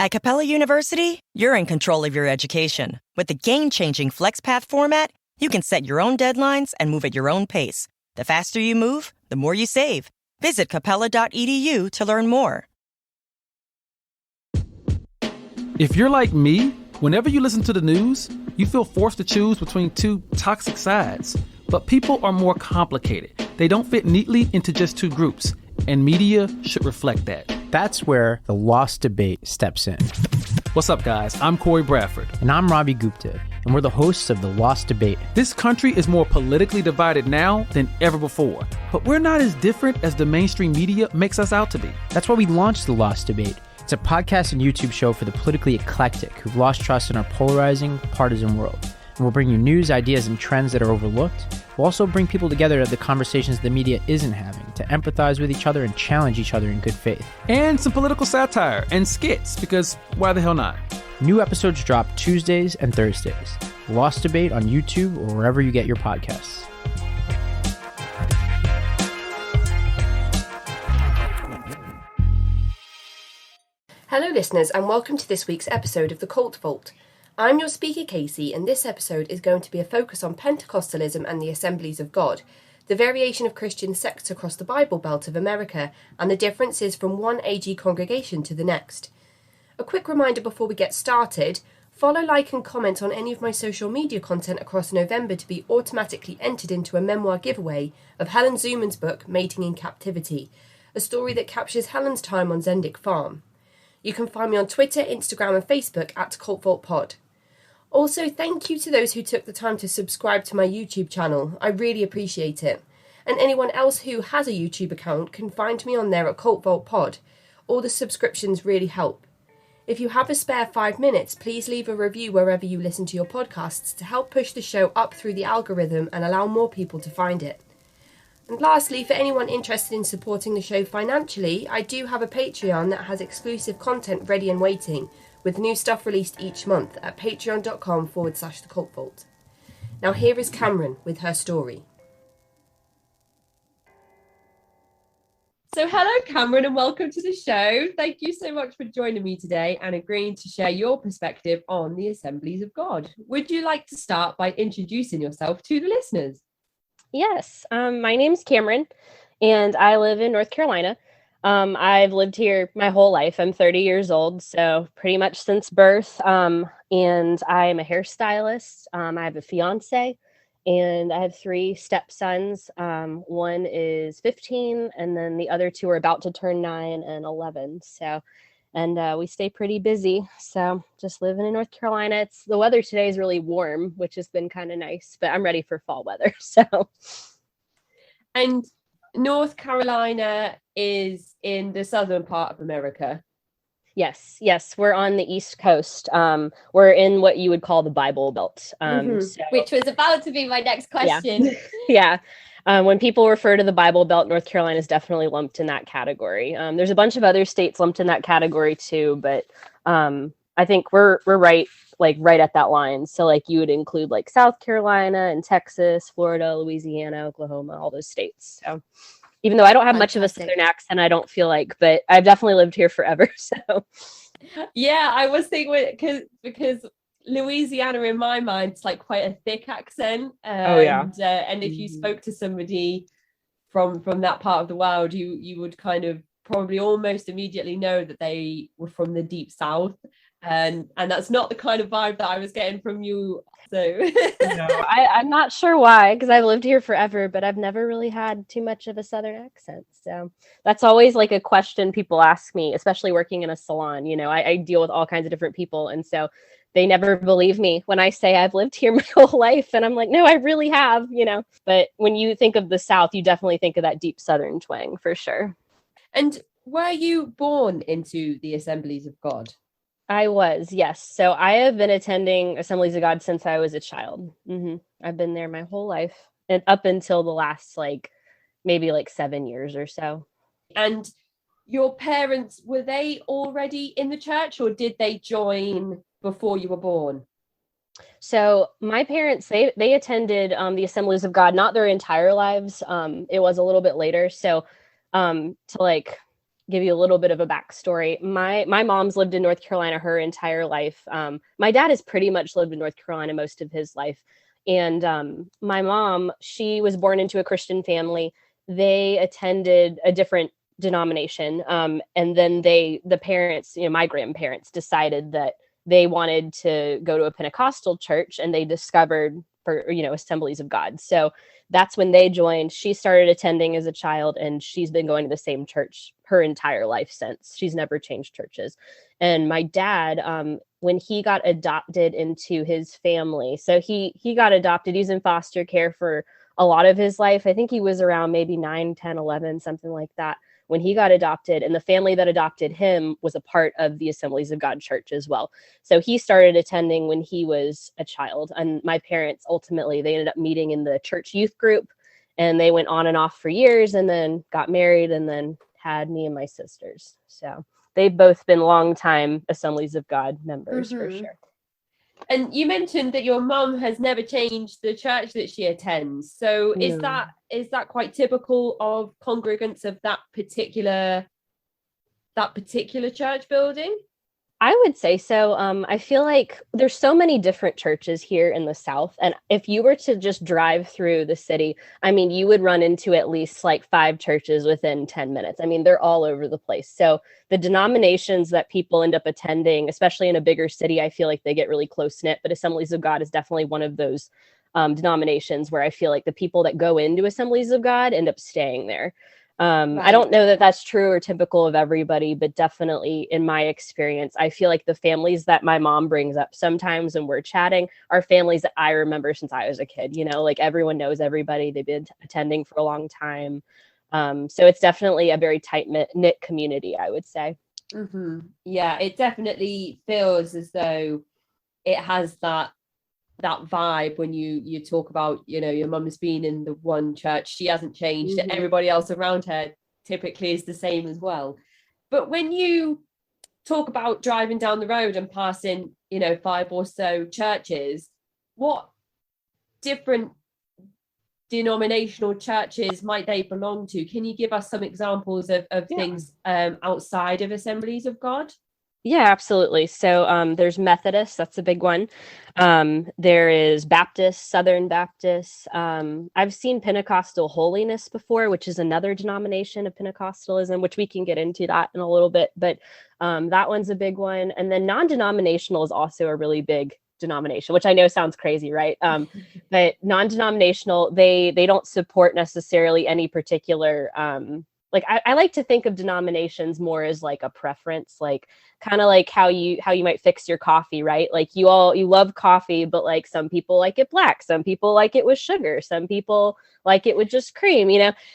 At Capella University, you're in control of your education. With the game-changing FlexPath format, you can set your own deadlines and move at your own pace. The faster you move, the more you save. Visit capella.edu to learn more. If you're like me, whenever you listen to the news, you feel forced to choose between two toxic sides. But people are more complicated. They don't fit neatly into just two groups, and media should reflect that. That's where the Lost Debate steps in. What's up, guys? I'm Corey Bradford. And I'm Ravi Gupta, and we're the hosts of the Lost Debate. This country is more politically divided now than ever before, but we're not as different as the mainstream media makes us out to be. That's why we launched the Lost Debate. It's a podcast and YouTube show for the politically eclectic who've lost trust in our polarizing, partisan world. And we'll bring you news, ideas, and trends that are overlooked. We'll also bring people together at the conversations the media isn't having to empathize with each other and challenge each other in good faith. And some political satire and skits, because why the hell not? New episodes drop Tuesdays and Thursdays. Lost Debate on YouTube or wherever you get your podcasts. Hello listeners, and welcome to this week's episode of the Cult Vault. I'm your speaker Casey, and this episode is going to be a focus on Pentecostalism and the Assemblies of God, the variation of Christian sects across the Bible Belt of America, and the differences from one AG congregation to the next. A quick reminder before we get started, follow, like and comment on any of my social media content across November to be automatically entered into a memoir giveaway of Helen Zuman's book Mating in Captivity, a story that captures Helen's time on Zendik Farm. You can find me on Twitter, Instagram and Facebook at cultvaultpod. Also, thank you to those who took the time to subscribe to my YouTube channel. I really appreciate it. And anyone else who has a YouTube account can find me on there at cultvaultpod. All the subscriptions really help. If you have a spare 5 minutes, please leave a review wherever you listen to your podcasts to help push the show up through the algorithm and allow more people to find it. And lastly, for anyone interested in supporting the show financially, I do have a Patreon that has exclusive content ready and waiting, with new stuff released each month at patreon.com/thecultvault. Now here is Cameron with her story. So hello Cameron, and welcome to the show. Thank you so much for joining me today and agreeing to share your perspective on the Assemblies of God. Would you like to start by introducing yourself to the listeners? Yes, my name's Cameron, and I live in North Carolina. I've lived here my whole life. I'm 30 years old, so pretty much since birth. And I'm a hairstylist. I have a fiance, and I have 3 stepsons. One is 15, and then the other 2 are about to turn 9 and 11. So, and we stay pretty busy. So just living in North Carolina. The weather today is really warm, which has been kind of nice, but I'm ready for fall weather. So, and North Carolina is in the southern part of America. Yes, we're on the East Coast. We're in what you would call the Bible Belt, which was about to be my next question. Yeah. When people refer to the Bible Belt, North Carolina is definitely lumped in that category. There's a bunch of other states lumped in that category too, but I think we're right at that line. So like you would include like South Carolina and Texas, Florida, Louisiana, Oklahoma, all those states. So even though I don't have much of a Southern accent, I don't feel like, but I've definitely lived here forever. So yeah, I was thinking because Louisiana in my mind it's like quite a thick accent. And if you spoke to somebody from that part of the world, you would kind of probably almost immediately know that they were from the deep South. And that's not the kind of vibe that I was getting from you. So no, I'm not sure why, because I've lived here forever, but I've never really had too much of a Southern accent. So that's always like a question people ask me, especially working in a salon. You know, I deal with all kinds of different people. And so they never believe me when I say I've lived here my whole life. And I'm like, no, I really have, you know. But when you think of the South, you definitely think of that deep Southern twang for sure. And were you born into the Assemblies of God? I was, yes. So I have been attending Assemblies of God since I was a child. I've been there my whole life, and up until the last maybe 7 years or so. And your parents, were they already in the church, or did they join before you were born? So my parents, they attended the Assemblies of God, not their entire lives. It was a little bit later. So to give you a little bit of a backstory. My mom's lived in North Carolina her entire life. My dad has pretty much lived in North Carolina most of his life. And my mom, she was born into a Christian family. They attended a different denomination. And then the parents, my grandparents decided that they wanted to go to a Pentecostal church, and they discovered Assemblies of God. So that's when they joined. She started attending as a child, and she's been going to the same church her entire life since. She's never changed churches. And my dad, when he got adopted into his family, so he got adopted. He's in foster care for a lot of his life. I think he was around maybe 9, 10, 11, something like that, when he got adopted, and the family that adopted him was a part of the Assemblies of God church as well. So he started attending when he was a child. And my parents, ultimately, they ended up meeting in the church youth group, and they went on and off for years, and then got married, and then had me and my sisters. So they've both been longtime Assemblies of God members for sure. And you mentioned that your mum has never changed the church that she attends. So is that quite typical of congregants of that particular church building? I would say so. I feel like there's so many different churches here in the South. And if you were to just drive through the city, I mean, you would run into at least like 5 churches within 10 minutes. I mean, they're all over the place. So the denominations that people end up attending, especially in a bigger city, I feel like they get really close knit. But Assemblies of God is definitely one of those denominations where I feel like the people that go into Assemblies of God end up staying there. Right. I don't know that that's true or typical of everybody, but definitely in my experience, I feel like the families that my mom brings up sometimes when we're chatting are families that I remember since I was a kid. Like everyone knows everybody. They've been attending for a long time. So it's definitely a very tight-knit community, I would say. Mm-hmm. Yeah, it definitely feels as though it has that vibe when you talk about, your mum's been in the one church, she hasn't changed, and everybody else around her typically is the same as well. But when you talk about driving down the road and passing 5 or so churches, what different denominational churches might they belong to? Can you give us some examples of things outside of Assemblies of God? Yeah, absolutely. So there's Methodist, that's a big one. There is Baptist, Southern Baptist. I've seen Pentecostal Holiness before, which is another denomination of Pentecostalism, which we can get into that in a little bit. But that one's a big one. And then non-denominational is also a really big denomination, which I know sounds crazy, right? But non-denominational, they don't support necessarily any particular like I like to think of denominations more as like a preference, like kind of like how you might fix your coffee, right? Like you love coffee, but like some people like it black, some people like it with sugar, some people like it with just cream,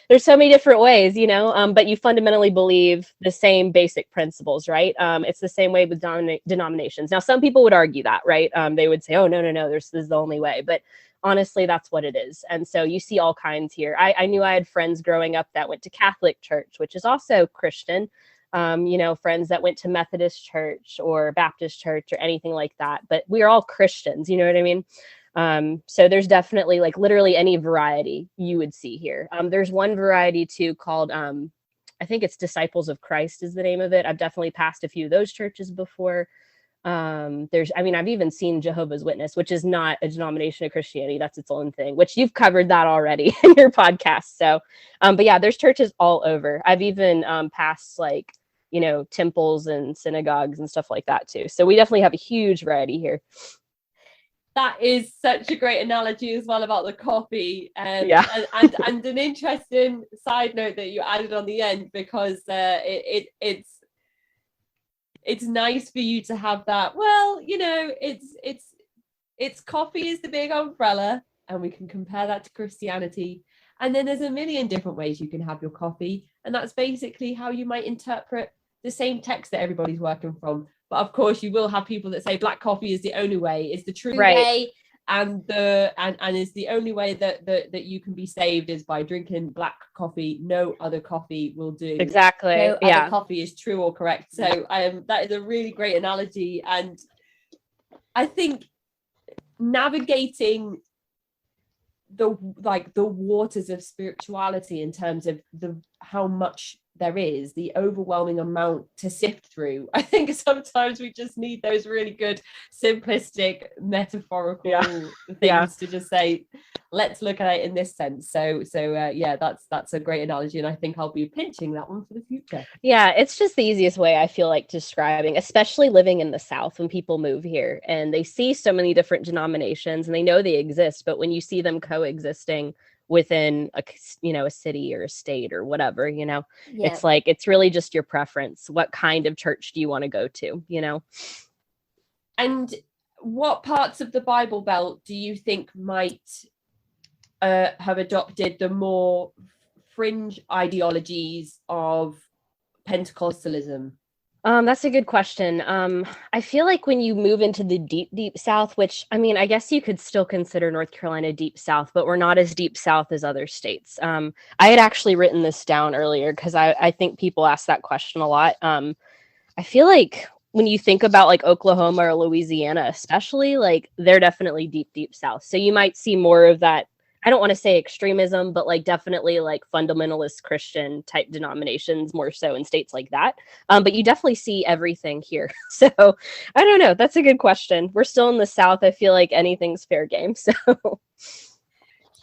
there's so many different ways, but you fundamentally believe the same basic principles, right? It's the same way with denominations. Now, some people would argue that, right? They would say, oh, no, this is the only way. But honestly, that's what it is. And so you see all kinds here. I knew I had friends growing up that went to Catholic church, which is also Christian, friends that went to Methodist church or Baptist church or anything like that. But we're all Christians, you know what I mean? So there's definitely like literally any variety you would see here. There's one variety too called, I think it's Disciples of Christ is the name of it. I've definitely passed a few of those churches before. I've even seen Jehovah's Witness, which is not a denomination of Christianity. That's its own thing, which you've covered that already in your podcast. So, but yeah, there's churches all over. I've even passed like, temples and synagogues and stuff like that too. So we definitely have a huge variety here. That is such a great analogy as well about the coffee, and an interesting side note that you added on the end, because it's nice for you to have that. Well, it's coffee is the big umbrella, and we can compare that to Christianity. And then there's a million different ways you can have your coffee, and that's basically how you might interpret the same text that everybody's working from. But of course, you will have people that say black coffee is the only way, is the true way, and is the only way that you can be saved is by drinking black coffee. No other coffee will do. Exactly. No other coffee is true or correct. So that is a really great analogy, and I think navigating the waters of spirituality in terms of how much there is, the overwhelming amount to sift through. I think sometimes we just need those really good, simplistic, metaphorical things to just say, let's look at it in this sense. So yeah, that's a great analogy, and I think I'll be pinching that one for the future. Yeah, it's just the easiest way, I feel like, describing, especially living in the South, when people move here and they see so many different denominations and they know they exist, but when you see them coexisting within a city or a state or whatever, it's like, it's really just your preference. What kind of church do you want to go to, And what parts of the Bible Belt do you think might have adopted the more fringe ideologies of Pentecostalism? That's a good question. I feel like when you move into the deep South, which, I mean, I guess you could still consider North Carolina deep South, but we're not as deep South as other states. I had actually written this down earlier because I think people ask that question a lot. I feel like when you think about like Oklahoma or Louisiana, especially, like they're definitely deep South. So you might see more of that. I don't want to say extremism, but like definitely like fundamentalist Christian type denominations more so in states like that. But you definitely see everything here. So I don't know. That's a good question. We're still in the South. I feel like anything's fair game. So.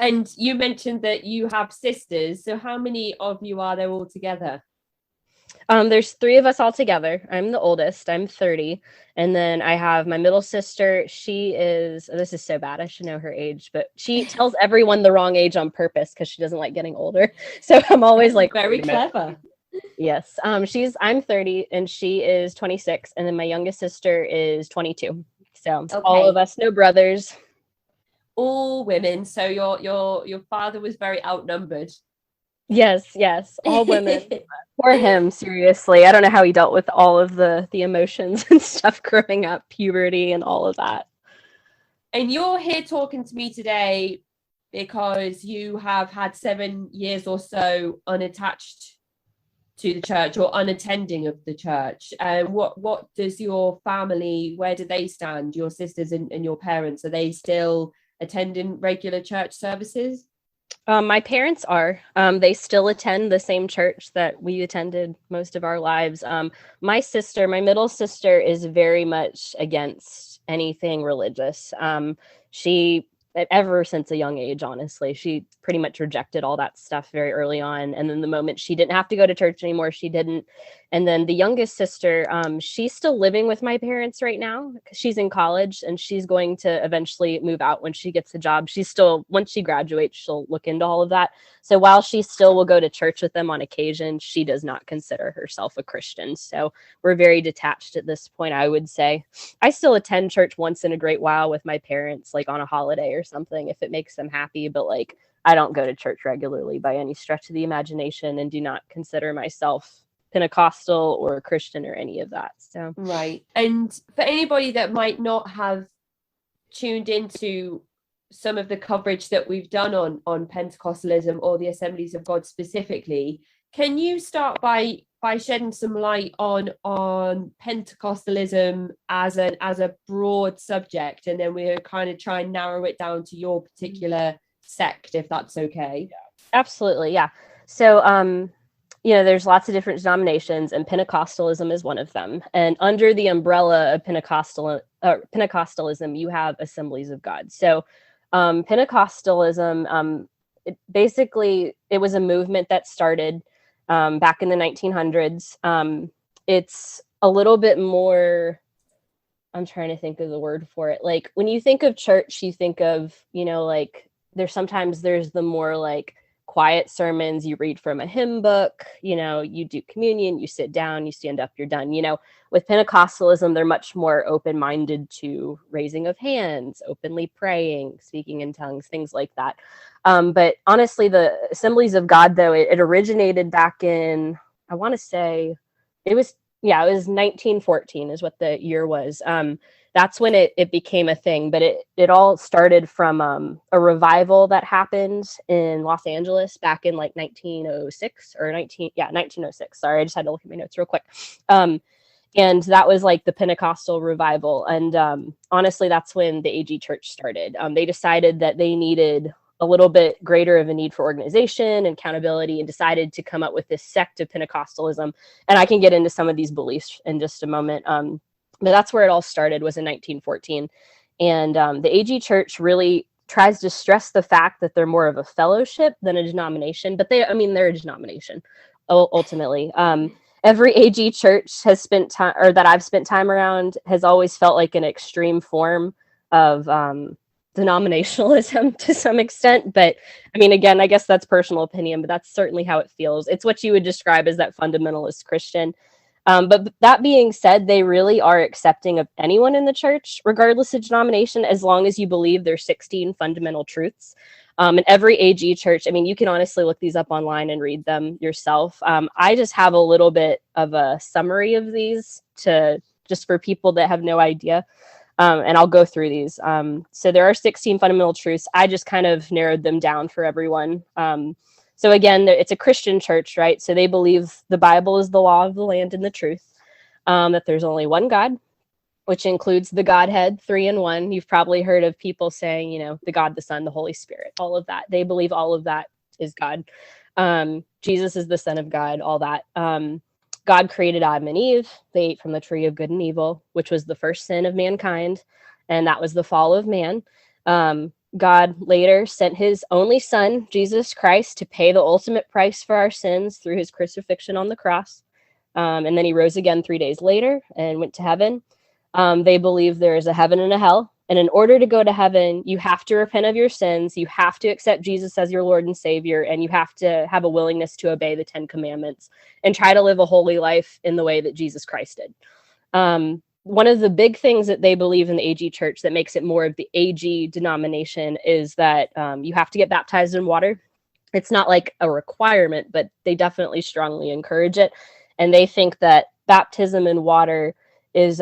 And you mentioned that you have sisters. So how many of you are there all together? There's 3 of us all together. I'm the oldest. I'm 30. And then I have my middle sister. This is so bad, I should know her age, but she tells everyone the wrong age on purpose because she doesn't like getting older. So I'm always like, very clever. Yes. I'm 30 and she is 26. And then my youngest sister is 22. So all of us, no brothers. All women. So your father was very outnumbered. Yes, all women. Poor him, seriously. I don't know how he dealt with all of the emotions and stuff growing up, puberty and all of that. And you're here talking to me today because you have had 7 years or so unattached to the church or unattending of the church. What does your family, where do they stand? Your sisters and your parents, are they still attending regular church services? My parents are. They still attend the same church that we attended most of our lives. My middle sister, is very much against anything religious. She, ever since a young age, honestly, she pretty much rejected all that stuff very early on. And then the moment she didn't have to go to church anymore, she didn't. And then the youngest sister, she's still living with my parents right now because she's in college and she's going to eventually move out when she gets a job. Once she graduates, she'll look into all of that. So while she still will go to church with them on occasion, she does not consider herself a Christian. So we're very detached at this point, I would say. I still attend church once in a great while with my parents, like on a holiday or something, if it makes them happy. But like, I don't go to church regularly by any stretch of the imagination and do not consider myself Pentecostal or Christian or any of that. So right. And for anybody that might not have tuned into some of the coverage that we've done on Pentecostalism or the Assemblies of God specifically, can you start by shedding some light on Pentecostalism as a broad subject, and then we'll kind of try and narrow it down to your particular sect, if that's okay? Absolutely, yeah. So there's lots of different denominations, and Pentecostalism is one of them. And under the umbrella of Pentecostalism, you have Assemblies of God. So Pentecostalism, it was a movement that started back in the 1900s. It's a little bit more, I'm trying to think of the word for it. Like when you think of church, you think of, like there's the more like quiet sermons, you read from a hymn book, you do communion, you sit down, you stand up, you're done. With Pentecostalism, they're much more open-minded to raising of hands, openly praying, speaking in tongues, things like that. But honestly, the Assemblies of God, though, it originated back in, I want to say it was 1914 is what the year was. That's when it became a thing, but it all started from a revival that happened in Los Angeles back in like 1906 or 1906. Sorry, I just had to look at my notes real quick. And that was like the Pentecostal Revival. And honestly, that's when the AG Church started. They decided that they needed a little bit greater of a need for organization and accountability, and decided to come up with this sect of Pentecostalism. And I can get into some of these beliefs in just a moment. But that's where it all started, was in 1914. And the AG Church really tries to stress the fact that they're more of a fellowship than a denomination, but they're a denomination ultimately. Every AG church has spent time, or that I've spent time around, has always felt like an extreme form of denominationalism to some extent. But I mean, again, I guess that's personal opinion, but that's certainly how it feels. It's what you would describe as that fundamentalist Christian. But that being said, they really are accepting of anyone in the church, regardless of denomination, as long as you believe there's 16 fundamental truths. And every AG church, I mean, you can honestly look these up online and read them yourself. I just have a little bit of a summary of these just for people that have no idea. And I'll go through these. So there are 16 fundamental truths. I just kind of narrowed them down for everyone. So again, it's a Christian church, right? So they believe the Bible is the law of the land and the truth, that there's only one God, which includes the Godhead, 3 in 1. You've probably heard of people saying, the God, the Son, the Holy Spirit, all of that. They believe all of that is God. Jesus is the Son of God, all that. God created Adam and Eve. They ate from the tree of good and evil, which was the first sin of mankind. And that was the fall of man. God later sent his only son, Jesus Christ, to pay the ultimate price for our sins through his crucifixion on the cross. And then he rose again 3 days later and went to heaven. They believe there is a heaven and a hell. And in order to go to heaven, you have to repent of your sins. You have to accept Jesus as your Lord and Savior. And you have to have a willingness to obey the 10 commandments and try to live a holy life in the way that Jesus Christ did. One of the big things that they believe in the AG Church that makes it more of the AG denomination is that you have to get baptized in water. It's not like a requirement, but they definitely strongly encourage it. And they think that baptism in water is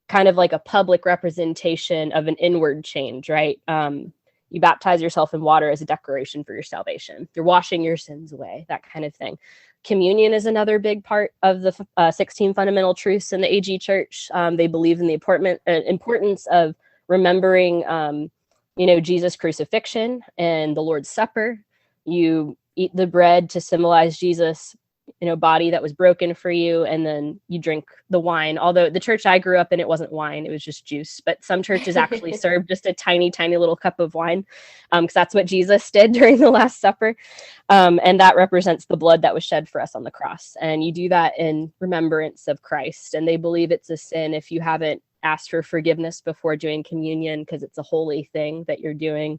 kind of like a public representation of an inward change, right? You baptize yourself in water as a declaration for your salvation. You're washing your sins away, that kind of thing. Communion is another big part of the 16 fundamental truths in the AG Church. They believe in the importance of remembering, Jesus' crucifixion and the Lord's Supper. You eat the bread to symbolize Jesus' body that was broken for you, and then you drink the wine. Although the church I grew up in, it wasn't wine, it was just juice. But some churches actually serve just a tiny little cup of wine, because that's what Jesus did during the Last Supper, and that represents the blood that was shed for us on the cross. And you do that in remembrance of Christ. And they believe it's a sin if you haven't asked for forgiveness before doing communion, because it's a holy thing that you're doing.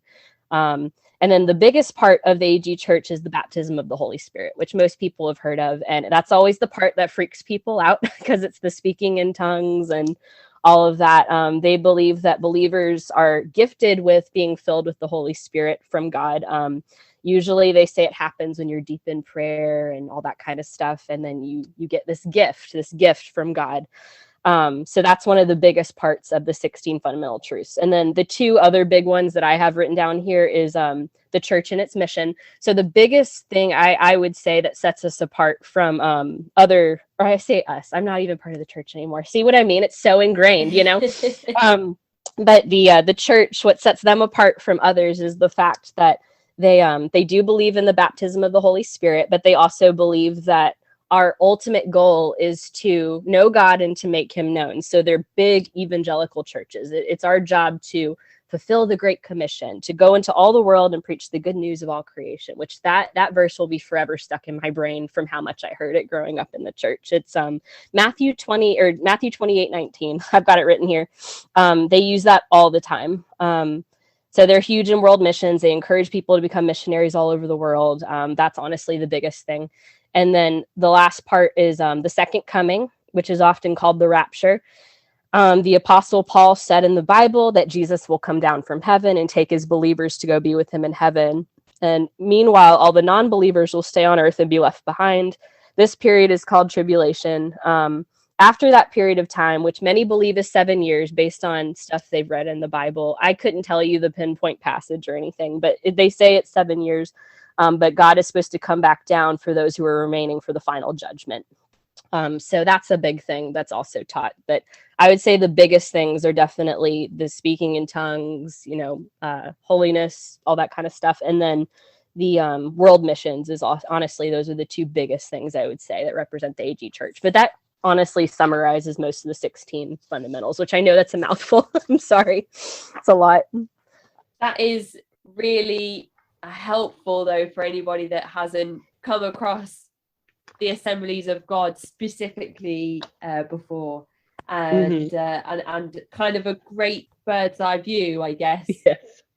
And then the biggest part of the AG Church is the baptism of the Holy Spirit, which most people have heard of. And that's always the part that freaks people out, because it's the speaking in tongues and all of that. They believe that believers are gifted with being filled with the Holy Spirit from God. Usually they say it happens when you're deep in prayer and all that kind of stuff. And then you get this gift from God. So that's one of the biggest parts of the 16 fundamental truths. And then the two other big ones that I have written down here is the church and its mission. So the biggest thing I would say that sets us apart from or I say us, I'm not even part of the church anymore. See what I mean? It's so ingrained, But the church, what sets them apart from others is the fact that they do believe in the baptism of the Holy Spirit, but they also believe that our ultimate goal is to know God and to make him known. So they're big evangelical churches. It's our job to fulfill the Great Commission, to go into all the world and preach the good news of all creation, which that verse will be forever stuck in my brain from how much I heard it growing up in the church. It's Matthew 28:19. I've got it written here. They use that all the time. So they're huge in world missions. They encourage people to become missionaries all over the world. That's honestly the biggest thing. And then the last part is the second coming, which is often called the Rapture. The Apostle Paul said in the Bible that Jesus will come down from heaven and take his believers to go be with him in heaven. And meanwhile, all the non-believers will stay on earth and be left behind. This period is called tribulation. After that period of time, which many believe is 7 years based on stuff they've read in the Bible, I couldn't tell you the pinpoint passage or anything, but they say it's 7 years. But God is supposed to come back down for those who are remaining for the final judgment. So that's a big thing that's also taught. But I would say the biggest things are definitely the speaking in tongues, holiness, all that kind of stuff. And then the world missions is honestly, those are the two biggest things I would say that represent the AG Church. But that honestly summarizes most of the 16 fundamentals, which I know that's a mouthful. I'm sorry. It's a lot. That is really helpful, though, for anybody that hasn't come across the Assemblies of God specifically before, and kind of a great bird's eye view, I guess.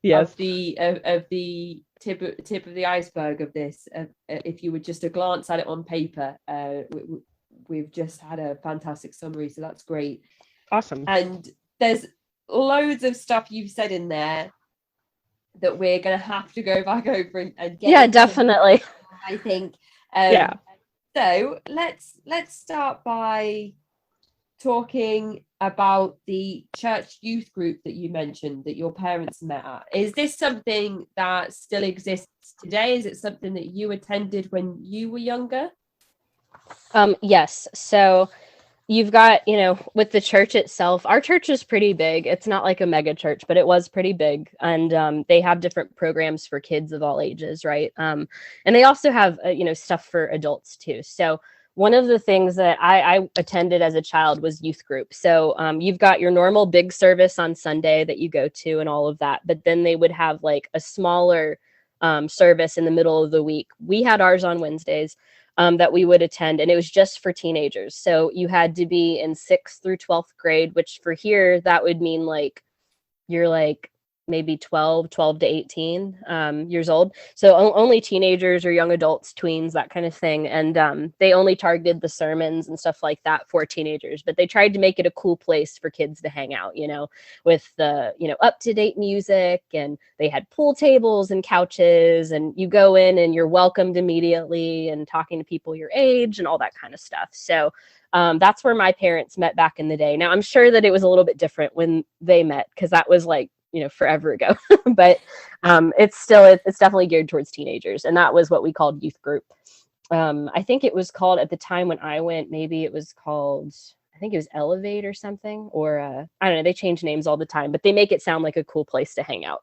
Yes. Of the tip of the iceberg of this. If you were just to glance at it on paper, we've just had a fantastic summary, so that's great. Awesome. And there's loads of stuff you've said in there that we're going to have to go back over and get. Yeah, definitely. I think. So let's start by talking about the church youth group that you mentioned that your parents met at. Is this something that still exists today? Is it something that you attended when you were younger? Yes. So you've got, with the church itself, our church is pretty big. It's not like a mega church, but it was pretty big. And they have different programs for kids of all ages, right? And they also have, stuff for adults too. So one of the things that I attended as a child was youth group. So you've got your normal big service on Sunday that you go to and all of that. But then they would have like a smaller service in the middle of the week. We had ours on Wednesdays. That we would attend, and it was just for teenagers. So you had to be in 6th through 12th grade, which for here, that would mean like you're like maybe 12 to 18 years old. So only teenagers or young adults, tweens, that kind of thing. And they only targeted the sermons and stuff like that for teenagers, but they tried to make it a cool place for kids to hang out, with the, up-to-date music, and they had pool tables and couches, and you go in and you're welcomed immediately and talking to people your age and all that kind of stuff. So that's where my parents met back in the day. Now, I'm sure that it was a little bit different when they met, because that was like, forever ago, but it's definitely geared towards teenagers. And that was what we called youth group. I think it was called, at the time when I went, maybe it was called, I think it was Elevate or something, or I don't know, they change names all the time, but they make it sound like a cool place to hang out.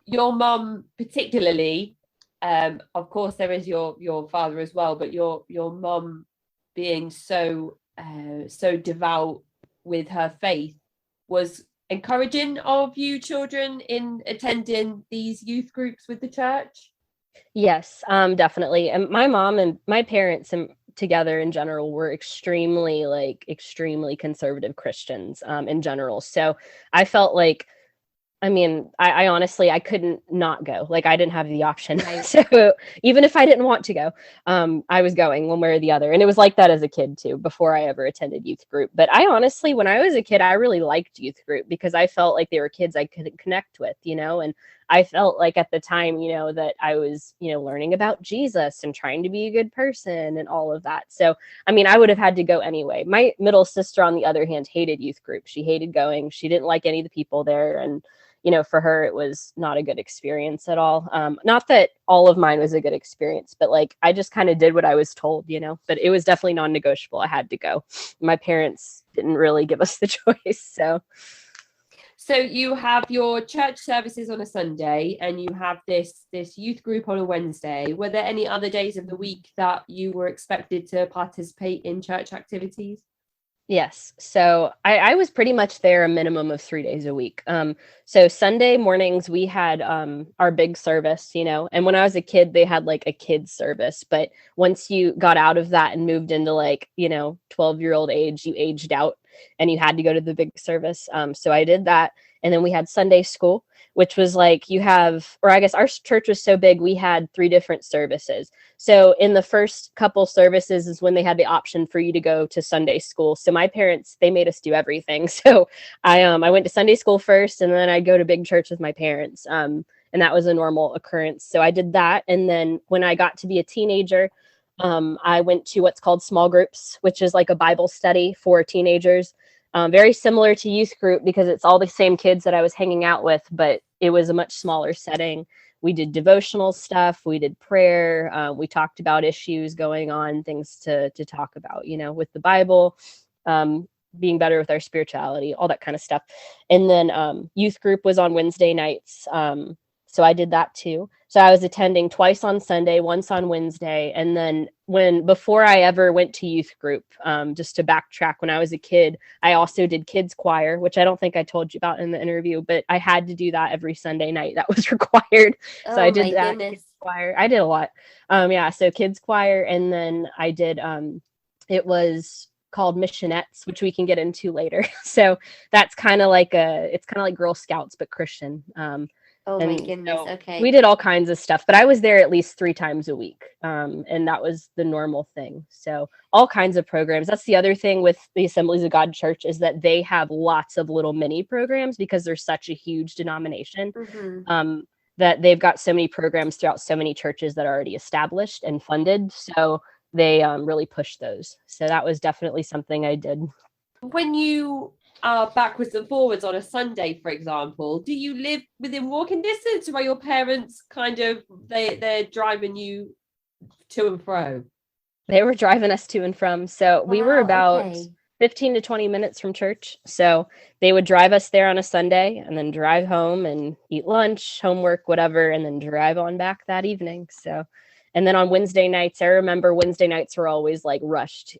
Your mum particularly, of course there is your father as well, but your mum being so devout with her faith was encouraging of you children in attending these youth groups with the church? Yes, definitely. And my mom and my parents and together in general were extremely conservative Christians in general. So I felt like, I honestly, I couldn't not go. Like, I didn't have the option. Right. So even if I didn't want to go, I was going one way or the other. And it was like that as a kid too, before I ever attended youth group. But I honestly, when I was a kid, I really liked youth group because I felt like they were kids I could connect with, and I felt like at the time, that I was, learning about Jesus and trying to be a good person and all of that. So, I would have had to go anyway. My middle sister, on the other hand, hated youth group. She hated going. She didn't like any of the people there. And for her, it was not a good experience at all. Not that all of mine was a good experience, but like, I just kind of did what I was told, but it was definitely non-negotiable. I had to go. My parents didn't really give us the choice. So you have your church services on a Sunday and you have this youth group on a Wednesday. Were there any other days of the week that you were expected to participate in church activities? Yes. So I was pretty much there a minimum of 3 days a week. So Sunday mornings we had our big service, and when I was a kid, they had like a kids service. But once you got out of that and moved into 12-year-old age, you aged out and you had to go to the big service. So I did that. And then we had Sunday school, which was our church was so big, we had 3 different services. So in the first couple services is when they had the option for you to go to Sunday school. So my parents, they made us do everything. So I went to Sunday school first, and then I'd go to big church with my parents. And that was a normal occurrence. So I did that. And then when I got to be a teenager, I went to what's called small groups, which is like a Bible study for teenagers. Very similar to youth group because it's all the same kids that I was hanging out with, but it was a much smaller setting. We did devotional stuff. We did prayer. We talked about issues going on, things to talk about, with the Bible, being better with our spirituality, all that kind of stuff. And then youth group was on Wednesday nights. So I did that too. So I was attending twice on Sunday, once on Wednesday. And then before I ever went to youth group, just to backtrack, when I was a kid, I also did kids choir, which I don't think I told you about in the interview, but I had to do that every Sunday night. That was required. So I did that. Kids choir. I did a lot. So kids choir. And then I did, it was called Missionettes, which we can get into later. So that's kind of like Girl Scouts, but Christian. Oh my goodness. Okay. We did all kinds of stuff, but I was there at least 3 times a week. And that was the normal thing. So all kinds of programs. That's the other thing with the Assemblies of God Church, is that they have lots of little mini programs because they're such a huge denomination. Mm-hmm. That they've got so many programs throughout so many churches that are already established and funded. So they really push those. So that was definitely something I did. When you are backwards and forwards on a Sunday, for example, do you live within walking distance, or are your parents kind of, they're driving you to and fro? They were driving us to and from. So we were about 15 to 20 minutes from church. So they would drive us there on a Sunday and then drive home and eat lunch, homework, whatever, and then drive on back that evening. So, and then on Wednesday nights, I remember Wednesday nights were always like rushed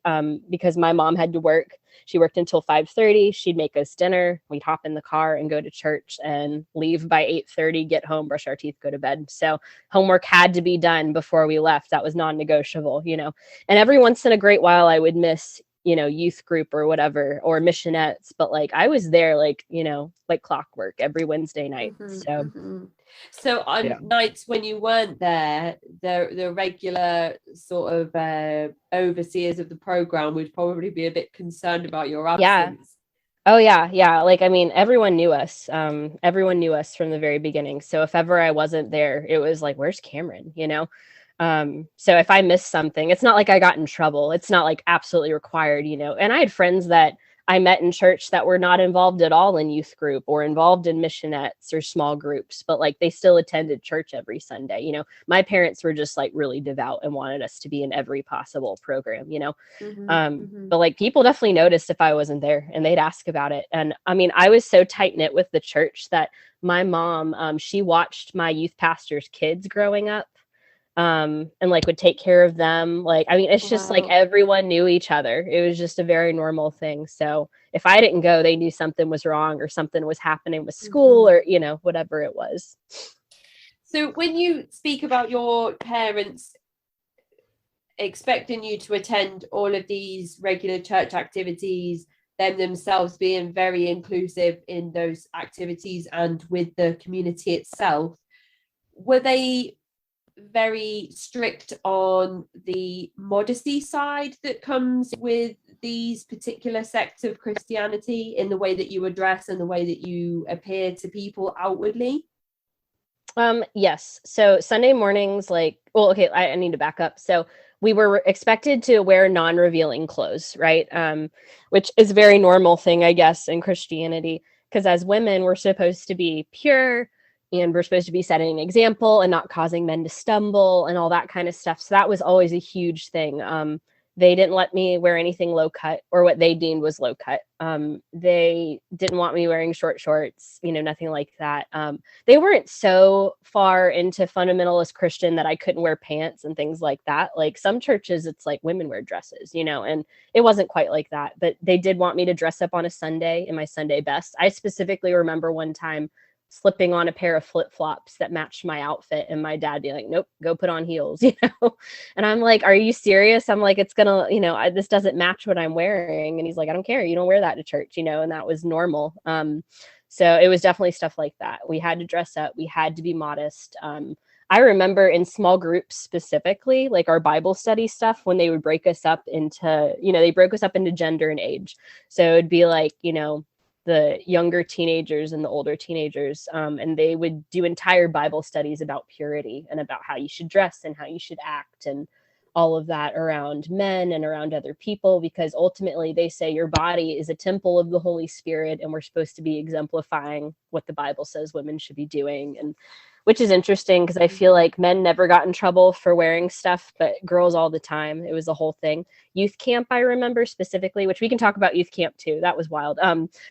because my mom had to work. She worked until 5:30. She'd make us dinner. We'd hop in the car and go to church and leave by 8:30, get home, brush our teeth, go to bed. So homework had to be done before we left. That was non-negotiable, And every once in a great while I would miss, youth group or whatever, or missionettes. But like I was there, like clockwork every Wednesday night. So on nights when you weren't there, the regular sort of overseers of the program would probably be a bit concerned about your absence. Oh yeah. Like, I mean, everyone knew us. Everyone knew us from the very beginning. So if ever I wasn't there, it was like, where's Cameron? So if I missed something, it's not like I got in trouble. It's not like absolutely required, And I had friends that I met in church that were not involved at all in youth group or involved in missionettes or small groups, but like they still attended church every Sunday. My parents were just like really devout and wanted us to be in every possible program, But like people definitely noticed if I wasn't there, and they'd ask about it. And I mean, I was so tight knit with the church that my mom, she watched my youth pastor's kids growing up. And like would take care of them. Like, I mean, it's just like everyone knew each other. It was just a very normal thing. So if I didn't go, they knew something was wrong or something was happening with school or, whatever it was. So when you speak about your parents expecting you to attend all of these regular church activities, them themselves being very inclusive in those activities and with the community itself, were they very strict on the modesty side that comes with these particular sects of Christianity in the way that you address and the way that you appear to people outwardly? Yes. So Sunday mornings, I need to back up. So we were expected to wear non-revealing clothes, right? Which is a very normal thing, I guess, in Christianity, because as women, we're supposed to be pure, and we're supposed to be setting an example and not causing men to stumble and all that kind of stuff. So that was always a huge thing. They didn't let me wear anything low cut, or what they deemed was low cut. They didn't want me wearing short shorts, nothing like that. They weren't so far into fundamentalist Christian that I couldn't wear pants and things like that. Like some churches, it's like women wear dresses, and it wasn't quite like that. But they did want me to dress up on a Sunday in my Sunday best. I specifically remember one time slipping on a pair of flip-flops that matched my outfit, and my dad being like, nope, go put on heels, and I'm like, are you serious? I'm like, it's gonna, this doesn't match what I'm wearing. And he's like, I don't care, you don't wear that to church, and that was normal. So it was definitely stuff like that. We had to dress up, we had to be modest. I remember in small groups specifically, like our Bible study stuff, when they would break us up into, they broke us up into gender and age. So it'd be like, the younger teenagers and the older teenagers, and they would do entire Bible studies about purity and about how you should dress and how you should act and all of that around men and around other people, because ultimately they say your body is a temple of the Holy Spirit, and we're supposed to be exemplifying what the Bible says women should be doing. And which is interesting, because I feel like men never got in trouble for wearing stuff, but girls all the time. It was the whole thing. Youth camp, I remember specifically, which we can talk about youth camp too. That was wild.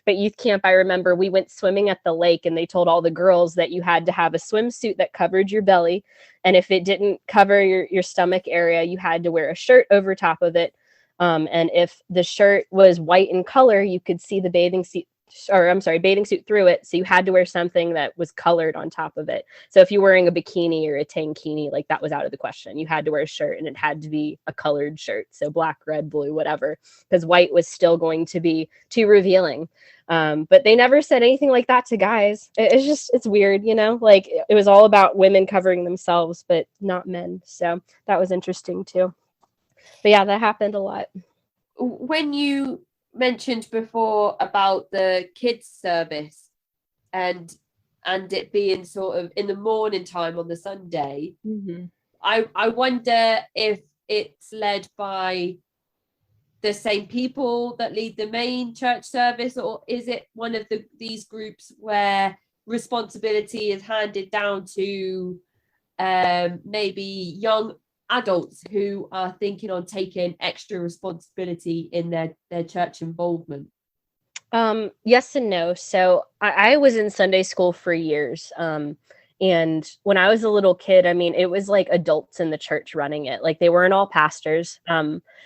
But youth camp, I remember we went swimming at the lake, and they told all the girls that you had to have a swimsuit that covered your belly. And if it didn't cover your stomach area, you had to wear a shirt over top of it. And if the shirt was white in color, you could see the bathing suit through it. So you had to wear something that was colored on top of it. So if you're wearing a bikini or a tankini, like that was out of the question. You had to wear a shirt, and it had to be a colored shirt. So black, red, blue, whatever, because white was still going to be too revealing. But they never said anything like that to guys. It's weird, like it was all about women covering themselves, but not men. So that was interesting too. But yeah, that happened a lot. When you mentioned before about the kids service and it being sort of in the morning time on the Sunday, I wonder if it's led by the same people that lead the main church service, or is it one of these groups where responsibility is handed down to maybe young adults who are thinking on taking extra responsibility in their church involvement? Yes and no. So I was in Sunday school for years. And when I was a little kid, I mean, it was like adults in the church running it. Like they weren't all pastors.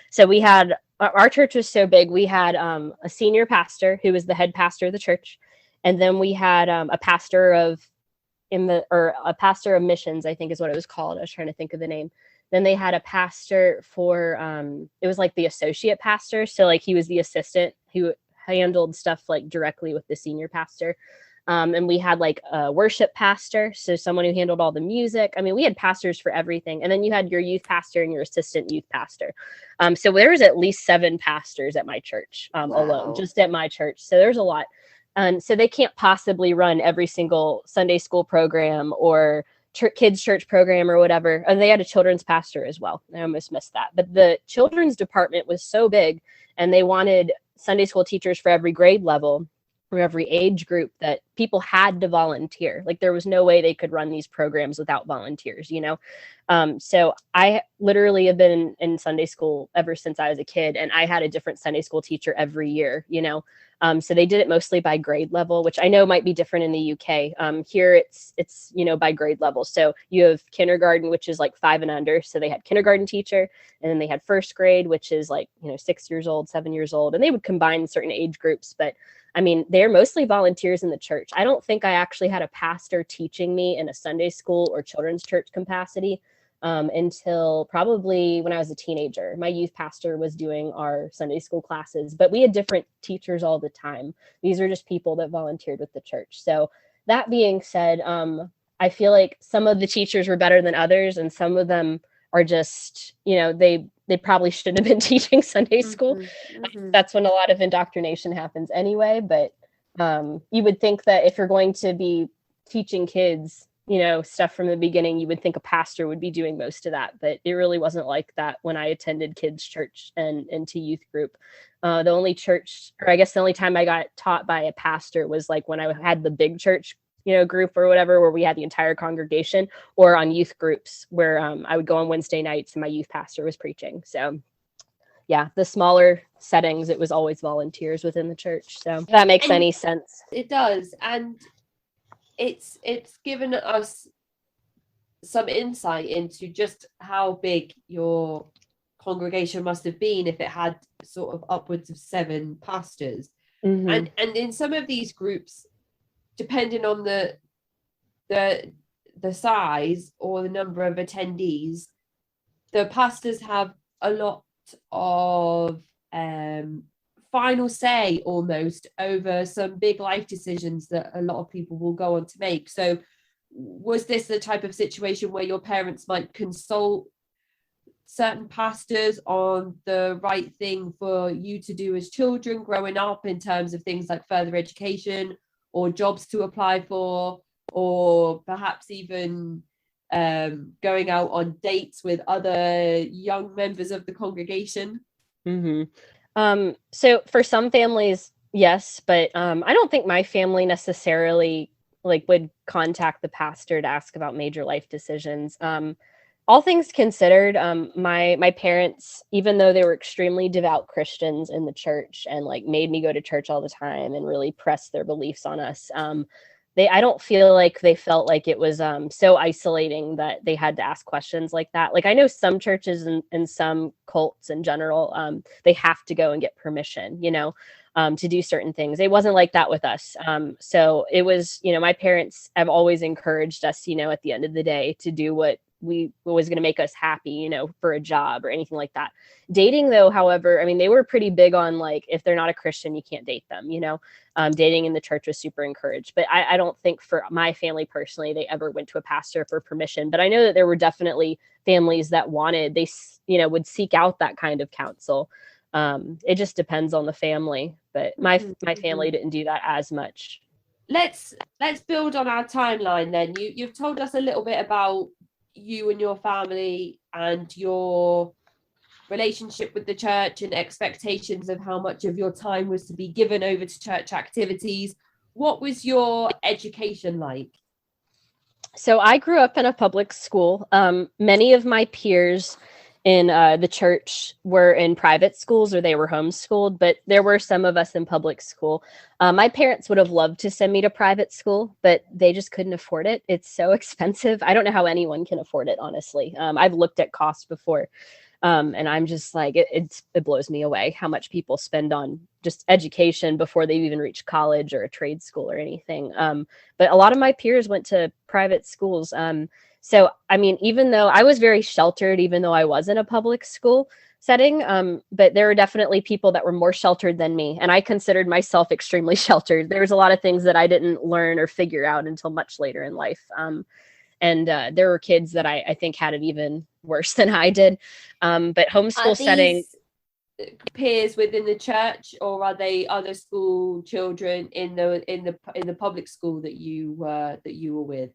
So we had, our church was so big, we had a senior pastor who was the head pastor of the church. And then we had a pastor of missions, I think is what it was called. I was trying to think of the name. Then they had a pastor for, it was like the associate pastor. So like he was the assistant who handled stuff like directly with the senior pastor. And we had like a worship pastor. So someone who handled all the music. I mean, we had pastors for everything. And then you had your youth pastor and your assistant youth pastor. So there was at least 7 pastors at my church alone, just at my church. So there's a lot. And so they can't possibly run every single Sunday school program or kids church program or whatever. And they had a children's pastor as well. I almost missed that. But the children's department was so big, and they wanted Sunday school teachers for every grade level or every age group, that people had to volunteer. Like there was no way they could run these programs without volunteers, So I literally have been in Sunday school ever since I was a kid, and I had a different Sunday school teacher every year, So they did it mostly by grade level, which I know might be different in the UK. Here it's by grade level. So you have kindergarten, which is like 5 and under. So they had kindergarten teacher, and then they had first grade, which is like, 6 years old, 7 years old, and they would combine certain age groups. But I mean, they're mostly volunteers in the church. I don't think I actually had a pastor teaching me in a Sunday school or children's church capacity until probably when I was a teenager. My youth pastor was doing our Sunday school classes, but we had different teachers all the time. These are just people that volunteered with the church. So that being said, I feel like some of the teachers were better than others, and some of them are just, they probably shouldn't have been teaching Sunday school. That's when a lot of indoctrination happens anyway. But you would think that if you're going to be teaching kids, stuff from the beginning, you would think a pastor would be doing most of that. But it really wasn't like that when I attended kids church and into youth group. The only time I got taught by a pastor was like when I had the big church group or whatever, where we had the entire congregation, or on youth groups where I would go on Wednesday nights and my youth pastor was preaching. So yeah, the smaller settings, it was always volunteers within the church. So if that makes any sense. It does. And it's given us some insight into just how big your congregation must have been if it had sort of upwards of 7 pastors. And in some of these groups, depending on the size or the number of attendees, the pastors have a lot of final say almost over some big life decisions that a lot of people will go on to make. So was this the type of situation where your parents might consult certain pastors on the right thing for you to do as children growing up, in terms of things like further education or jobs to apply for, or perhaps even going out on dates with other young members of the congregation? So for some families, yes, but I don't think my family necessarily like would contact the pastor to ask about major life decisions. All things considered, my parents, even though they were extremely devout Christians in the church and like made me go to church all the time and really pressed their beliefs on us, I don't feel like they felt like it was so isolating that they had to ask questions like that. Like I know some churches and some cults in general, they have to go and get permission, to do certain things. It wasn't like that with us. So it was, my parents have always encouraged us, at the end of the day to do what was going to make us happy, for a job or anything like that. Dating though, however, I mean, they were pretty big on like, if they're not a Christian, you can't date them, dating in the church was super encouraged, but I don't think for my family personally, they ever went to a pastor for permission, but I know that there were definitely families that would seek out that kind of counsel. It just depends on the family, but my family didn't do that as much. Let's build on our timeline then. You've told us a little bit about you and your family and your relationship with the church and expectations of how much of your time was to be given over to church activities. What was your education like? So I grew up in a public school. Many of my peers in the church were in private schools or they were homeschooled, but there were some of us in public school. My parents would have loved to send me to private school, but they just couldn't afford it. It's so expensive. I don't know how anyone can afford it, honestly. I've looked at costs before, and I'm just like, it blows me away how much people spend on just education before they've even reached college or a trade school or anything. But a lot of my peers went to private schools. So, I mean, even though I was very sheltered, even though I was in a public school setting, but there were definitely people that were more sheltered than me. And I considered myself extremely sheltered. There was a lot of things that I didn't learn or figure out until much later in life. And there were kids that I think had it even worse than I did. But homeschool setting. Peers within the church, or are they other school children in the public school that you were with?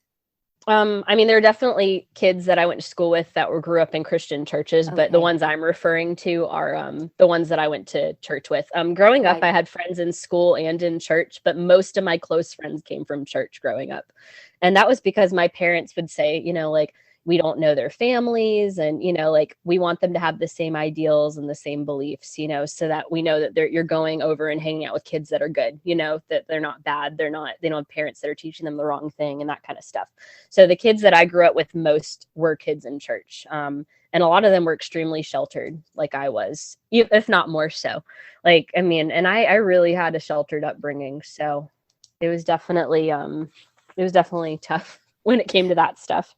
I mean, there are definitely kids that I went to school with that grew up in Christian churches, but the ones I'm referring to are the ones that I went to church with. Growing up, I had friends in school and in church, but most of my close friends came from church growing up. And that was because my parents would say, like, we don't know their families and, like we want them to have the same ideals and the same beliefs, so that we know that you're going over and hanging out with kids that are good, that they're not bad. They don't have parents that are teaching them the wrong thing and that kind of stuff. So the kids that I grew up with most were kids in church. And a lot of them were extremely sheltered, like I was, if not more so. Like, I mean, and I really had a sheltered upbringing. So it was definitely tough when it came to that stuff.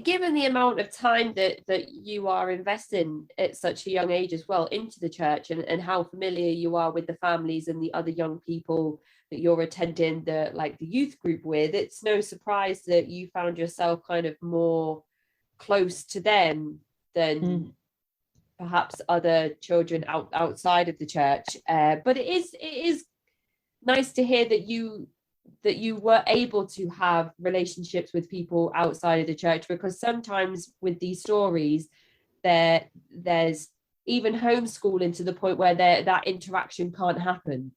Given the amount of time that you are investing at such a young age as well into the church, and how familiar you are with the families and the other young people that you're attending the youth group with, it's no surprise that you found yourself kind of more close to them than perhaps other children outside of the church. But it is nice to hear that you were able to have relationships with people outside of the church, because sometimes with these stories there's even homeschooling to the point where that interaction can't happen.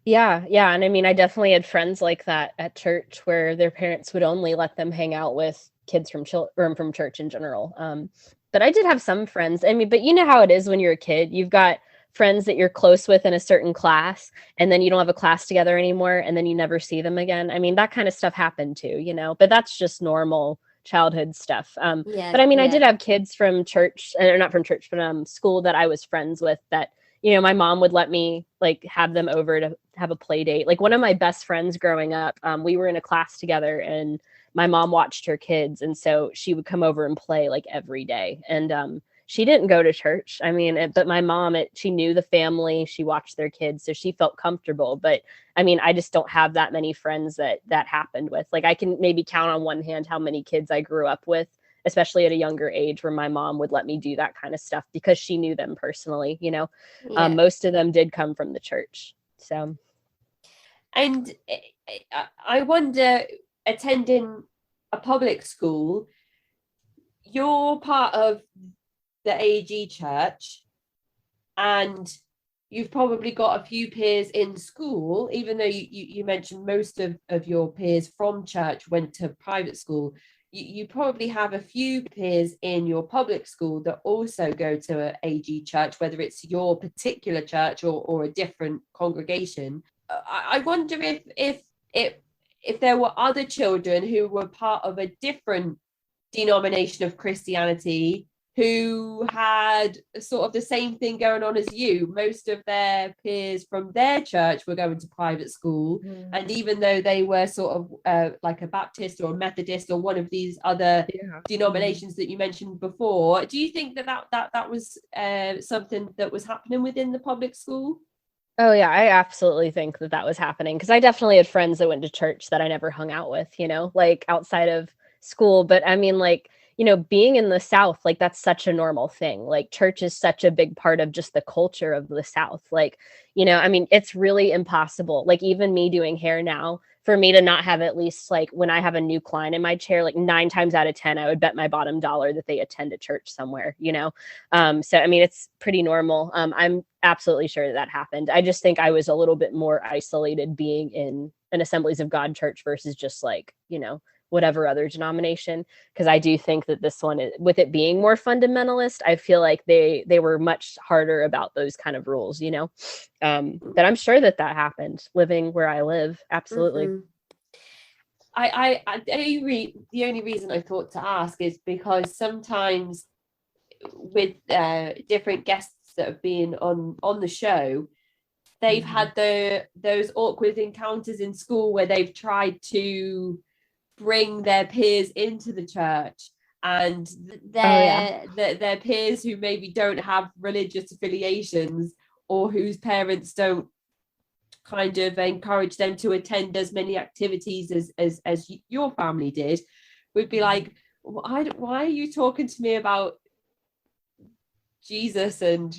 Yeah. And I mean, I definitely had friends like that at church where their parents would only let them hang out with kids from church in general. But I did have some friends. I mean, but you know how it is when you're a kid, you've got friends that you're close with in a certain class, and then you don't have a class together anymore, and then you never see them again. I mean, that kind of stuff happened too, but that's just normal childhood stuff. But I mean, I did have kids from church, or not from church, but school that I was friends with that, my mom would let me like have them over to have a play date. Like one of my best friends growing up, we were in a class together and my mom watched her kids. And so she would come over and play like every day. And, she didn't go to church. I mean, but my mom, she knew the family, she watched their kids, so she felt comfortable. But I mean, I just don't have that many friends that happened with. Like I can maybe count on one hand how many kids I grew up with, especially at a younger age, where my mom would let me do that kind of stuff because she knew them personally, most of them did come from the church. So. And I wonder, attending a public school, you're part of the AG church, and you've probably got a few peers in school, even though you mentioned most of your peers from church went to private school. You probably have a few peers in your public school that also go to an AG church, whether it's your particular church or a different congregation. I wonder if there were other children who were part of a different denomination of Christianity who had sort of the same thing going on as you. Most of their peers from their church were going to private school. And even though they were sort of like a Baptist or a Methodist or one of these other denominations that you mentioned before, do you think that was something that was happening within the public school? Oh yeah, I absolutely think that was happening, because I definitely had friends that went to church that I never hung out with, like outside of school. But I mean, like, being in the South, like that's such a normal thing. Like church is such a big part of just the culture of the South. Like, I mean, it's really impossible. Like even me doing hair now, for me to not have at least, like, when I have a new client in my chair, like 9 times out of 10, I would bet my bottom dollar that they attend a church somewhere, So, I mean, it's pretty normal. I'm absolutely sure that happened. I just think I was a little bit more isolated being in an Assemblies of God church versus just like, whatever other denomination. Because I do think that this one, with it being more fundamentalist, I feel like they were much harder about those kind of rules, but I'm sure that happened living where I live. Absolutely. The only reason I thought to ask is because sometimes with different guests that have been on the show, they've had those awkward encounters in school where they've tried to bring their peers into the church, and their peers who maybe don't have religious affiliations or whose parents don't kind of encourage them to attend as many activities as your family did, would be like, why are you talking to me about Jesus and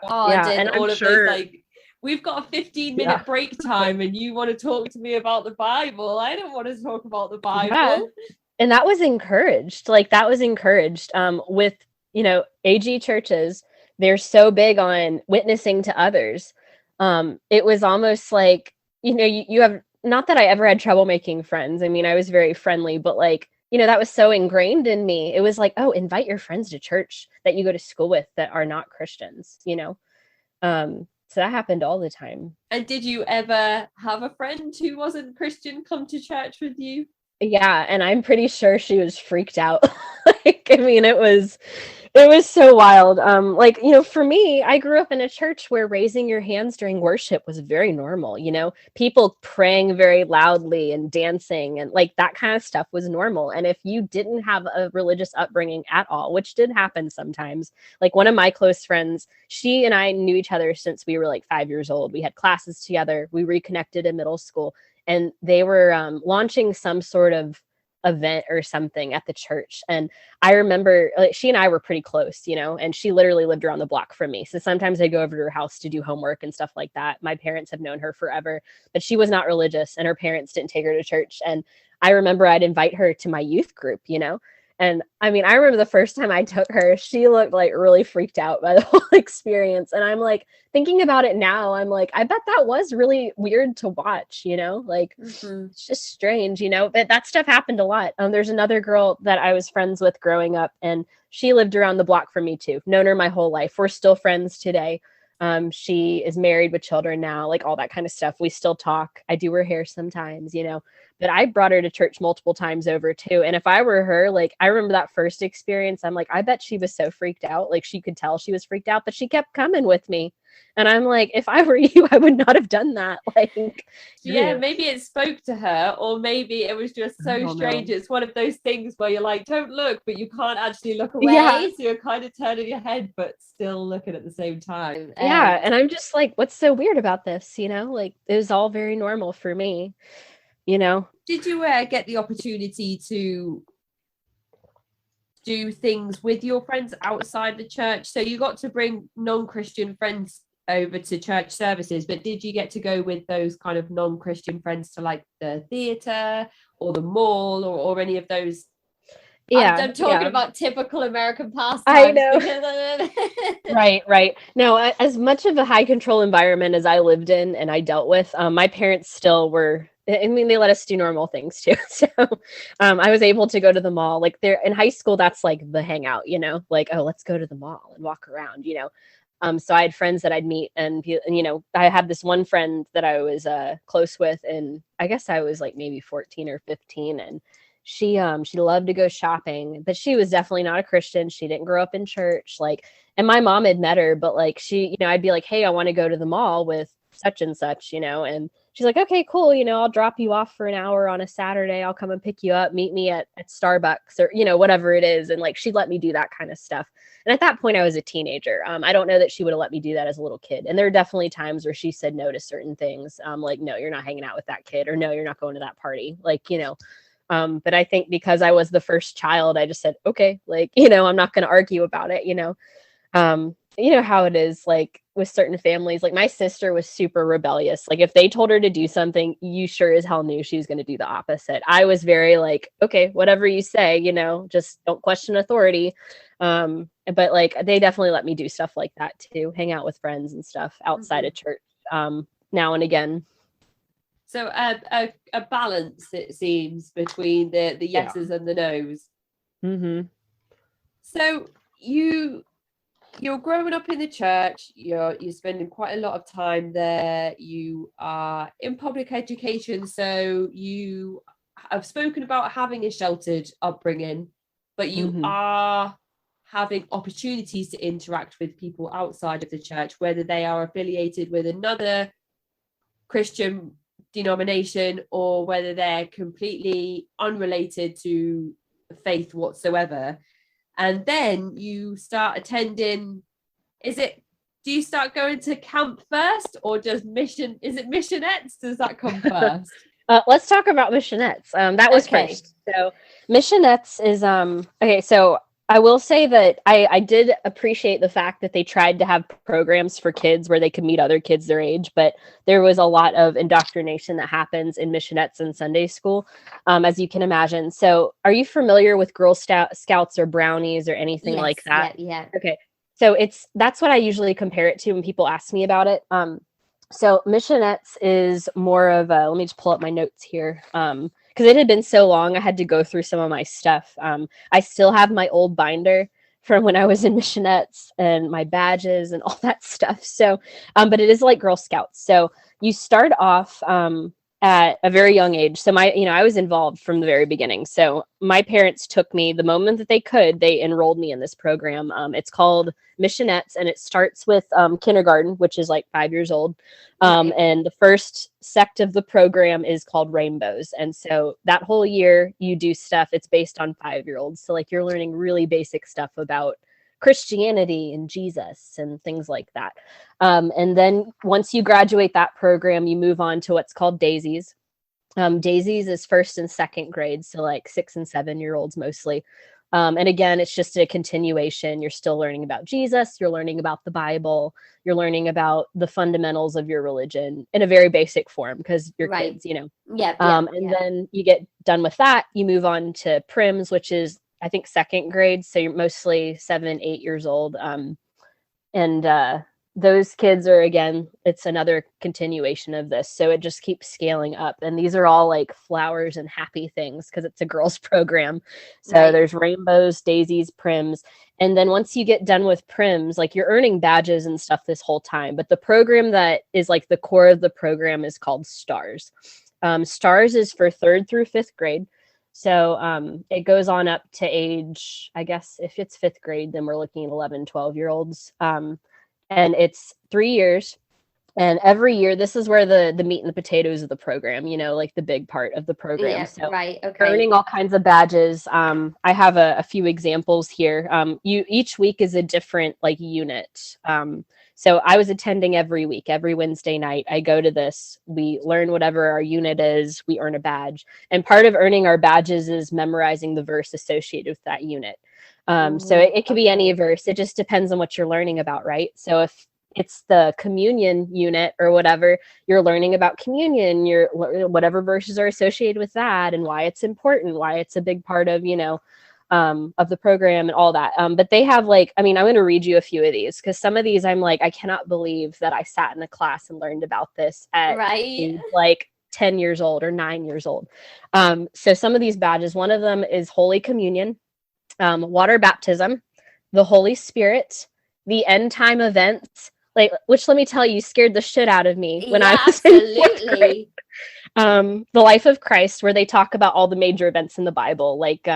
God and all of those, like, we've got a 15-minute break time and you want to talk to me about the Bible. I don't want to talk about the Bible. Yeah. And that was encouraged. With, AG churches, they're so big on witnessing to others. It was almost like, you have, not that I ever had trouble making friends. I mean, I was very friendly, but like, that was so ingrained in me. It was like, oh, invite your friends to church that you go to school with that are not Christians, So that happened all the time. And did you ever have a friend who wasn't Christian come to church with you? Yeah, and I'm pretty sure she was freaked out. I mean, it was so wild. For me, I grew up in a church where raising your hands during worship was very normal, people praying very loudly and dancing and like that kind of stuff was normal. And if you didn't have a religious upbringing at all, which did happen sometimes, like one of my close friends, she and I knew each other since we were like 5 years old. We had classes together. We reconnected in middle school, and they were launching some sort of event or something at the church. And I remember she and I were pretty close, and she literally lived around the block from me. So sometimes I go over to her house to do homework and stuff like that. My parents have known her forever, but she was not religious and her parents didn't take her to church. And I remember I'd invite her to my youth group, And I mean, I remember the first time I took her, she looked like really freaked out by the whole experience. And I'm like, thinking about it now, I'm like, I bet that was really weird to watch, It's just strange, but that stuff happened a lot. There's another girl that I was friends with growing up, and she lived around the block from me too. Known her my whole life. We're still friends today. She is married with children now, like all that kind of stuff. We still talk. I do her hair sometimes, but I brought her to church multiple times over too. And if I were her, like, I remember that first experience, I'm like, I bet she was so freaked out. Like she could tell she was freaked out, but she kept coming with me. And I'm like, if I were you, I would not have done that. Like, maybe it spoke to her, or maybe it was just so strange. It's one of those things where you're like, don't look, but you can't actually look away. So you're kind of turning your head, but still looking at the same time. And I'm just like, what's so weird about this? Like, it was all very normal for me. Did you get the opportunity to do things with your friends outside the church? So you got to bring non-Christian friends over to church services, but did you get to go with those kind of non-Christian friends to like the theatre or the mall or any of those? Yeah, I'm talking yeah. about typical American pastimes. I know. Because Right. No, as much of a high control environment as I lived in and I dealt with, my parents still were. I mean, they let us do normal things too. So, I was able to go to the mall. Like there in high school, that's like the hangout, like, oh, let's go to the mall and walk around. So I had friends that I'd meet, and I had this one friend that I was close with, and I guess I was like maybe 14 or 15, and she loved to go shopping, but she was definitely not a Christian. She didn't grow up in church, like, and my mom had met her, but like I'd be like, hey, I want to go to the mall with such and such, and she's like, okay, cool, I'll drop you off for an hour on a Saturday. I'll come and pick you up, meet me at Starbucks or whatever it is, and like she'd let me do that kind of stuff. And at that point, I was a teenager. I don't know that she would have let me do that as a little kid. And there are definitely times where she said no to certain things. Like, no, you're not hanging out with that kid, or no, you're not going to that party. Like, but I think because I was the first child, I just said, okay, like, I'm not going to argue about it, you know how it is, like with certain families. Like my sister was super rebellious. Like if they told her to do something, you sure as hell knew she was going to do the opposite. I was very like, okay, whatever you say, just don't question authority. But like they definitely let me do stuff like that too, hang out with friends and stuff outside of church, now and again. So a balance, it seems, between the yeses and the nos. Mm-hmm. So you're growing up in the church. You're spending quite a lot of time there. You are in public education, so you have spoken about having a sheltered upbringing, but you are having opportunities to interact with people outside of the church, whether they are affiliated with another Christian denomination or whether they're completely unrelated to faith whatsoever. And then you start attending, do you start going to camp first, or is it Missionettes? Does that come first? Let's talk about Missionettes. That was first. So Missionettes is, okay, so I will say that I did appreciate the fact that they tried to have programs for kids where they could meet other kids their age, but there was a lot of indoctrination that happens in Missionettes and Sunday school, as you can imagine. So are you familiar with Girl Scouts or brownies or anything like that? Yeah. Okay. So that's what I usually compare it to when people ask me about it. So Missionettes is more of a, let me just pull up my notes here. Because it had been so long, I had to go through some of my stuff. I still have my old binder from when I was in Missionettes and my badges and all that stuff. So, but it is like Girl Scouts. So you start off at a very young age. So I was involved from the very beginning. So my parents took me the moment that they could. They enrolled me in this program. It's called Missionettes, and it starts with kindergarten, which is like 5 years old. And the first sect of the program is called Rainbows. And so that whole year you do stuff. It's based on 5-year-olds. So like you're learning really basic stuff about Christianity and Jesus and things like that. And then once you graduate that program, you move on to what's called Daisies. Daisies is first and second grade, so like 6 and 7-year-olds mostly. And again, it's just a continuation. You're still learning about Jesus. You're learning about the Bible. You're learning about the fundamentals of your religion in a very basic form because you're kids, Then you get done with that. You move on to Prims, which is, I think, second grade. So you're mostly 7, 8 years old. Those kids are, again, it's another continuation of this. So it just keeps scaling up. And these are all like flowers and happy things because it's a girls program. So there's Rainbows, Daisies, Prims. And then once you get done with Prims, like you're earning badges and stuff this whole time. But the program that is like the core of the program is called Stars. Stars is for 3rd through 5th grade. So it goes on up to age, I guess if it's 5th grade, then we're looking at 11, 12-year-olds. And it's 3 years. And every year, this is where the meat and the potatoes of the program, like the big part of the program. Earning all kinds of badges. I have a few examples here. Each week is a different like unit. So I was attending every week, every Wednesday night. I go to this. We learn whatever our unit is. We earn a badge. And part of earning our badges is memorizing the verse associated with that unit. So it could be any verse. It just depends on what you're learning about, right? So if it's the communion unit or whatever, you're learning about communion, whatever verses are associated with that and why it's important, why it's a big part of, of the program and all that. But they have like, I mean, I'm going to read you a few of these because some of these I'm like, I cannot believe that I sat in a class and learned about this at age, like 10 years old or 9 years old. So some of these badges, one of them is Holy Communion, water baptism, the Holy Spirit, the end time events, like, which let me tell you, scared the shit out of me when I was in fourth grade. The Life of Christ, where they talk about all the major events in the Bible, like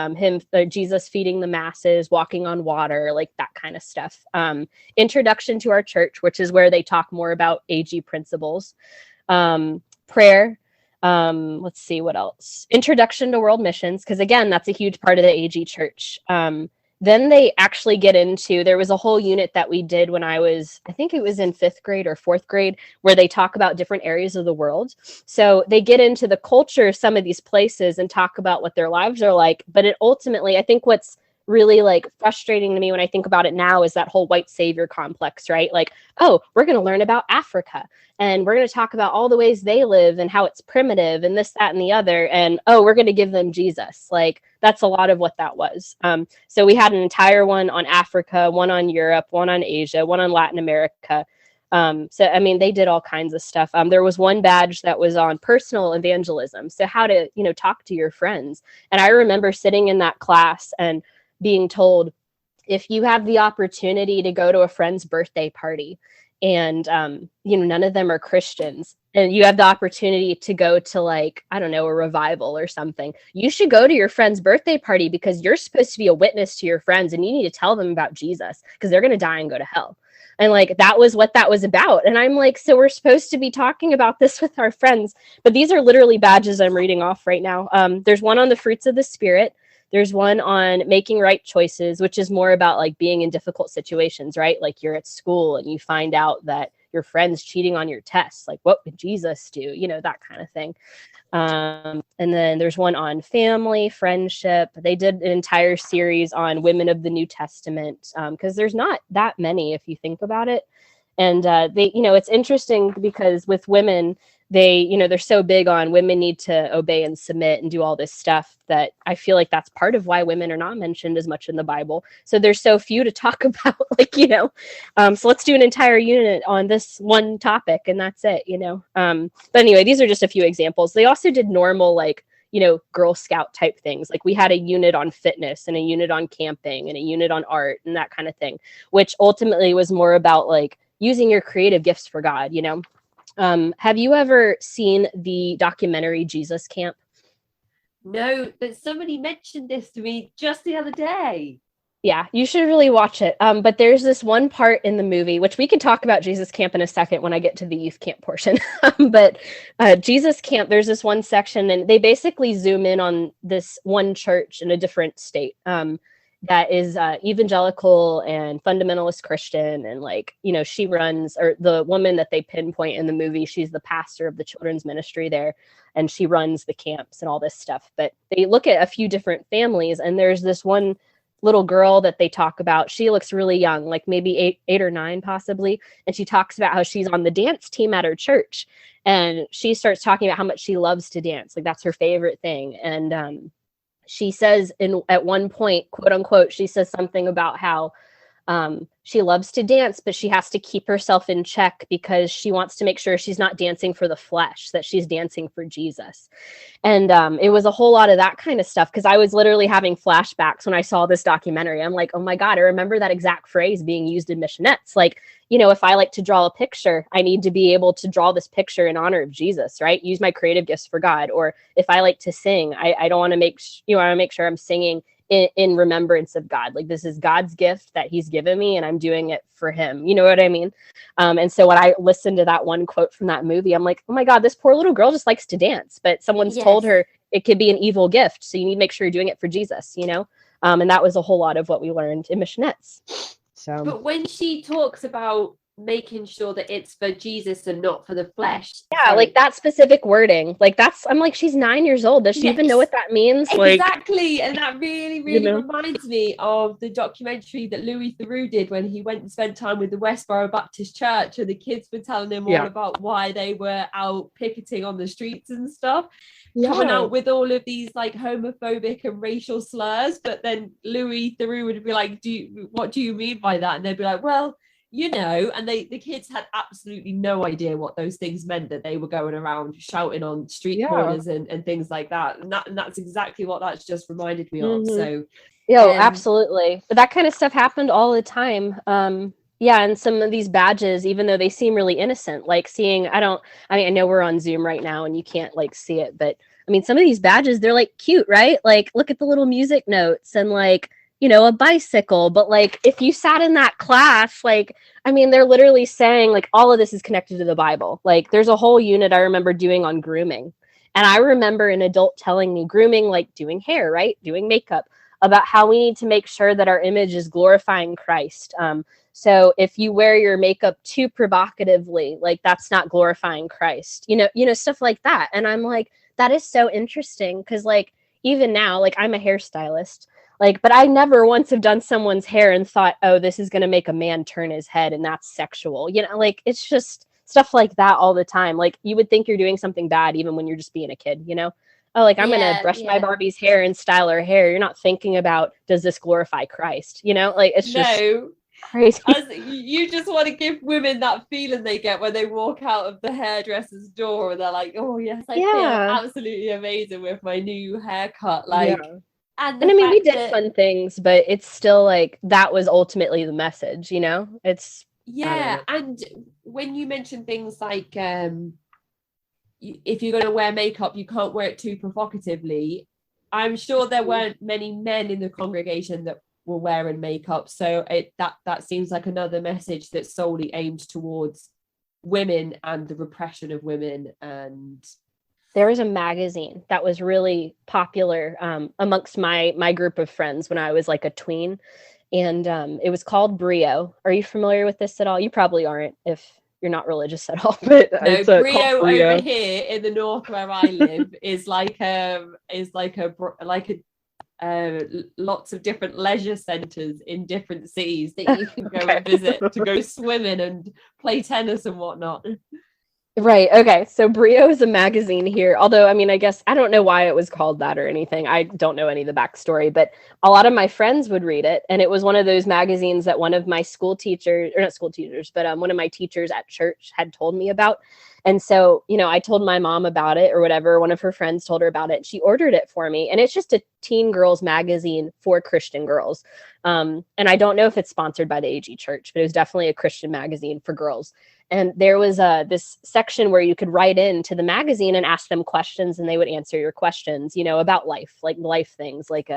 Jesus feeding the masses, walking on water, like that kind of stuff. Introduction to Our Church, which is where they talk more about AG principles. Prayer. Let's see what else. Introduction to World Missions, because again, that's a huge part of the AG Church. Then they actually get into, there was a whole unit that we did when I think it was in 5th grade or 4th grade, where they talk about different areas of the world. So they get into the culture of some of these places and talk about what their lives are like. But it ultimately, I think what's really like frustrating to me when I think about it now is that whole white savior complex, right? Like, oh, we're going to learn about Africa and we're going to talk about all the ways they live and how it's primitive and this, that, and the other. And, oh, we're going to give them Jesus. Like, that's a lot of what that was. So we had an entire one on Africa, one on Europe, one on Asia, one on Latin America. So, I mean, they did all kinds of stuff. There was one badge that was on personal evangelism. So how to, talk to your friends. And I remember sitting in that class and being told, if you have the opportunity to go to a friend's birthday party and, none of them are Christians, and you have the opportunity to go to like, I don't know, a revival or something, you should go to your friend's birthday party because you're supposed to be a witness to your friends and you need to tell them about Jesus because they're going to die and go to hell. And like, that was what that was about. And I'm like, so we're supposed to be talking about this with our friends, but these are literally badges I'm reading off right now. There's one on the fruits of the Spirit. There's one on making right choices, which is more about like being in difficult situations, right? Like you're at school and you find out that your friend's cheating on your tests. Like, what would Jesus do? That kind of thing. And then there's one on family, friendship. They did an entire series on women of the New Testament because there's not that many if you think about it. And they, it's interesting because with women, they, they're so big on women need to obey and submit and do all this stuff that I feel like that's part of why women are not mentioned as much in the Bible. So there's so few to talk about, like, so let's do an entire unit on this one topic and that's it, But anyway, these are just a few examples. They also did normal, like, Girl Scout type things. Like we had a unit on fitness and a unit on camping and a unit on art and that kind of thing, which ultimately was more about like using your creative gifts for God, Have you ever seen the documentary Jesus Camp? No, but somebody mentioned this to me just the other day. Yeah, you should really watch it. But there's this one part in the movie, which we can talk about Jesus Camp in a second when I get to the youth camp portion. But Jesus Camp, there's this one section, and they basically zoom in on this one church in a different state. That is evangelical and fundamentalist Christian. And like, she runs, or the woman that they pinpoint in the movie, she's the pastor of the children's ministry there, and she runs the camps and all this stuff. But they look at a few different families, and there's this one little girl that they talk about. She looks really young, like maybe eight or nine possibly. And she talks about how she's on the dance team at her church. And she starts talking about how much she loves to dance. Like that's her favorite thing. And, she says at one point, quote unquote, she says something about how she loves to dance, but she has to keep herself in check because she wants to make sure she's not dancing for the flesh, that she's dancing for Jesus. And it was a whole lot of that kind of stuff because I was literally having flashbacks when I saw this documentary. I'm like, oh my God, I remember that exact phrase being used in Missionettes. Like, if I like to draw a picture, I need to be able to draw this picture in honor of Jesus, right? Use my creative gifts for God. Or if I like to sing, I don't want to make sure I'm singing in remembrance of God. Like this is God's gift that he's given me and I'm doing it for him. You know what I mean? And so when I listened to that one quote from that movie, I'm like, oh my God, this poor little girl just likes to dance, but someone's told her it could be an evil gift. So you need to make sure you're doing it for Jesus, And that was a whole lot of what we learned in Missionettes. So, but when she talks about making sure that it's for Jesus and not for the flesh. Yeah, Sorry. like that specific wording. Like I'm like, she's 9 years old. Does she even know what that means? Exactly. And that really, really You know? reminds me of the documentary that Louis Theroux did when he went and spent time with the Westboro Baptist Church, and the kids were telling him all about why they were out picketing on the streets and stuff. Coming out with all of these like homophobic and racial slurs, but then Louis Theroux would be like, what do you mean by that? And they'd be like, well, you know, and the kids had absolutely no idea what those things meant, that they were going around shouting on street corners and things like that. And that's exactly what that's just reminded me of. So absolutely. But that kind of stuff happened all the time. And some of these badges, even though they seem really innocent, like seeing, I know we're on Zoom right now and you can't like see it, but I mean, some of these badges, they're like cute, right? Like, look at the little music notes and like, you know, a bicycle. But like, if you sat in that class, like, I mean, they're literally saying like all of this is connected to the Bible. Like, there's a whole unit I remember doing on grooming. And I remember an adult telling me grooming, like doing hair, right? Doing makeup, about how we need to make sure that our image is glorifying Christ. So if you wear your makeup too provocatively, like that's not glorifying Christ, you know, stuff like that. And I'm like, that is so interesting. Cause like, even now, like I'm a hairstylist, like, but I never once have done someone's hair and thought, oh, this is going to make a man turn his head and that's sexual. You know, like it's just stuff like that all the time. Like you would think you're doing something bad, even when you're just being a kid, you know? Oh, like I'm going to brush my Barbie's hair and style her hair. You're not thinking about, does this glorify Christ? You know, like it's just crazy. You just want to give women that feeling they get when they walk out of the hairdresser's door and they're like, oh yes, I feel absolutely amazing with my new haircut. Like, and I mean, we did fun things, but it's still like, that was ultimately the message, you know? It's and when you mention things like if you're going to wear makeup, you can't wear it too provocatively. I'm sure there weren't many men in the congregation that were wearing makeup, so that seems like another message that's solely aimed towards women and the repression of women. And there was a magazine that was really popular amongst my group of friends when I was like a tween, and it was called Brio. Are you familiar with this at all? You probably aren't if you're not religious at all. But no, Brio over here in the north where I live is like lots of different leisure centres in different cities that you can go and visit to go swimming and play tennis and whatnot. Right. Okay. So Brio is a magazine here. Although, I mean, I guess I don't know why it was called that or anything. I don't know any of the backstory, but a lot of my friends would read it. And it was one of those magazines that one of my school teachers, or not school teachers, but one of my teachers at church had told me about. And so, you know, I told my mom about it or whatever. One of her friends told her about it. She ordered it for me. And it's just a teen girls magazine for Christian girls. And I don't know if it's sponsored by the AG Church, but it was definitely a Christian magazine for girls. And there was this section where you could write into the magazine and ask them questions, and they would answer your questions, you know, about life, like life things, like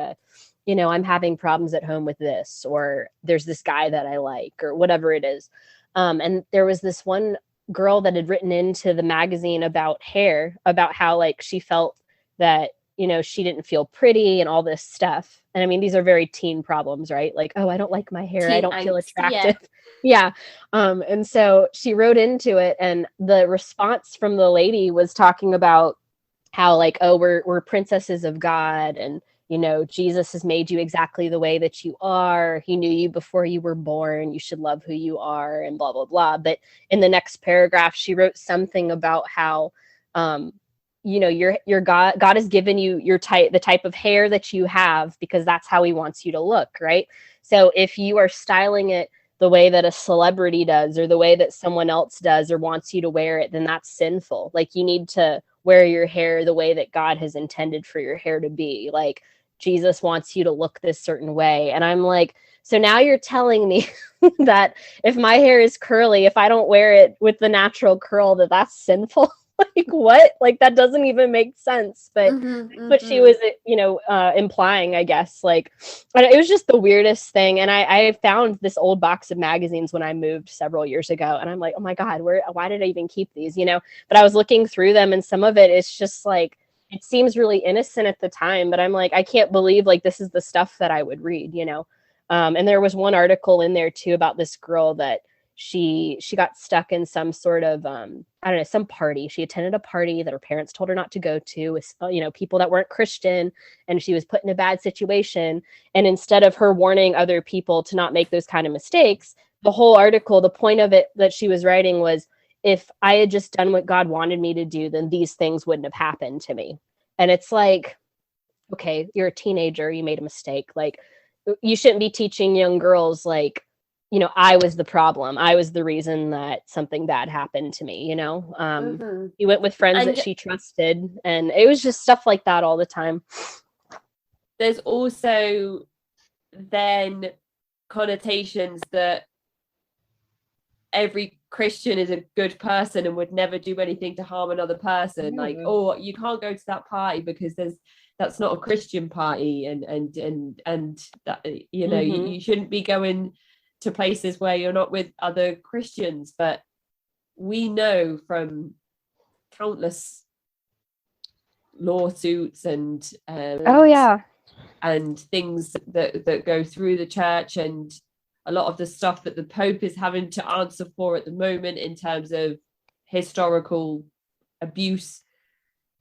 you know, I'm having problems at home with this, or there's this guy that I like, or whatever it is. And there was this one girl that had written into the magazine about hair, about how like she felt that, you know, she didn't feel pretty and all this stuff. And I mean, these are very teen problems, right? Like, oh, I don't like my hair. I don't feel attractive. Yeah. And so she wrote into it, and the response from the lady was talking about how like, oh, we're princesses of God. And, you know, Jesus has made you exactly the way that you are. He knew you before you were born. You should love who you are, and blah, blah, blah. But in the next paragraph, she wrote something about how, you know, your God has given you the type of hair that you have because that's how he wants you to look, right? So if you are styling it the way that a celebrity does, or the way that someone else does, or wants you to wear it, then that's sinful. Like, you need to wear your hair the way that God has intended for your hair to be. Like, Jesus wants you to look this certain way. And I'm like, so now you're telling me that if my hair is curly, if I don't wear it with the natural curl, that's sinful? Like, what? Like, that doesn't even make sense. But but she was, you know, implying, I guess, like, it was just the weirdest thing. And I found this old box of magazines when I moved several years ago, and I'm like, oh my God, why did I even keep these, you know? But I was looking through them, and some of it is just like, it seems really innocent at the time, but I'm like, I can't believe like this is the stuff that I would read, you know? And there was one article in there too about this girl that, she got stuck in some sort of I don't know, some party. She attended a party that her parents told her not to go to with people that weren't Christian, and she was put in a bad situation. And instead of her warning other people to not make those kind of mistakes, the whole article, the point of it that she was writing was, if I had just done what God wanted me to do, then these things wouldn't have happened to me. And it's like, okay, you're a teenager, you made a mistake. Like, you shouldn't be teaching young girls, like, I was the problem. I was the reason that something bad happened to me, You went with friends that she trusted, and it was just stuff like that all the time. There's also then connotations that every Christian is a good person and would never do anything to harm another person. Like, oh, you can't go to that party because that's not a Christian party, and that, you shouldn't be going to places where you're not with other Christians. But we know from countless lawsuits and and things that go through the church, and a lot of the stuff that the Pope is having to answer for at the moment in terms of historical abuse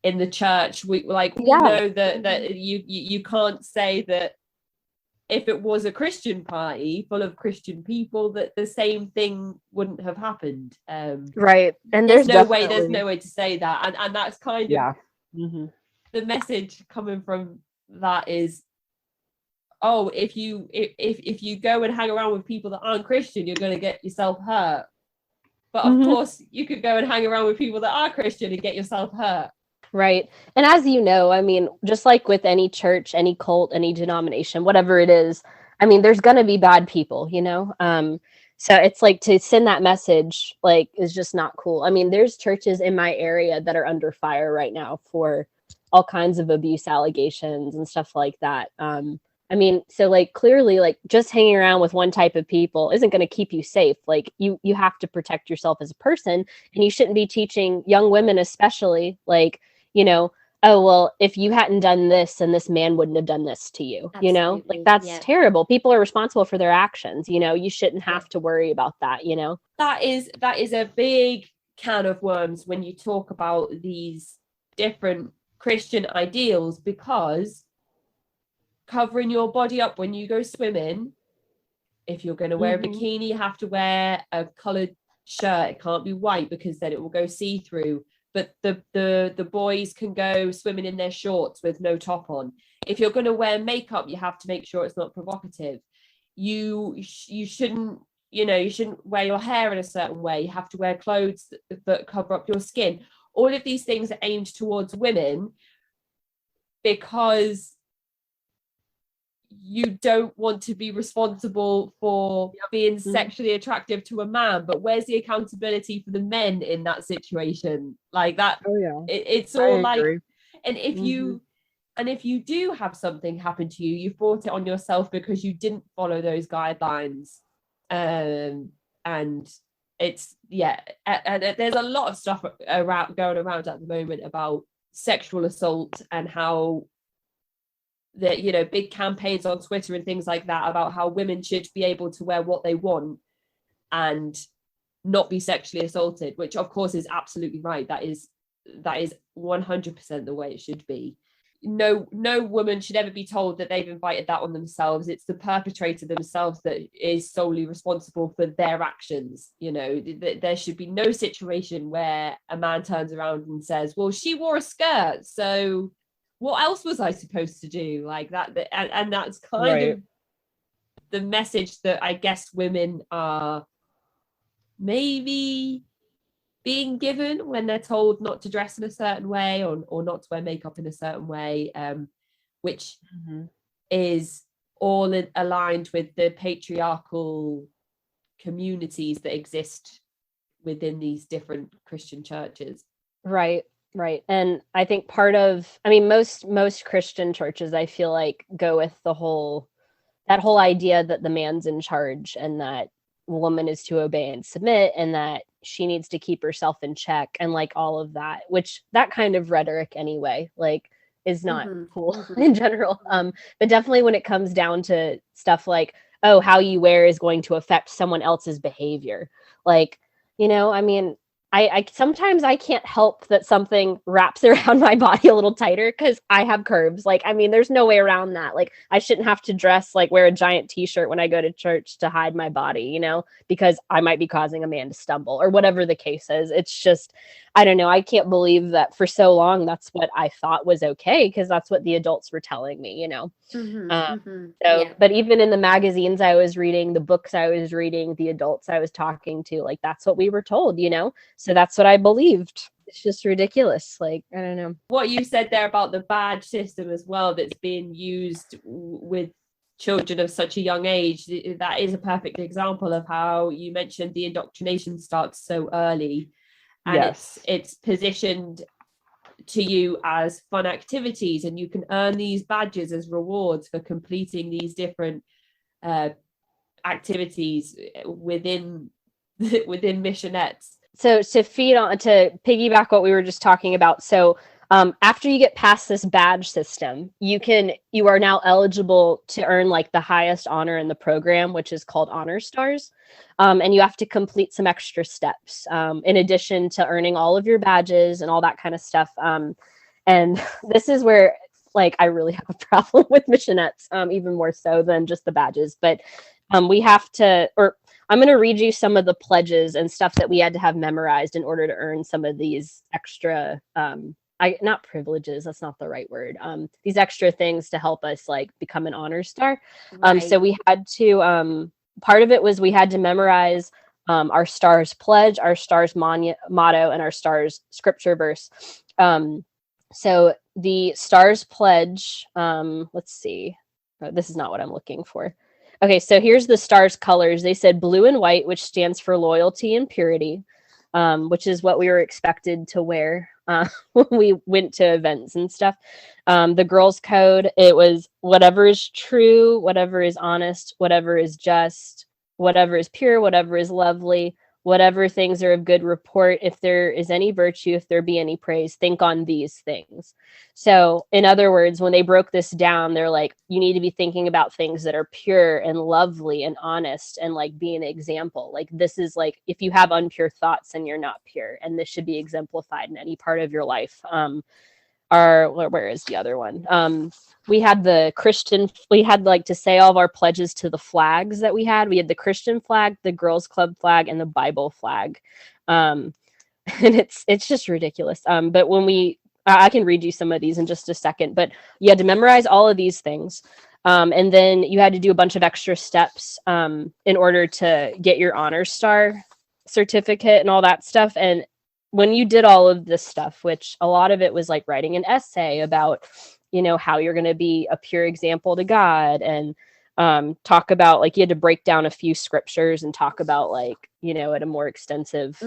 in the church. We know that you can't say that if it was a Christian party full of Christian people, that the same thing wouldn't have happened. Right. And there's no way to say that. And that's kind of the message coming from that is, oh, if you go and hang around with people that aren't Christian, you're going to get yourself hurt. But of course, you could go and hang around with people that are Christian and get yourself hurt. Right. And as you know, I mean, just like with any church, any cult, any denomination, whatever it is, I mean, there's going to be bad people, So it's like, to send that message, like, is just not cool. I mean, there's churches in my area that are under fire right now for all kinds of abuse allegations and stuff like that. I mean, so like, clearly, like, just hanging around with one type of people isn't going to keep you safe. Like, you have to protect yourself as a person, and you shouldn't be teaching young women, especially, like, oh, well, if you hadn't done this, and this man wouldn't have done this to you, Absolutely. like, that's terrible. People are responsible for their actions. You shouldn't have to worry about that, That is a big can of worms when you talk about these different Christian ideals, because covering your body up when you go swimming, if you're going to wear a bikini, you have to wear a coloured shirt. It can't be white because then it will go see-through. But the boys can go swimming in their shorts with no top on. If you're going to wear makeup, you have to make sure it's not provocative. You shouldn't wear your hair in a certain way. You have to wear clothes that cover up your skin. All of these things are aimed towards women because you don't want to be responsible for being sexually attractive to a man. But where's the accountability for the men in that situation? Like that. It's all like, and if you do have something happen to you, you've brought it on yourself because you didn't follow those guidelines. And it's and there's a lot of stuff going around at the moment about sexual assault, and how that big campaigns on Twitter and things like that about how women should be able to wear what they want and not be sexually assaulted, which of course is absolutely right. That is 100% the way it should be. No woman should ever be told that they've invited that on themselves. It's the perpetrator themselves that is solely responsible for their actions. There should be no situation where a man turns around and says, well, she wore a skirt, so what else was I supposed to do? Like that, and that's kind of the message that I guess women are maybe being given when they're told not to dress in a certain way or not to wear makeup in a certain way, which is all aligned with the patriarchal communities that exist within these different Christian churches. Right. And I think most Christian churches, I feel like, go with that whole idea that the man's in charge and that woman is to obey and submit, and that she needs to keep herself in check, and like all of that, which that kind of rhetoric anyway, like, is not cool in general. But definitely when it comes down to stuff like, oh, how you wear is going to affect someone else's behavior. Like, you know, I mean, I sometimes I can't help that something wraps around my body a little tighter because I have curves. Like, I mean, there's no way around that. Like, I shouldn't have to dress, like, wear a giant t-shirt when I go to church to hide my body, you know, because I might be causing a man to stumble or whatever the case is. It's just, I don't know. I can't believe that for so long, that's what I thought was okay, because that's what the adults were telling me, you know. But even in the magazines I was reading, the books I was reading, the adults I was talking to, like, that's what we were told, you know? So that's what I believed. It's just ridiculous. Like, I don't know. What you said there about the badge system as well, that's being used with children of such a young age, that is a perfect example of how you mentioned the indoctrination starts so early. And it's positioned to you as fun activities, and you can earn these badges as rewards for completing these different activities within Missionettes. So to piggyback what we were just talking about, so after you get past this badge system, you are now eligible to earn like the highest honor in the program, which is called Honor Stars. And you have to complete some extra steps in addition to earning all of your badges and all that kind of stuff. And this is where, like, I really have a problem with Missionettes, even more so than just the badges. But we have to, or I'm going to read you some of the pledges and stuff that we had to have memorized in order to earn some of these extra, not privileges, that's not the right word. These extra things to help us like become an honor star. Right. So we had to, part of it was we had to memorize our STARS pledge, our STARS motto, and our STARS scripture verse. So the STARS pledge, let's see. Oh, this is not what I'm looking for. Okay, so here's the STARS colors. They said blue and white, which stands for loyalty and purity, which is what we were expected to wear when we went to events and stuff. The girls' code, it was whatever is true, whatever is honest, whatever is just, whatever is pure, whatever is lovely, whatever things are of good report, if there is any virtue, if there be any praise, think on these things. So in other words, when they broke this down, they're like, you need to be thinking about things that are pure and lovely and honest and like be an example. Like this is like, if you have impure thoughts, then you're not pure. And this should be exemplified in any part of your life. Where is the other one? We had like to say all of our pledges to the flags that we had. We had the Christian flag, the girls club flag, and the Bible flag. And it's just ridiculous. But when I can read you some of these in just a second, but you had to memorize all of these things. And then you had to do a bunch of extra steps in order to get your Honor Star certificate and all that stuff. And when you did all of this stuff, which a lot of it was like writing an essay about, you know, how you're going to be a pure example to God, and talk about, like, you had to break down a few scriptures and talk about, like, you know, at a more extensive,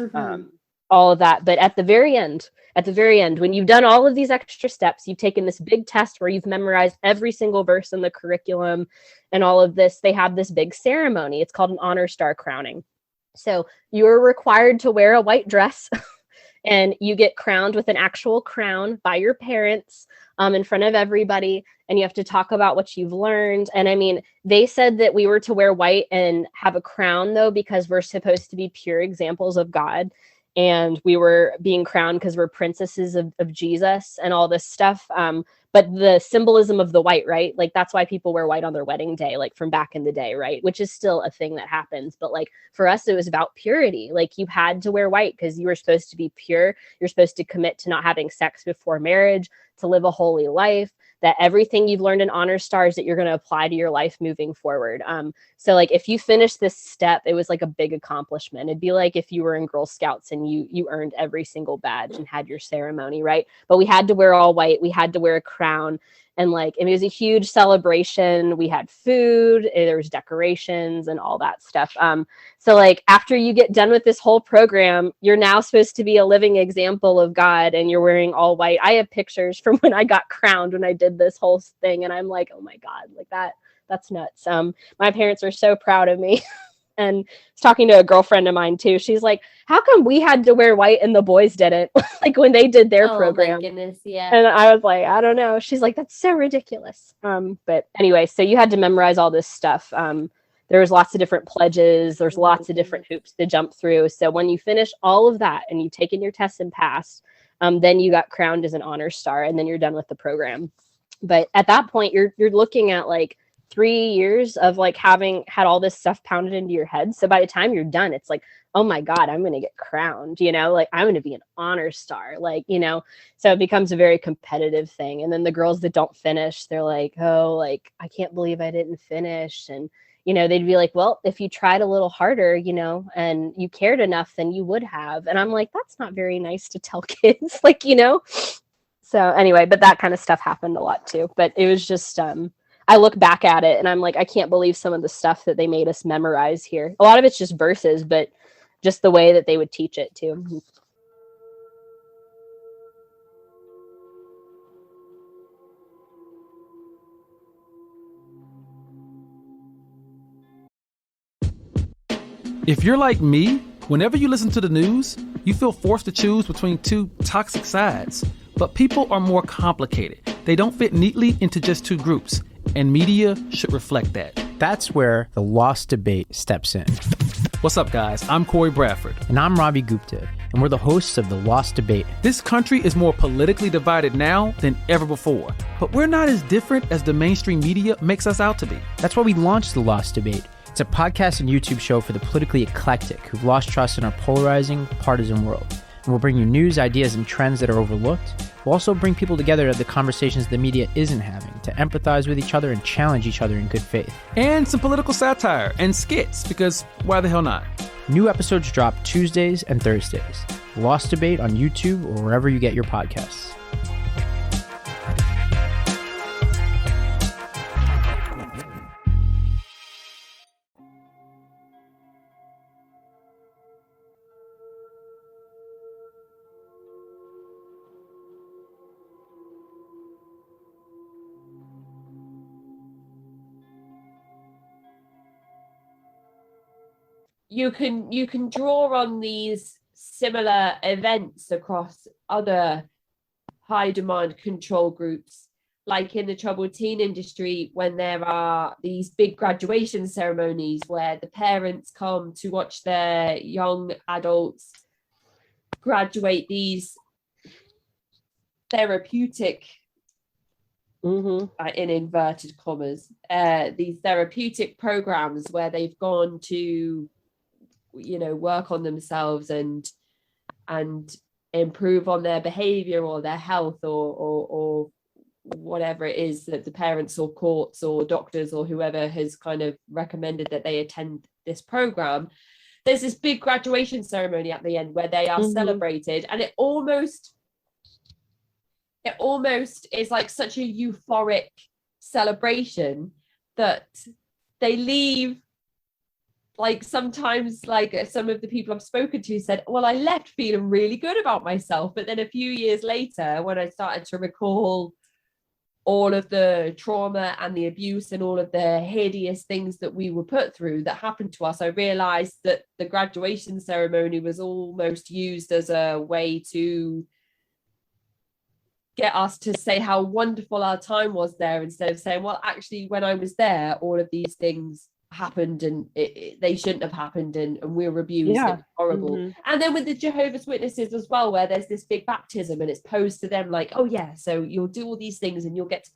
all of that. But at the very end, when you've done all of these extra steps, you've taken this big test where you've memorized every single verse in the curriculum and all of this, they have this big ceremony. It's called an Honor Star crowning. So you're required to wear a white dress and you get crowned with an actual crown by your parents in front of everybody. And you have to talk about what you've learned. And I mean, they said that we were to wear white and have a crown, though, because we're supposed to be pure examples of God. And we were being crowned because we're princesses of Jesus and all this stuff. But the symbolism of the white, right? Like, that's why people wear white on their wedding day, like from back in the day, right? Which is still a thing that happens. But like for us, it was about purity. Like, you had to wear white because you were supposed to be pure. You're supposed to commit to not having sex before marriage, to live a holy life, that everything you've learned in Honor Stars that you're going to apply to your life moving forward. So like if you finish this step, it was like a big accomplishment. It'd be like if you were in Girl Scouts and you earned every single badge and had your ceremony, right? But we had to wear all white. We had to wear a crown. And like, it was a huge celebration. We had food, there was decorations and all that stuff. So like after you get done with this whole program, you're now supposed to be a living example of God, and you're wearing all white. I have pictures from when I got crowned, when I did this whole thing. And I'm like, oh my God, like that's nuts. My parents are so proud of me. And I was talking to a girlfriend of mine too. She's like, how come we had to wear white and the boys didn't? Like when they did their program. My goodness, yeah. And I was like, I don't know. She's like, that's so ridiculous. But anyway, so you had to memorize all this stuff. there was lots of different pledges. There's lots of different hoops to jump through. So when you finish all of that and you've taken your tests and passed, then you got crowned as an honor star, and then you're done with the program. But at that point, you're looking at like 3 years of like having had all this stuff pounded into your head. So by the time you're done, it's like, oh my God, I'm going to get crowned, like I'm going to be an honor star, so it becomes a very competitive thing. And then the girls that don't finish, they're like, oh, like, I can't believe I didn't finish. And, they'd be like, well, if you tried a little harder, and you cared enough, then you would have. And I'm like, that's not very nice to tell kids, So anyway, but that kind of stuff happened a lot too. But it was just, I look back at it and I'm like, I can't believe some of the stuff that they made us memorize here. A lot of it's just verses, but just the way that they would teach it too. If you're like me, whenever you listen to the news, you feel forced to choose between two toxic sides. But people are more complicated. They don't fit neatly into just two groups, and media should reflect that. That's where the Lost Debate steps in. What's up, guys? I'm Corey Bradford. And I'm Ravi Gupta, and we're the hosts of the Lost Debate. This country is more politically divided now than ever before, but we're not as different as the mainstream media makes us out to be. That's why we launched the Lost Debate. It's a podcast and YouTube show for the politically eclectic who've lost trust in our polarizing, partisan world. And we'll bring you news, ideas, and trends that are overlooked. We'll also bring people together at the conversations the media isn't having to empathize with each other and challenge each other in good faith. And some political satire and skits, because why the hell not? New episodes drop Tuesdays and Thursdays. Lost Debate on YouTube or wherever you get your podcasts. You can draw on these similar events across other high demand control groups, like in the troubled teen industry, when there are these big graduation ceremonies where the parents come to watch their young adults graduate these therapeutic, in inverted commas, these therapeutic programs where they've gone to work on themselves and improve on their behavior or their health or whatever it is that the parents or courts or doctors or whoever has kind of recommended that they attend this program. There's this big graduation ceremony at the end where they are celebrated, and it almost is like such a euphoric celebration that they leave. Like sometimes, like some of the people I've spoken to said, well, I left feeling really good about myself. But then a few years later, when I started to recall all of the trauma and the abuse and all of the hideous things that we were put through that happened to us, I realized that the graduation ceremony was almost used as a way to get us to say how wonderful our time was there, instead of saying, well, actually, when I was there, all of these things happened and they shouldn't have happened, and we were abused and horrible. And then with the Jehovah's Witnesses as well, where there's this big baptism and it's posed to them like, oh yeah, so you'll do all these things and you'll get to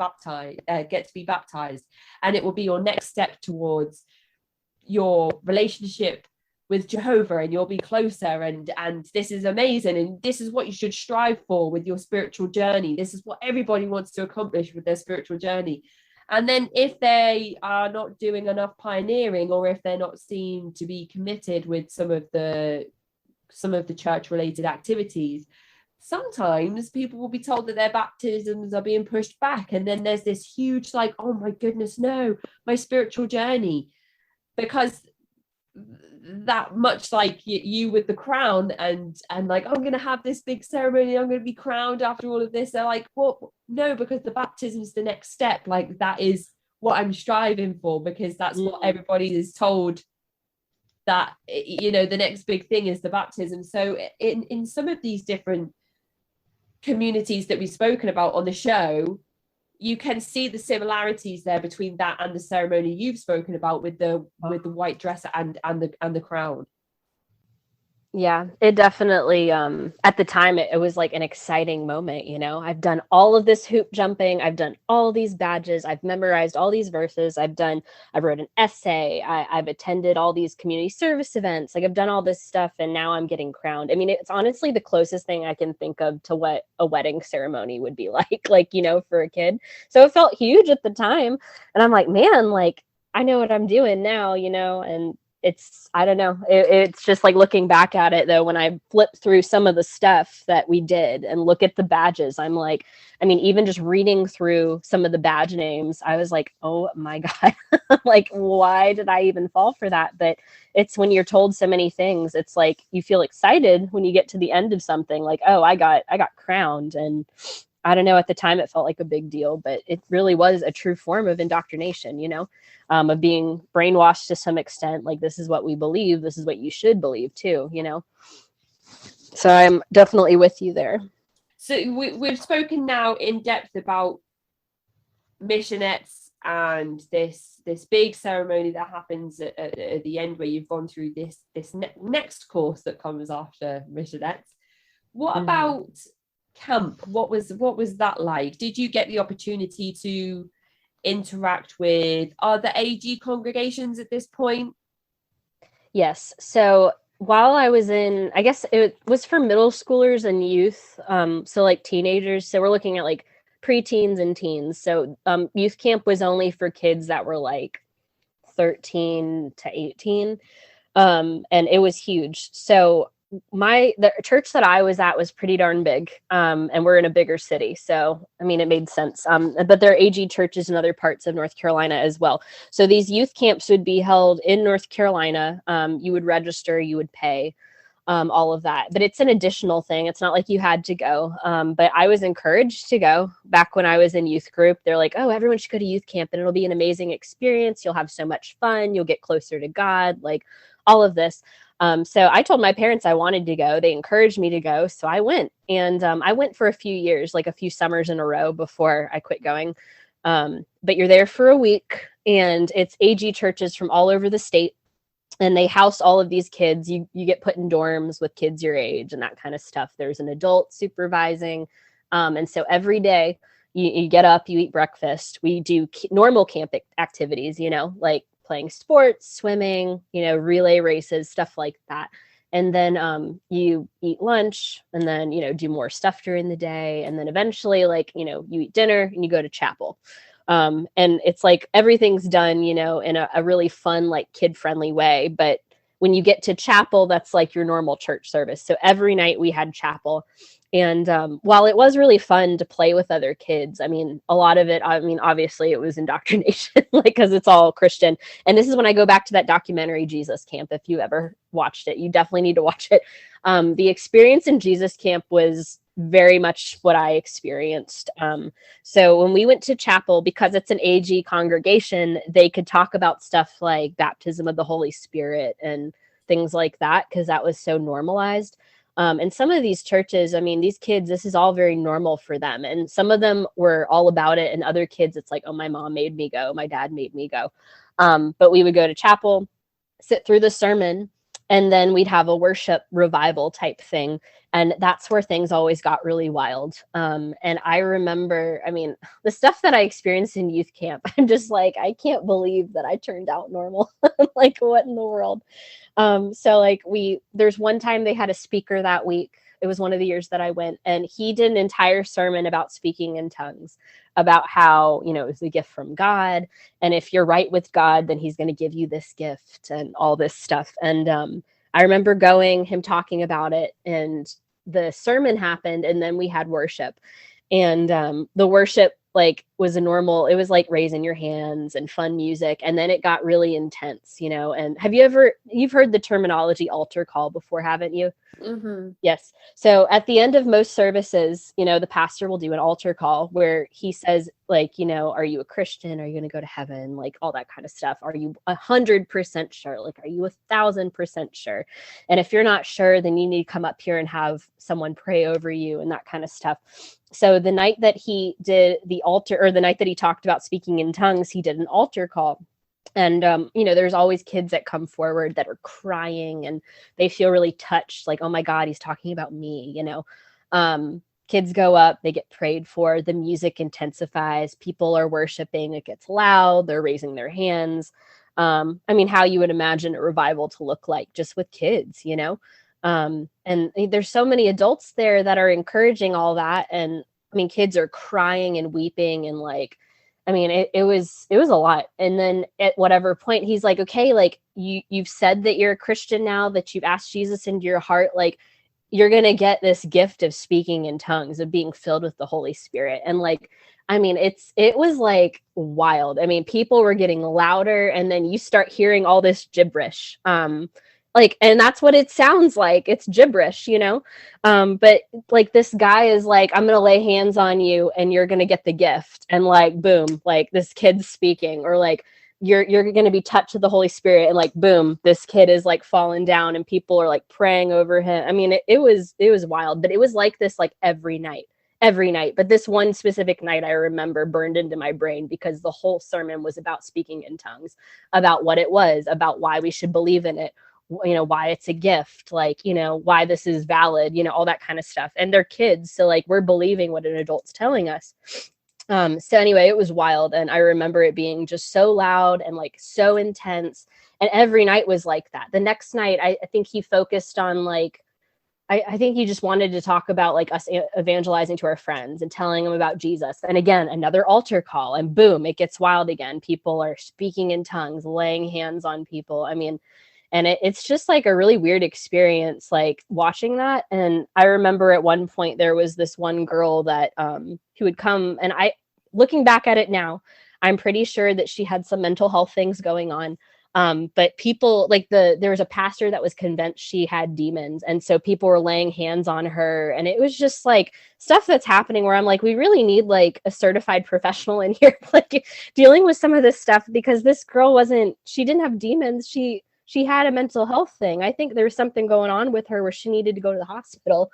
be baptized, and it will be your next step towards your relationship with Jehovah, and you'll be closer, and this is amazing, and this is what you should strive for with your spiritual journey. This is what everybody wants to accomplish with their spiritual journey. And then if they are not doing enough pioneering, or if they're not seen to be committed with some of the church related activities, sometimes people will be told that their baptisms are being pushed back. And then there's this huge like, oh my goodness, no, my spiritual journey. Because that much like you with the crown and like, I'm going to have this big ceremony, I'm going to be crowned after all of this. They're like, well, no, because the baptism is the next step. Like that is what I'm striving for, because that's what everybody is told, that, the next big thing is the baptism. So in some of these different communities that we've spoken about on the show, you can see the similarities there between that and the ceremony you've spoken about with the white dress and the crown. Yeah, it definitely, at the time, it was like an exciting moment, you know? I've done all of this hoop jumping. I've done all these badges. I've memorized all these verses. I wrote an essay. I've attended all these community service events. Like, I've done all this stuff, and now I'm getting crowned. I mean, it's honestly the closest thing I can think of to what a wedding ceremony would be like, you know, for a kid. So it felt huge at the time. And I'm like, man, like, I know what I'm doing now, you know? And I don't know. It's just like looking back at it though, when I flip through some of the stuff that we did and look at the badges, I'm like, I mean, even just reading through some of the badge names, I was like, oh my God, like, why did I even fall for that? But it's when you're told so many things, it's like, you feel excited when you get to the end of something like, oh, I got crowned. And I don't know, at the time it felt like a big deal, but it really was a true form of indoctrination, you know, of being brainwashed to some extent. Like, this is what we believe. This is what you should believe too, you know? So I'm definitely with you there. So we've spoken now in depth about Missionettes and this big ceremony that happens at the end, where you've gone through this next course that comes after Missionettes. What about camp? What was that like? Did you get the opportunity to interact with other AG congregations at this point? Yes. So while I was in, I guess it was for middle schoolers and youth, so like teenagers. So we're looking at like preteens and teens. So youth camp was only for kids that were like 13 to 18, and it was huge. So the church that I was at was pretty darn big, and we're in a bigger city, so I mean, it made sense. But there are AG churches in other parts of North Carolina as well. So these youth camps would be held in North Carolina. You would register, you would pay, all of that. But it's an additional thing. It's not like you had to go. But I was encouraged to go. Back when I was in youth group, they're like, oh, everyone should go to youth camp and it'll be an amazing experience. You'll have so much fun. You'll get closer to God, like all of this. So I told my parents I wanted to go. They encouraged me to go. So I went. And I went for a few years, like a few summers in a row before I quit going. But you're there for a week, and it's AG churches from all over the state. And they house all of these kids. You get put in dorms with kids your age and that kind of stuff. There's an adult supervising. And so every day you get up, you eat breakfast. We do normal camp activities, you know, like playing sports, swimming, you know, relay races, stuff like that. And then you eat lunch, and then, you know, do more stuff during the day. And then eventually, like, you know, you eat dinner and you go to chapel. And it's like everything's done, you know, in a really fun, like kid-friendly way. But when you get to chapel, that's like your normal church service. So every night we had chapel. And while it was really fun to play with other kids, I mean, a lot of it, I mean, obviously it was indoctrination, like, because it's all Christian. And this is when I go back to that documentary, Jesus Camp. If you ever watched it, you definitely need to watch it. The experience in Jesus Camp was very much what I experienced. So when we went to chapel, because it's an AG congregation, they could talk about stuff like baptism of the Holy Spirit and things like that, because that was so normalized. And some of these churches, I mean, these kids, this is all very normal for them. And some of them were all about it. And other kids, it's like, oh, my mom made me go. My dad made me go. But we would go to chapel, sit through the sermon, and then we'd have a worship revival type thing. And that's where things always got really wild. And I remember, I mean, the stuff that I experienced in youth camp, I'm just like, I can't believe that I turned out normal. Like, what in the world? So like there's one time they had a speaker that week. It was one of the years that I went, and he did an entire sermon about speaking in tongues, about how, you know, it's a gift from God. And if you're right with God, then he's going to give you this gift and all this stuff. And I remember him talking about it, and the sermon happened, and then we had worship. And the worship like was it was like raising your hands and fun music. And then it got really intense, you know. And you've heard the terminology altar call before, haven't you? Mm-hmm. Yes. So at the end of most services, you know, the pastor will do an altar call where he says, like, you know, are you a Christian? Are you going to go to heaven? Like all that kind of stuff. Are you 100% sure? Like, are you 1,000% sure? And if you're not sure, then you need to come up here and have someone pray over you and that kind of stuff. So the night that he did the altar, or the night that he talked about speaking in tongues, he did an altar call. And, there's always kids that come forward that are crying and they feel really touched. Like, oh my God, he's talking about me, kids go up, they get prayed for, the music intensifies, people are worshiping, it gets loud, they're raising their hands. How you would imagine a revival to look like just with kids, and there's so many adults there that are encouraging all that. And kids are crying and weeping and it was a lot. And then at whatever point he's like, okay, like you've said that you're a Christian now, that you've asked Jesus into your heart, like you're going to get this gift of speaking in tongues, of being filled with the Holy Spirit. And it was like wild. People were getting louder and then you start hearing all this gibberish. And that's what it sounds like. It's gibberish, but like this guy is like, I'm going to lay hands on you and you're going to get the gift. And like, boom, like this kid's speaking, or like you're going to be touched with the Holy Spirit. And like, boom, this kid is like falling down and people are like praying over him. It was wild, but it was like this, like every night. But this one specific night I remember burned into my brain because the whole sermon was about speaking in tongues, about what it was, about why we should believe in it, why it's a gift, like, why this is valid, all that kind of stuff. And they're kids. So like, we're believing what an adult's telling us. So anyway, it was wild. And I remember it being just so loud and like so intense. And every night was like that. The next night, I think he focused on like, I think he just wanted to talk about like us evangelizing to our friends and telling them about Jesus. And again, another altar call, and boom, it gets wild again. People are speaking in tongues, laying hands on people. And it's just like a really weird experience, like watching that. And I remember at one point there was this one girl that who would come, and looking back at it now, I'm pretty sure that she had some mental health things going on. But people like there was a pastor that was convinced she had demons. And so people were laying hands on her. And it was just like stuff that's happening where I'm like, we really need like a certified professional in here, like dealing with some of this stuff, because this girl she didn't have demons. She had a mental health thing. I think there was something going on with her where she needed to go to the hospital.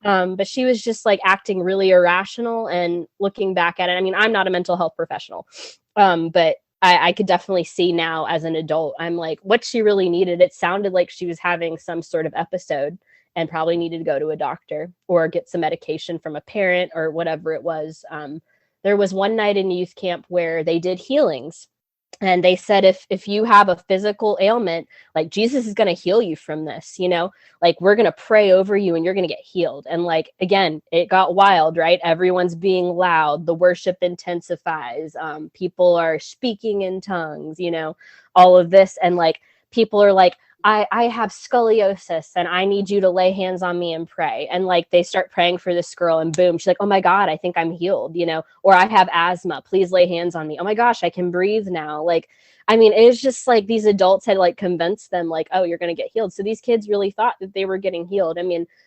But she was just like acting really irrational. And looking back at it, I'm not a mental health professional. But I could definitely see now as an adult, I'm like, what she really needed. It sounded like she was having some sort of episode and probably needed to go to a doctor or get some medication from a parent or whatever it was. There was one night in youth camp where they did healings. And they said, if you have a physical ailment, like Jesus is going to heal you from this, like we're going to pray over you and you're going to get healed. And like, again, it got wild, right? Everyone's being loud. The worship intensifies. People are speaking in tongues, all of this. And like, people are like, I have scoliosis and I need you to lay hands on me and pray. And like, they start praying for this girl and boom, she's like, oh my God, I think I'm healed, or I have asthma, please lay hands on me. Oh my gosh, I can breathe now. Like, it's just like these adults had like convinced them like, oh, you're going to get healed. So these kids really thought that they were getting healed.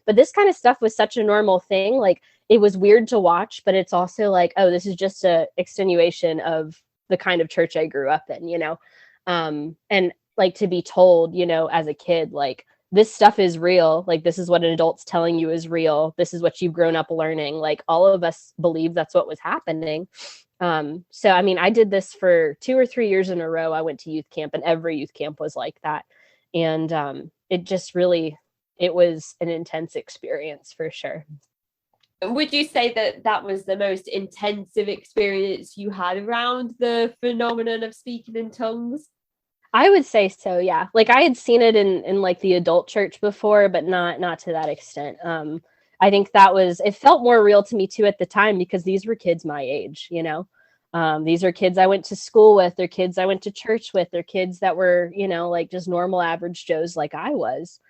But this kind of stuff was such a normal thing. Like it was weird to watch, but it's also like, oh, this is just a extenuation of the kind of church I grew up in, and like to be told, as a kid, like this stuff is real. Like this is what an adult's telling you is real. This is what you've grown up learning. Like all of us believe that's what was happening. So, I did this for 2 or 3 years in a row. I went to youth camp and every youth camp was like that. And it just really, it was an intense experience for sure. Would you say that was the most intensive experience you had around the phenomenon of speaking in tongues? I would say so, yeah. Like I had seen it in like the adult church before, but not to that extent. I think it felt more real to me too at the time because these were kids my age, these are kids I went to school with, they're kids I went to church with, they're kids that were, like just normal average Joes like I was.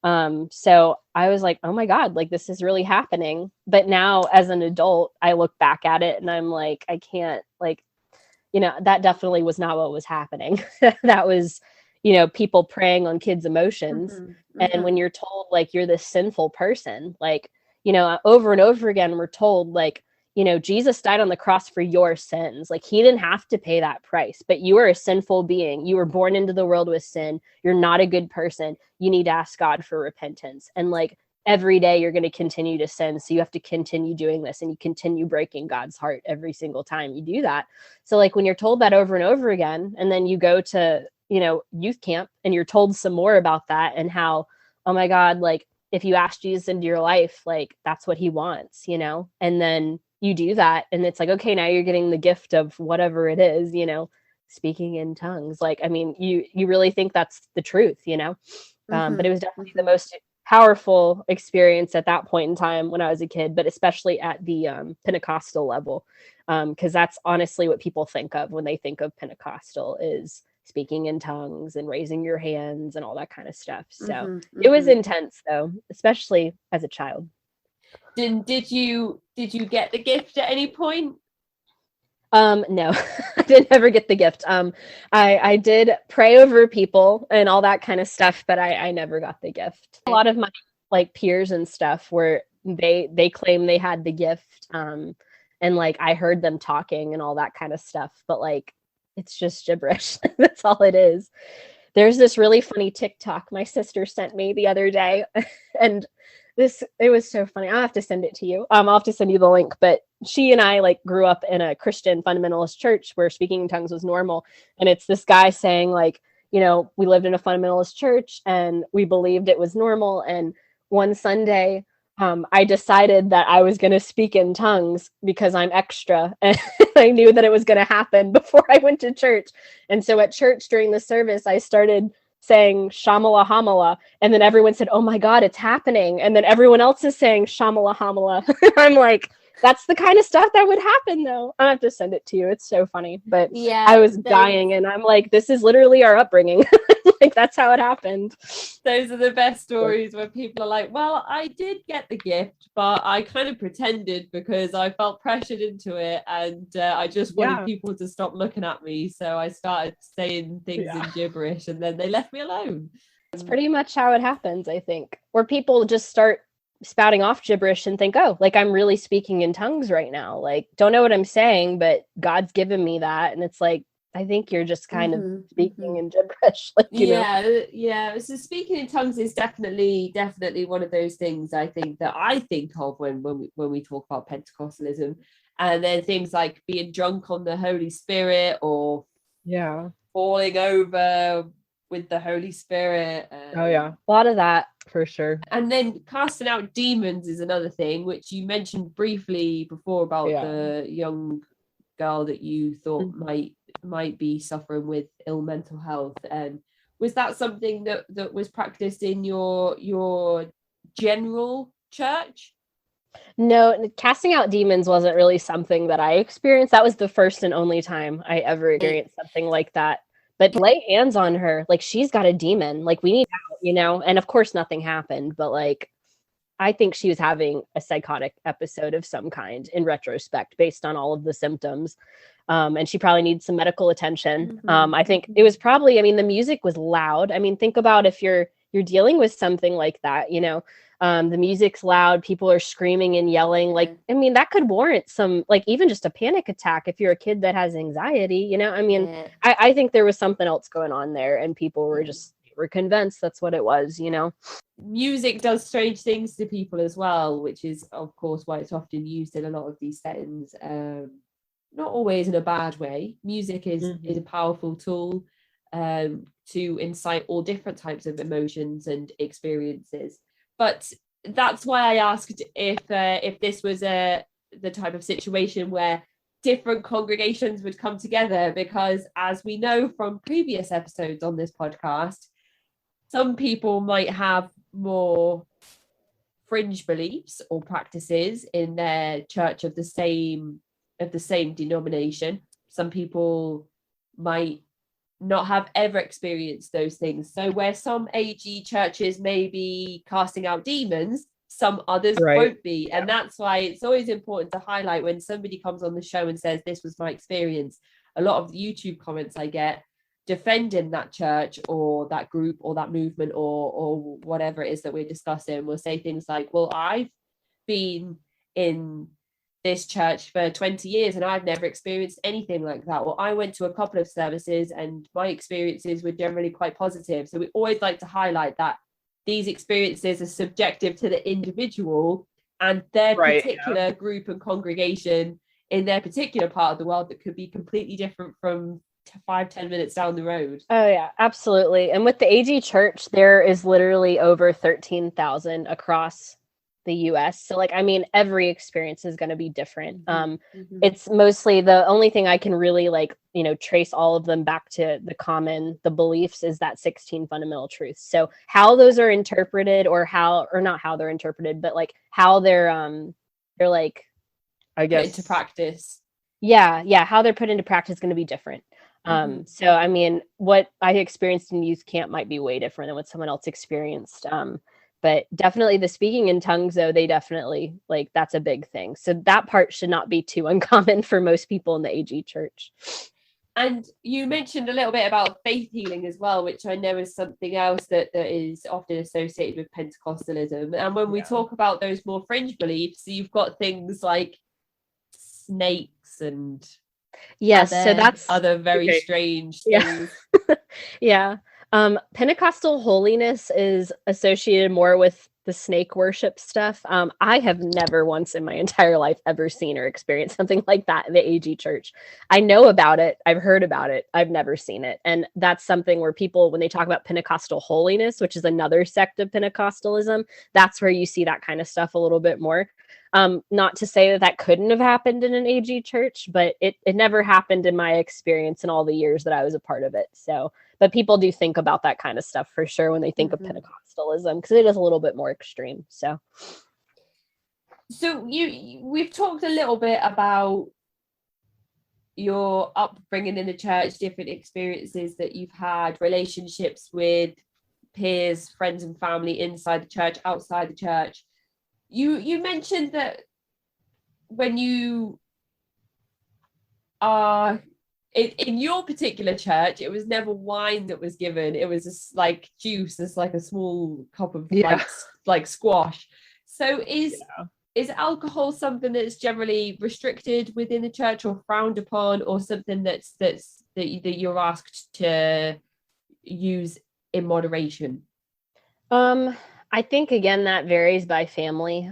So I was like, oh my God, like this is really happening. But now as an adult, I look back at it and I'm like, I can't like, that definitely was not what was happening. That was, people preying on kids' emotions. Mm-hmm, mm-hmm. And when you're told like you're this sinful person, like, over and over again, we're told like, Jesus died on the cross for your sins. Like he didn't have to pay that price, but you are a sinful being. You were born into the world with sin. You're not a good person. You need to ask God for repentance. And like, every day you're going to continue to sin. So you have to continue doing this, and you continue breaking God's heart every single time you do that. So like when you're told that over and over again, and then you go to, youth camp and you're told some more about that and how, oh my God, like if you ask Jesus into your life, like that's what he wants, and then you do that. And it's like, okay, now you're getting the gift of whatever it is, speaking in tongues. Like, I mean, you really think that's the truth, but it was definitely the most powerful experience at that point in time when I was a kid, but especially at the Pentecostal level, because that's honestly what people think of when they think of Pentecostal is speaking in tongues and raising your hands and all that kind of stuff. So it was intense though, especially as a child. Did you get the gift at any point? No, I didn't ever get the gift. I did pray over people and all that kind of stuff, but I never got the gift. A lot of my like peers and stuff were they claim they had the gift. And like I heard them talking and all that kind of stuff, but like it's just gibberish. That's all it is. There's this really funny TikTok my sister sent me the other day, and it was so funny. I'll have to send it to you. I'll have to send you the link, but she and I like grew up in a Christian fundamentalist church where speaking in tongues was normal. And it's this guy saying like, we lived in a fundamentalist church and we believed it was normal. And one Sunday, I decided that I was going to speak in tongues because I'm extra. And I knew that it was going to happen before I went to church. And so at church during the service, I started saying Shamala Hamala, and then everyone said, oh my God, it's happening. And then everyone else is saying Shamala Hamala. I'm like, that's the kind of stuff that would happen though. I have to send it to you. It's so funny. But yeah, I was dying and I'm like, this is literally our upbringing. Like that's how it happened. Those are the best stories where people are like, well, I did get the gift, but I kind of pretended because I felt pressured into it, and I just wanted people to stop looking at me. So I started saying things in gibberish and then they left me alone. It's pretty much how it happens, I think. Or people just start spouting off gibberish and think, oh, like I'm really speaking in tongues right now. Like, don't know what I'm saying, but God's given me that. And it's like, I think you're just kind of speaking in gibberish. Like, you know? Yeah. So speaking in tongues is definitely one of those things I think of when we talk about Pentecostalism. And then things like being drunk on the Holy Spirit or falling over with the Holy Spirit. A lot of that for sure. And then casting out demons is another thing, which you mentioned briefly before about the young girl that you thought might be suffering with ill mental health. And was that something that was practiced in your general church? No, casting out demons wasn't really something that I experienced. That was the first and only time I ever experienced something like that. But lay hands on her, like she's got a demon, like we need out, and of course nothing happened, but like I think she was having a psychotic episode of some kind in retrospect based on all of the symptoms. And she probably needs some medical attention. I think it was probably, the music was loud. Think about if you're dealing with something like that, the music's loud, people are screaming and yelling. Like, that could warrant some, like even just a panic attack if you're a kid that has anxiety, I think there was something else going on there and people were convinced that's what it was, Music does strange things to people as well, which is of course why it's often used in a lot of these settings. Not always in a bad way. Music is a powerful tool to incite all different types of emotions and experiences. But that's why I asked if this was the type of situation where different congregations would come together, because as we know from previous episodes on this podcast, some people might have more fringe beliefs or practices in their church of the same denomination. Some people might not have ever experienced those things. So where some AG churches may be casting out demons, some others won't be. And that's why it's always important to highlight when somebody comes on the show and says, this was my experience. A lot of the YouTube comments I get defending that church or that group or that movement or whatever it is that we're discussing will say things like, well, I've been in this church for 20 years and I've never experienced anything like that. Well, I went to a couple of services and my experiences were generally quite positive. So we always like to highlight that these experiences are subjective to the individual and their particular group and congregation in their particular part of the world that could be completely different from 5-10 minutes down the road. Oh yeah, absolutely. And with the AG Church, there is literally over 13,000 across the US. So like, I mean, every experience is going to be different. It's mostly, the only thing I can really like, you know, trace all of them back to the beliefs is that 16 fundamental truths. So how those are interpreted, or not how they're interpreted, but like how they're like, I guess, put into practice. Yeah, how they're put into practice is going to be different. So I mean, what I experienced in youth camp might be way different than what someone else experienced. But definitely the speaking in tongues, though, they definitely, like, that's a big thing. So that part should not be too uncommon for most people in the AG Church. And you mentioned a little bit about faith healing as well, which I know is something else that is often associated with Pentecostalism. And when we talk about those more fringe beliefs, you've got things like snakes and so that's other very strange things. Yeah. Pentecostal holiness is associated more with the snake worship stuff. I have never once in my entire life ever seen or experienced something like that in the AG Church. I know about it. I've heard about it. I've never seen it. And that's something where people, when they talk about Pentecostal holiness, which is another sect of Pentecostalism, that's where you see that kind of stuff a little bit more. Not to say that couldn't have happened in an AG church, but it never happened in my experience in all the years that I was a part of it. So, but people do think about that kind of stuff for sure when they think of Pentecostalism, because it is a little bit more extreme. So we've talked a little bit about your upbringing in the church, different experiences that you've had, relationships with peers, friends and family inside the church, outside the church. You mentioned that when you are in your particular church, it was never wine that was given. It was just like juice. It's like a small cup of like squash. So is alcohol something that's generally restricted within the church or frowned upon, or something that you're asked to use in moderation? I think, again, that varies by family.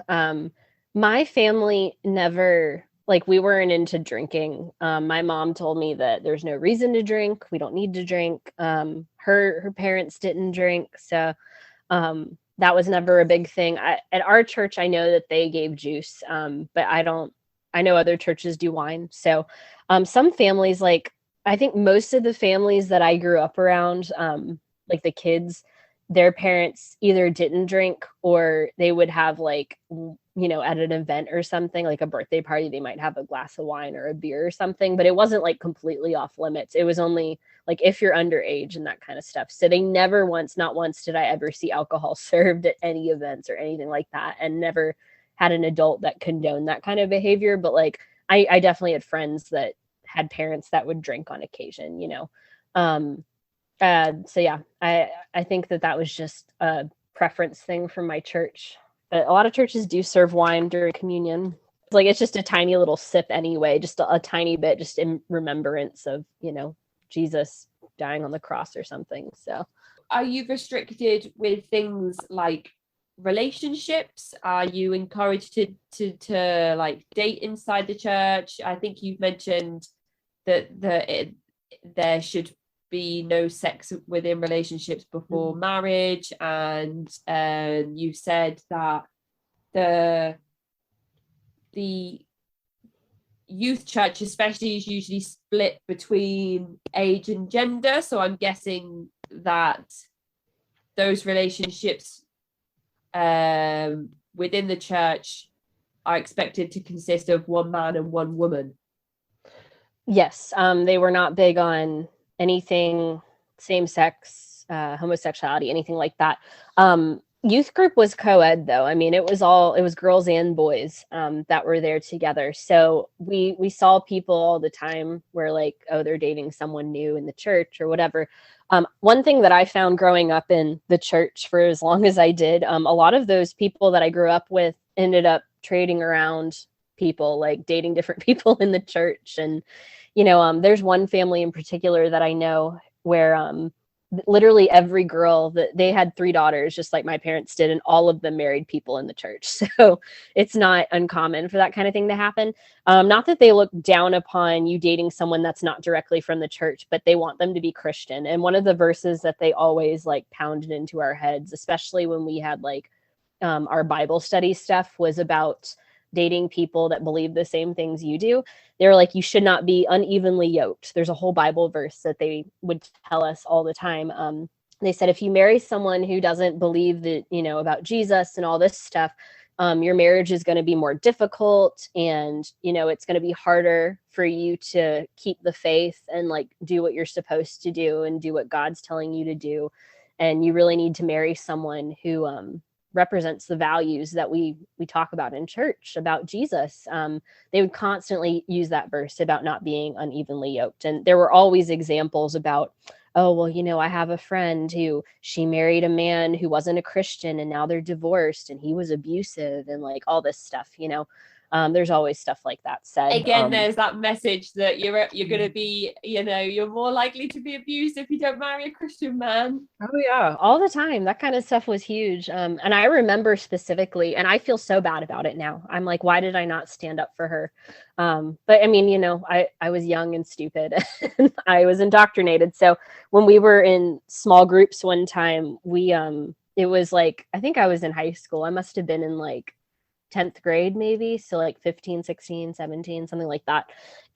My family never, like, we weren't into drinking. My mom told me that there's no reason to drink. We don't need to drink. Her parents didn't drink. So that was never a big thing. At our church, I know that they gave juice, but I know other churches do wine. So some families, like, I think most of the families that I grew up around, like the kids, their parents either didn't drink, or they would have, like, you know, at an event or something, like a birthday party, they might have a glass of wine or a beer or something, but it wasn't like completely off limits. It was only like if you're underage and that kind of stuff. So they never not once did I ever see alcohol served at any events or anything like that, and never had an adult that condoned that kind of behavior. But like, I definitely had friends that had parents that would drink on occasion, you know? So yeah, I think that was just a preference thing from my church. But a lot of churches do serve wine during communion. Like, it's just a tiny little sip anyway, just a tiny bit, just in remembrance of, you know, Jesus dying on the cross or something. So are you restricted with things like relationships? Are you encouraged to like date inside the church? I think you've mentioned that there should be no sex within relationships before marriage, and you said that the youth church especially is usually split between age and gender, so I'm guessing that those relationships within the church are expected to consist of one man and one woman. Yes, they were not big on anything same-sex, homosexuality, anything like that. Youth group was co-ed, though. I mean, it was girls and boys that were there together. So we saw people all the time where, like, oh, they're dating someone new in the church or whatever. One thing that I found growing up in the church for as long as I did, a lot of those people that I grew up with ended up trading around people, like dating different people in the church. And you know, there's one family in particular that I know where literally every girl that they had 3 daughters, just like my parents did, and all of them married people in the church. So it's not uncommon for that kind of thing to happen. Not that they look down upon you dating someone that's not directly from the church, but they want them to be Christian. And one of the verses that they always like pounded into our heads, especially when we had like our Bible study stuff, was about dating people that believe the same things you do. They were like, you should not be unevenly yoked. There's a whole Bible verse that they would tell us all the time. They said, if you marry someone who doesn't believe that, about Jesus and all this stuff, your marriage is going to be more difficult, and, it's going to be harder for you to keep the faith and like do what you're supposed to do and do what God's telling you to do. And you really need to marry someone who, represents the values that we talk about in church about Jesus. They would constantly use that verse about not being unevenly yoked. And there were always examples about, oh, well, I have a friend who she married a man who wasn't a Christian, and now they're divorced, and he was abusive, and like all this stuff, there's always stuff like that said. Again, there's that message that you're going to be, you're more likely to be abused if you don't marry a Christian man. Oh yeah, all the time. That kind of stuff was huge. And I remember specifically, and I feel so bad about it now. I'm like, why did I not stand up for her? But I mean, I was young and stupid. And I was indoctrinated. So when we were in small groups one time, it was like, I think I was in high school. I must have been in like 10th grade maybe, so like 15, 16, 17, something like that.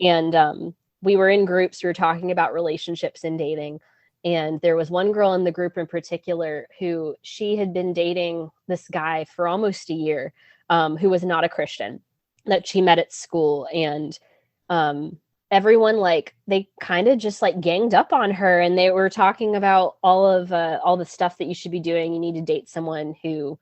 And we were in groups, we were talking about relationships and dating, and there was one girl in the group in particular who she had been dating this guy for almost a year, who was not a Christian, that she met at school. And everyone, like, they kind of just like ganged up on her, and they were talking about all the stuff that you should be doing. You need to date someone who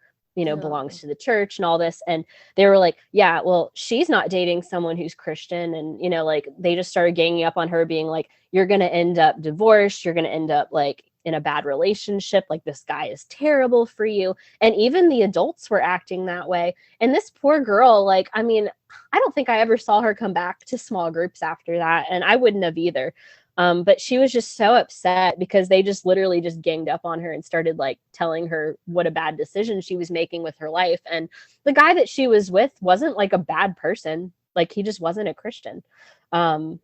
belongs to the church and all this. And they were like, yeah, well, she's not dating someone who's Christian. And, like, they just started ganging up on her, being like, you're going to end up divorced. You're going to end up like in a bad relationship. Like, this guy is terrible for you. And even the adults were acting that way. And this poor girl, like, I mean, I don't think I ever saw her come back to small groups after that. And I wouldn't have either. But she was just so upset because they just literally just ganged up on her and started like telling her what a bad decision she was making with her life. And the guy that she was with wasn't like a bad person. Like, he just wasn't a Christian. And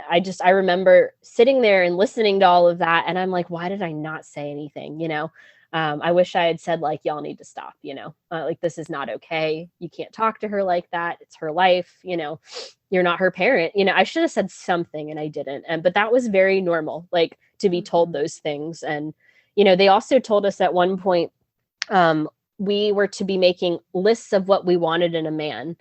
I remember sitting there and listening to all of that. And I'm like, why did I not say anything? I wish I had said like, y'all need to stop, like, this is not okay. You can't talk to her like that. It's her life. You're not her parent. I should have said something, and I didn't. But that was very normal, like, to be told those things. And, they also told us at one point, we were to be making lists of what we wanted in a man.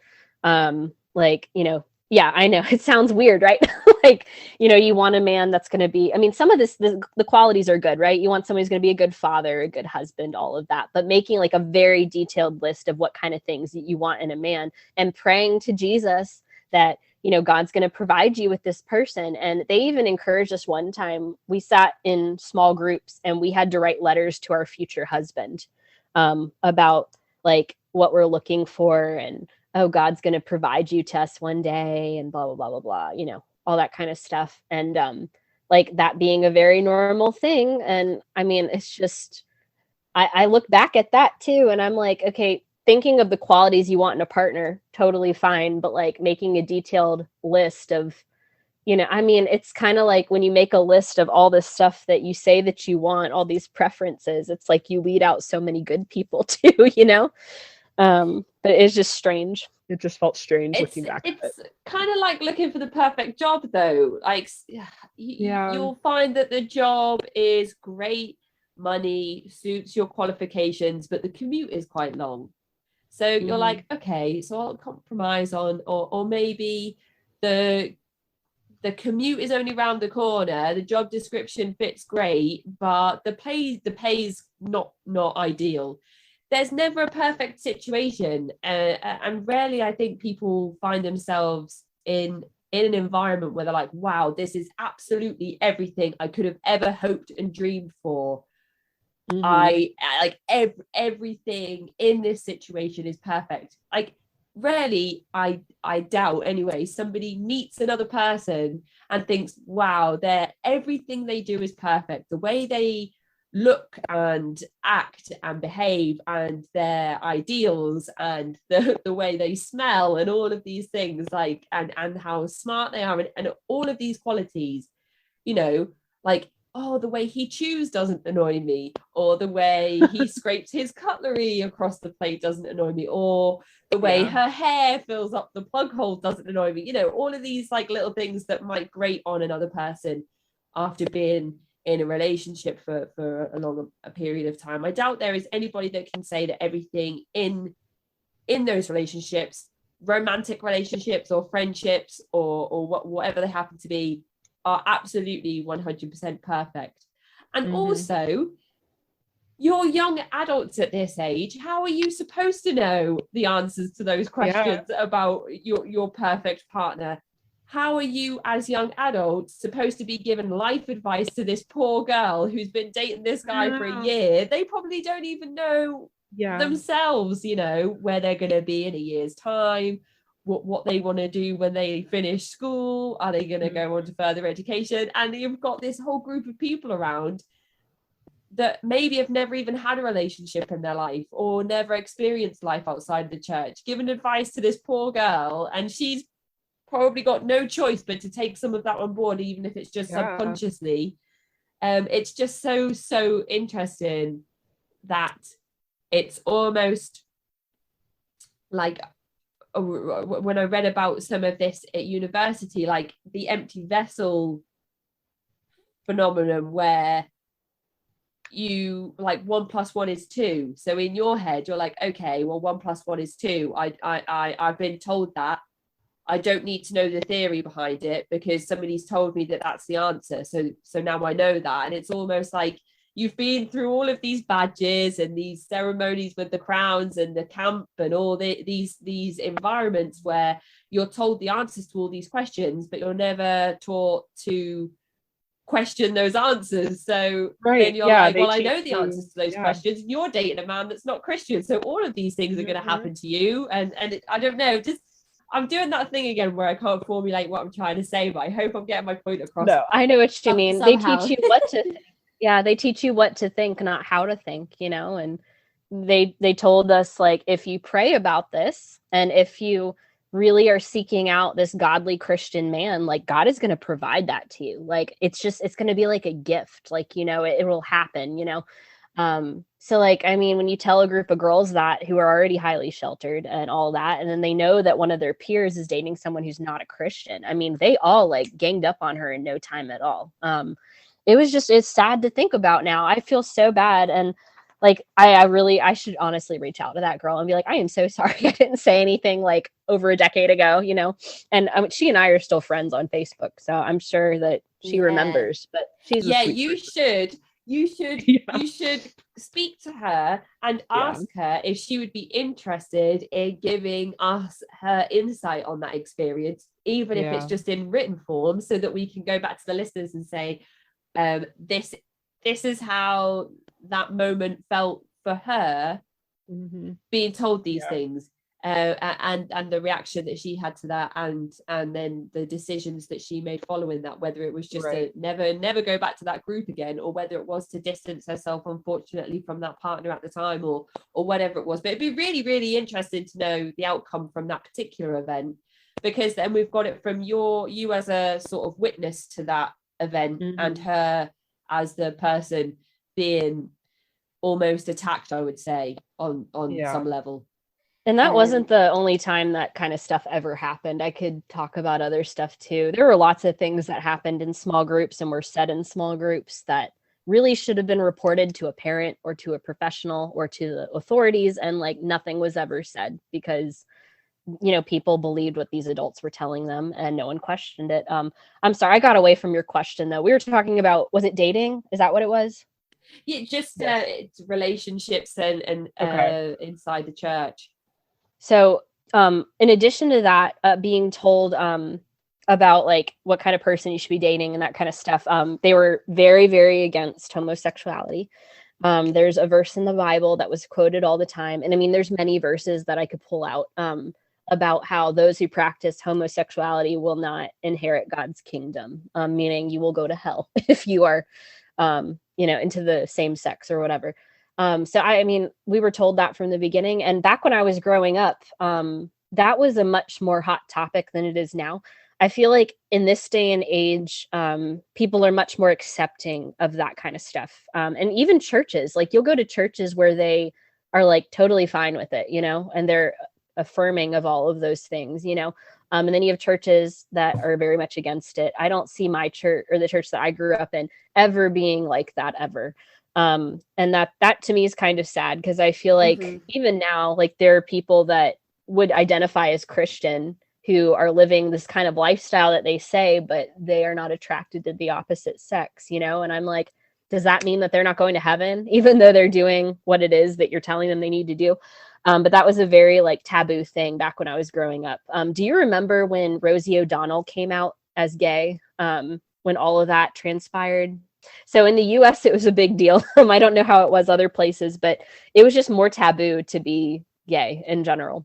Yeah, I know it sounds weird, right? Like, you want a man that's going to be, I mean, some of the qualities are good, right? You want somebody who's going to be a good father, a good husband, all of that, but making like a very detailed list of what kind of things you want in a man, and praying to Jesus that, God's going to provide you with this person. And they even encouraged us one time. We sat in small groups and we had to write letters to our future husband, about like what we're looking for, and, oh, God's going to provide you to us one day, and blah, blah, blah, blah, blah, all that kind of stuff. And like that being a very normal thing. And I mean, it's just, I look back at that too, and I'm like, okay, thinking of the qualities you want in a partner, totally fine. But like making a detailed list of, I mean, it's kind of like when you make a list of all this stuff that you say that you want, all these preferences, it's like you weed out so many good people too, but it's just strange. It just felt strange looking back. It's kind of like looking for the perfect job, though. Like, you'll find that the job is great, money suits your qualifications, but the commute is quite long. So you're like, okay, so I'll compromise on, or maybe the commute is only around the corner. The job description fits great, but the pay's not ideal. There's never a perfect situation, and rarely I think people find themselves in an environment where they're like, wow, this is absolutely everything I could have ever hoped and dreamed for. I like everything in this situation is perfect. Like, rarely, I doubt anyway, somebody meets another person and thinks, wow, everything they do is perfect. The way they look and act and behave and their ideals and the way they smell and all of these things, like, and how smart they are, and all of these qualities, you know, like, oh, the way he chews doesn't annoy me, or the way he scrapes his cutlery across the plate doesn't annoy me, or the way her hair fills up the plug hole doesn't annoy me. You know, all of these like little things that might grate on another person after being in a relationship for a long period of time. I doubt there is anybody that can say that everything in those relationships, romantic relationships or friendships or whatever they happen to be, are absolutely 100% perfect. And also, you're young adults at this age. How are you supposed to know the answers to those questions about your perfect partner? How are you as young adults supposed to be giving life advice to this poor girl who's been dating this guy for a year? They probably don't even know themselves, you know, where they're going to be in a year's time, what they want to do when they finish school. Are they going to go on to further education? And you've got this whole group of people around that maybe have never even had a relationship in their life or never experienced life outside of the church, giving advice to this poor girl, and she's probably got no choice but to take some of that on board, even if it's just subconsciously. It's just so interesting that it's almost like, when I read about some of this at university, like the empty vessel phenomenon, where you like 1 + 1 is 2. So in your head, you're like, okay, well, 1 + 1 is 2. I've been told that. I don't need to know the theory behind it because somebody's told me that that's the answer. So now I know that. And it's almost like you've been through all of these badges and these ceremonies with the crowns and the camp and all these environments where you're told the answers to all these questions, but you're never taught to question those answers. So then you're like, well, I know the answers to those questions. And you're dating a man that's not Christian. So all of these things are going to happen to you. And I don't know, just I'm doing that thing again where I can't formulate what I'm trying to say, but I hope I'm getting my point across. No, I know what you mean. Somehow. They teach you what to think. Yeah, they teach you what to think, not how to think, you know. And they told us, like, if you pray about this and if you really are seeking out this godly Christian man, like, God is going to provide that to you. Like, it's going to be like a gift, like, you know, it will happen, you know. So like, I mean, when you tell a group of girls that who are already highly sheltered and all that, and then they know that one of their peers is dating someone who's not a Christian, I mean, they all like ganged up on her in no time at all. It's sad to think about now. I feel so bad. And like, I should honestly reach out to that girl and be like, I am so sorry I didn't say anything like over a decade ago, you know. And she and I are still friends on Facebook, so I'm sure that she remembers. But she's you should speak to her and ask her if she would be interested in giving us her insight on that experience, even if it's just in written form, so that we can go back to the listeners and say, this is how that moment felt for her, being told these things, and the reaction that she had to that, and then the decisions that she made following that, whether it was just to never go back to that group again, or whether it was to distance herself, unfortunately, from that partner at the time, or whatever it was. But it'd be really, really interesting to know the outcome from that particular event, because then we've got it from you as a sort of witness to that event, and her as the person being almost attacked, I would say, on some level. And that wasn't the only time that kind of stuff ever happened. I could talk about other stuff too. There were lots of things that happened in small groups and were said in small groups that really should have been reported to a parent or to a professional or to the authorities, and like nothing was ever said because, you know, people believed what these adults were telling them and no one questioned it. I'm sorry, I got away from your question though. We were talking about, was it dating? Is that what it was? Yeah, just relationships and inside the church. So in addition to that, being told about like what kind of person you should be dating and that kind of stuff, they were very, very against homosexuality. There's a verse in the Bible that was quoted all the time. And I mean, there's many verses that I could pull out about how those who practice homosexuality will not inherit God's kingdom, meaning you will go to hell if you are, into the same sex or whatever. So I mean, we were told that from the beginning. And back when I was growing up, that was a much more hot topic than it is now. I feel like in this day and age, people are much more accepting of that kind of stuff. And even churches, like you'll go to churches where they are like totally fine with it, and they're affirming of all of those things, and then you have churches that are very much against it. I don't see my church or the church that I grew up in ever being like that ever. And that to me is kind of sad, because I feel like even now, like there are people that would identify as Christian who are living this kind of lifestyle that they say, but they are not attracted to the opposite sex, and I'm like, does that mean that they're not going to heaven, even though they're doing what it is that you're telling them they need to do? But that was a very like taboo thing back when I was growing up. Do you remember when Rosie O'Donnell came out as gay, when all of that transpired? So in the US, it was a big deal. I don't know how it was other places, but it was just more taboo to be gay in general.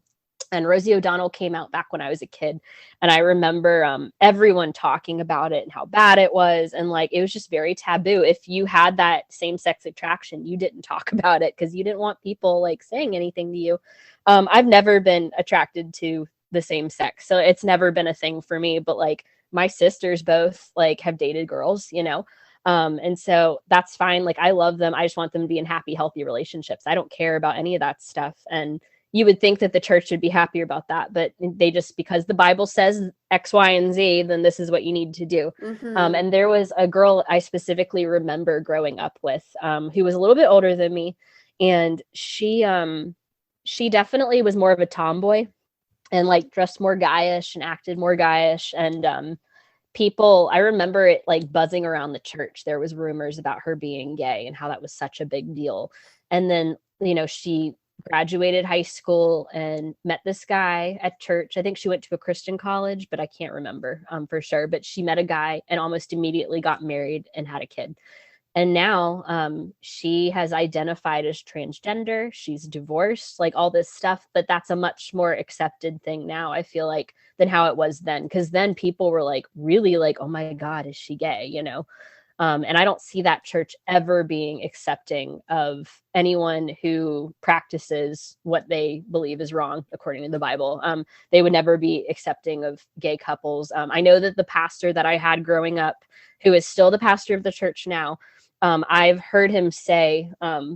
And Rosie O'Donnell came out back when I was a kid. And I remember everyone talking about it and how bad it was. And like, it was just very taboo. If you had that same-sex attraction, you didn't talk about it because you didn't want people like saying anything to you. I've never been attracted to the same sex, so it's never been a thing for me. But like my sisters both like have dated girls, and so that's fine. Like I love them. I just want them to be in happy, healthy relationships. I don't care about any of that stuff. And you would think that the church would be happier about that, but they just, because the Bible says X, Y, and Z, then this is what you need to do. And there was a girl I specifically remember growing up with, who was a little bit older than me. And she definitely was more of a tomboy and like dressed more guyish and acted more guyish. And, I remember it like buzzing around the church. There was rumors about her being gay and how that was such a big deal. And then, she graduated high school and met this guy at church. I think she went to a Christian college, but I can't remember for sure. But she met a guy and almost immediately got married and had a kid. And now she has identified as transgender. She's divorced, like all this stuff. But that's a much more accepted thing now, I feel like, than how it was then. Because then people were like, really like, oh my God, is she gay? And I don't see that church ever being accepting of anyone who practices what they believe is wrong, according to the Bible. They would never be accepting of gay couples. I know that the pastor that I had growing up, who is still the pastor of the church now, I've heard him say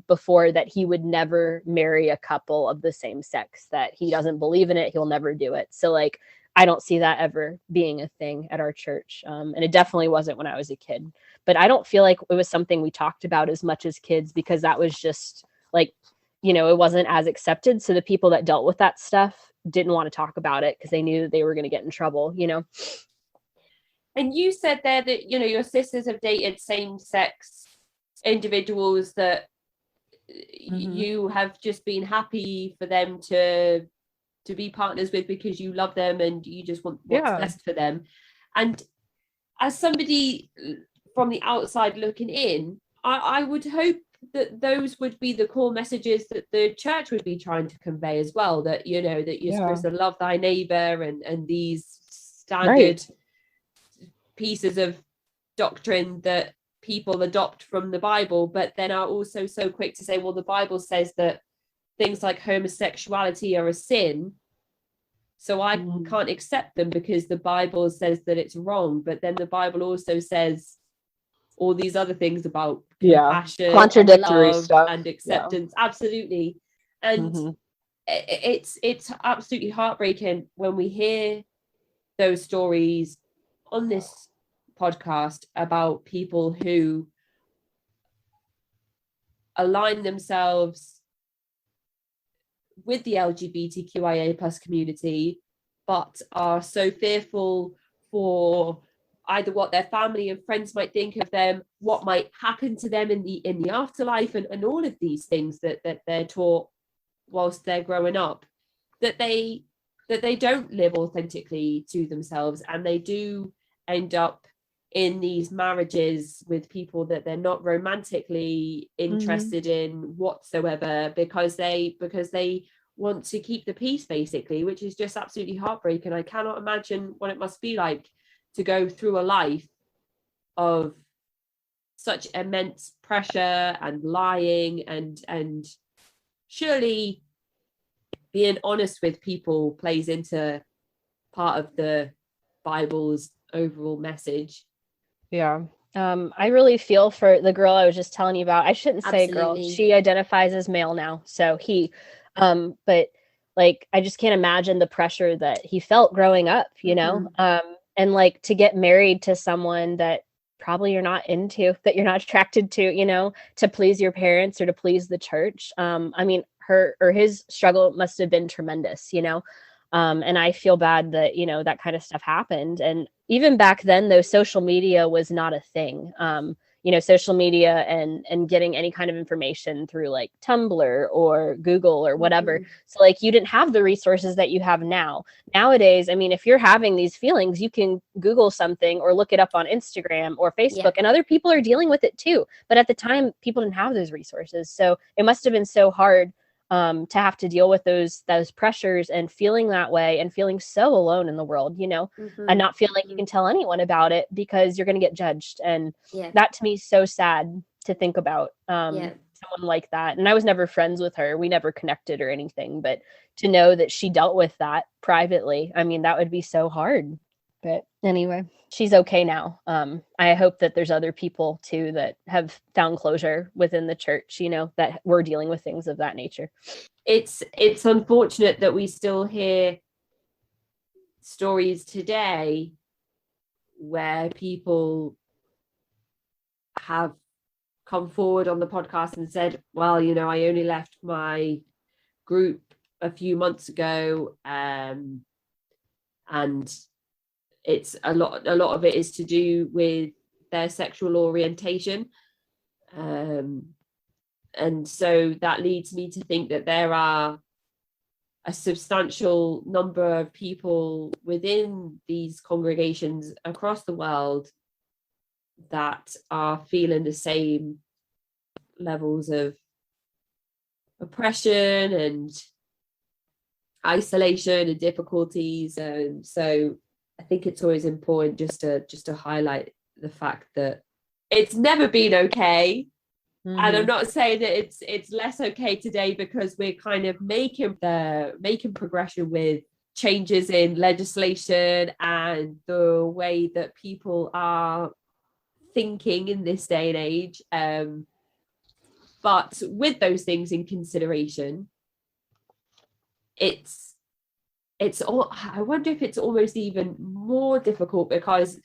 before that he would never marry a couple of the same sex, that he doesn't believe in it. He'll never do it. So like, I don't see that ever being a thing at our church. And it definitely wasn't when I was a kid. But I don't feel like it was something we talked about as much as kids, because that was just like, it wasn't as accepted. So the people that dealt with that stuff didn't want to talk about it because they knew that they were going to get in trouble, And you said there that, your sisters have dated same-sex individuals that you have just been happy for them to be partners with because you love them and you just want what's best for them. And as somebody from the outside looking in, I would hope that those would be the core messages that the church would be trying to convey as well, that that you're supposed to love thy neighbor and these standard pieces of doctrine that people adopt from the Bible, but then are also so quick to say, well, the Bible says that things like homosexuality are a sin, so I can't accept them because the Bible says that it's wrong. But then the Bible also says all these other things about compassion, contradictory and love stuff and acceptance. Absolutely. And it's absolutely heartbreaking when we hear those stories on this podcast about people who align themselves with the LGBTQIA plus community, but are so fearful for either what their family and friends might think of them, what might happen to them in the afterlife, and all of these things that they're taught whilst they're growing up, that they don't live authentically to themselves, and they do end up in these marriages with people that they're not romantically interested in whatsoever, because they want to keep the peace, basically, which is just absolutely heartbreaking. I cannot imagine what it must be like to go through a life of such immense pressure and lying, and surely being honest with people plays into part of the Bible's overall message. Yeah. I really feel for the girl I was just telling you about. I shouldn't say girl. Absolutely. She identifies as male now. So he, but like, I just can't imagine the pressure that he felt growing up, you know? And like to get married to someone that probably you're not into, that you're not attracted to, you know, to please your parents or to please the church. I mean, her or his struggle must have been tremendous, you know? And I feel bad that, you know, that kind of stuff happened. And even back then, though, social media was not a thing. You know, social media and getting any kind of information through like Tumblr or Google or whatever. So like you didn't have the resources that you have now. Nowadays, I mean, if you're having these feelings, you can Google something or look it up on Instagram or Facebook, and other people are dealing with it too. But at the time, people didn't have those resources. So it must have been so hard to have to deal with those pressures and feeling that way and feeling so alone in the world, you know, and not feel like you can tell anyone about it because you're going to get judged. And that to me is so sad to think about, someone like that. And I was never friends with her. We never connected or anything, but to know that she dealt with that privately, I mean, that would be so hard. But anyway, she's okay now. I hope that there's other people too that have found closure within the church, you know, that we're dealing with things of that nature. It's unfortunate that we still hear stories today where people have come forward on the podcast and said, well, you know, I only left my group a few months ago, and it's a lot of it is to do with their sexual orientation. And so that leads me to think that there are a substantial number of people within these congregations across the world that are feeling the same levels of oppression and isolation and difficulties. And so I think it's always important just to highlight the fact that it's never been okay. And I'm not saying that it's less okay today because we're kind of making progression with changes in legislation and the way that people are thinking in this day and age. But with those things in consideration, I wonder if it's almost even more difficult because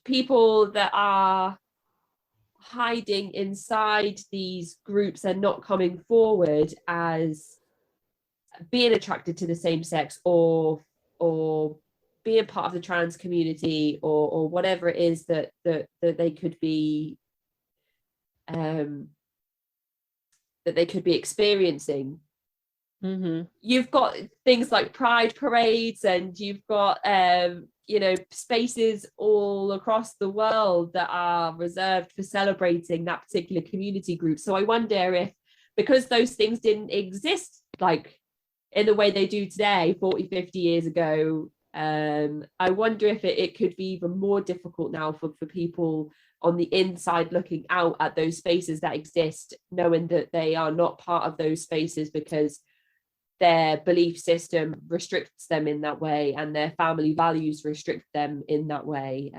people that are hiding inside these groups and not coming forward as being attracted to the same sex or being part of the trans community or whatever it is that they could be experiencing. You've got things like pride parades, and you've got you know, spaces all across the world that are reserved for celebrating that particular community group. So I wonder if, because those things didn't exist like in the way they do today 40, 50 years ago, I wonder if it could be even more difficult now for people on the inside looking out at those spaces that exist, knowing that they are not part of those spaces because their belief system restricts them in that way and their family values restrict them in that way.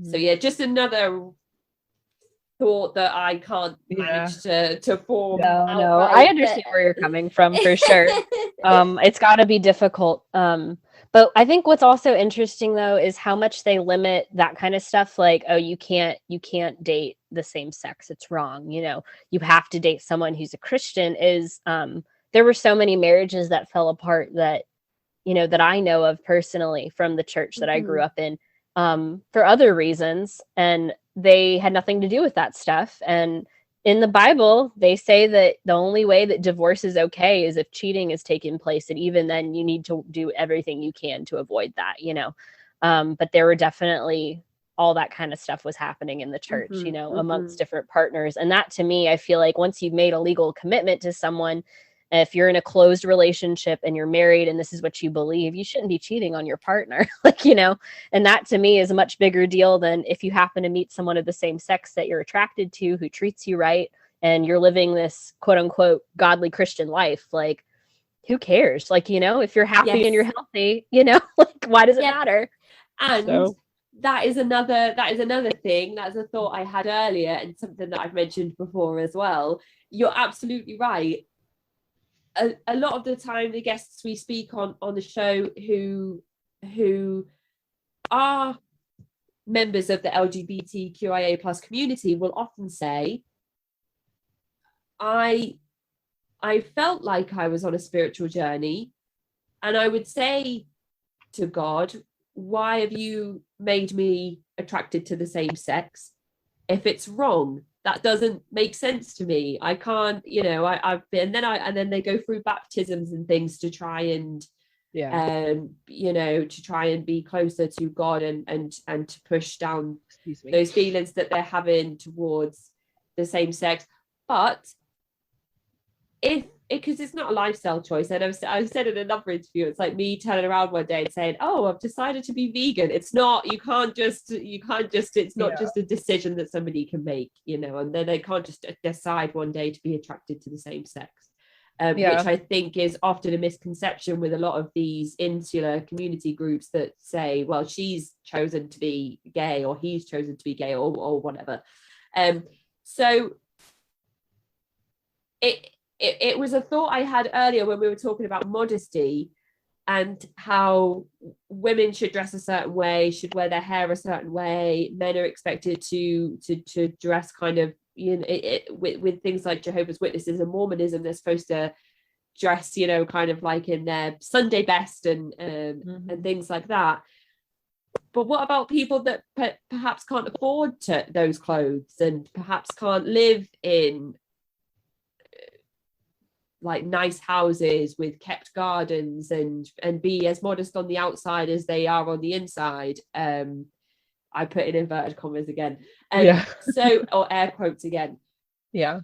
So yeah, just another thought that I can't manage to form. No, I understand where you're coming from for sure. It's got to be difficult. But I think what's also interesting though is how much they limit that kind of stuff. Like, oh, you can't date the same sex. It's wrong. You know, you have to date someone who's a Christian. There were so many marriages that fell apart that, you know, that I know of personally from the church that I grew up in, for other reasons. And they had nothing to do with that stuff. And in the Bible, they say that the only way that divorce is okay is if cheating is taking place. And even then you need to do everything you can to avoid that, you know. But there were definitely all that kind of stuff was happening in the church, you know, amongst different partners. And that to me, I feel like once you've made a legal commitment to someone, If you're in a closed relationship and you're married and this is what you believe, you shouldn't be cheating on your partner. Like, you know, and that to me is a much bigger deal than if you happen to meet someone of the same sex that you're attracted to, who treats you right, and you're living this quote unquote godly Christian life. Like, who cares? Like, you know, if you're happy and you're healthy, you know, like, why does it matter? And that is another thing. That's a thought I had earlier, and something that I've mentioned before as well. You're absolutely right. A lot of the time, the guests we speak on the show who are members of the LGBTQIA plus community will often say, I felt like I was on a spiritual journey, and I would say to God, why have you made me attracted to the same sex? If it's wrong, that doesn't make sense to me. I can't, you know, I've been, and then they go through baptisms and things to try and, you know, to try and be closer to God and to push down those feelings that they're having towards the same sex. But because it's not a lifestyle choice, and I've said in another interview, it's like me turning around one day and saying, oh, I've decided to be vegan. It's not, you can't just it's not just a decision that somebody can make, you know, and then they can't just decide one day to be attracted to the same sex, which I think is often a misconception with a lot of these insular community groups that say, well, she's chosen to be gay or he's chosen to be gay or whatever. So it was a thought I had earlier when we were talking about modesty and how women should dress a certain way, should wear their hair a certain way. Men are expected to dress kind of, you know, with things like Jehovah's Witnesses and Mormonism, they're supposed to dress, you know, kind of like in their Sunday best and things like that. But what about people that perhaps can't afford those clothes and perhaps can't live in like nice houses with kept gardens and be as modest on the outside as they are on the inside? I put in inverted commas again. So, or air quotes again. Yeah.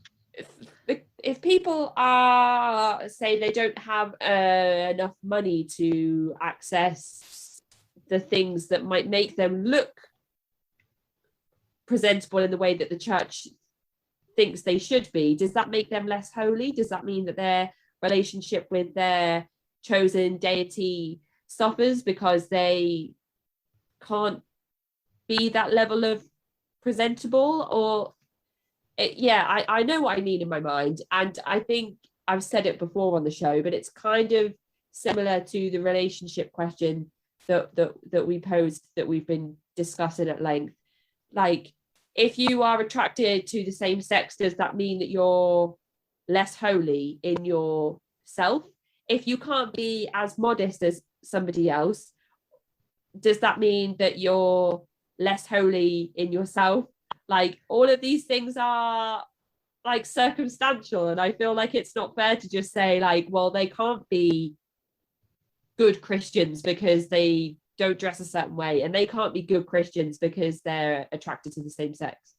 If people are, say, they don't have enough money to access the things that might make them look presentable in the way that the church thinks they should be, does that make them less holy? Does that mean that their relationship with their chosen deity suffers because they can't be that level of presentable? Or I know what I mean in my mind, and I think I've said it before on the show, but it's kind of similar to the relationship question that we posed, that we've been discussing at length. Like, if you are attracted to the same sex, does that mean that you're less holy in yourself? If you can't be as modest as somebody else, does that mean that you're less holy in yourself? Like, all of these things are like circumstantial, and I feel like it's not fair to just say like, well, they can't be good Christians because they don't dress a certain way, and they can't be good Christians because they're attracted to the same sex.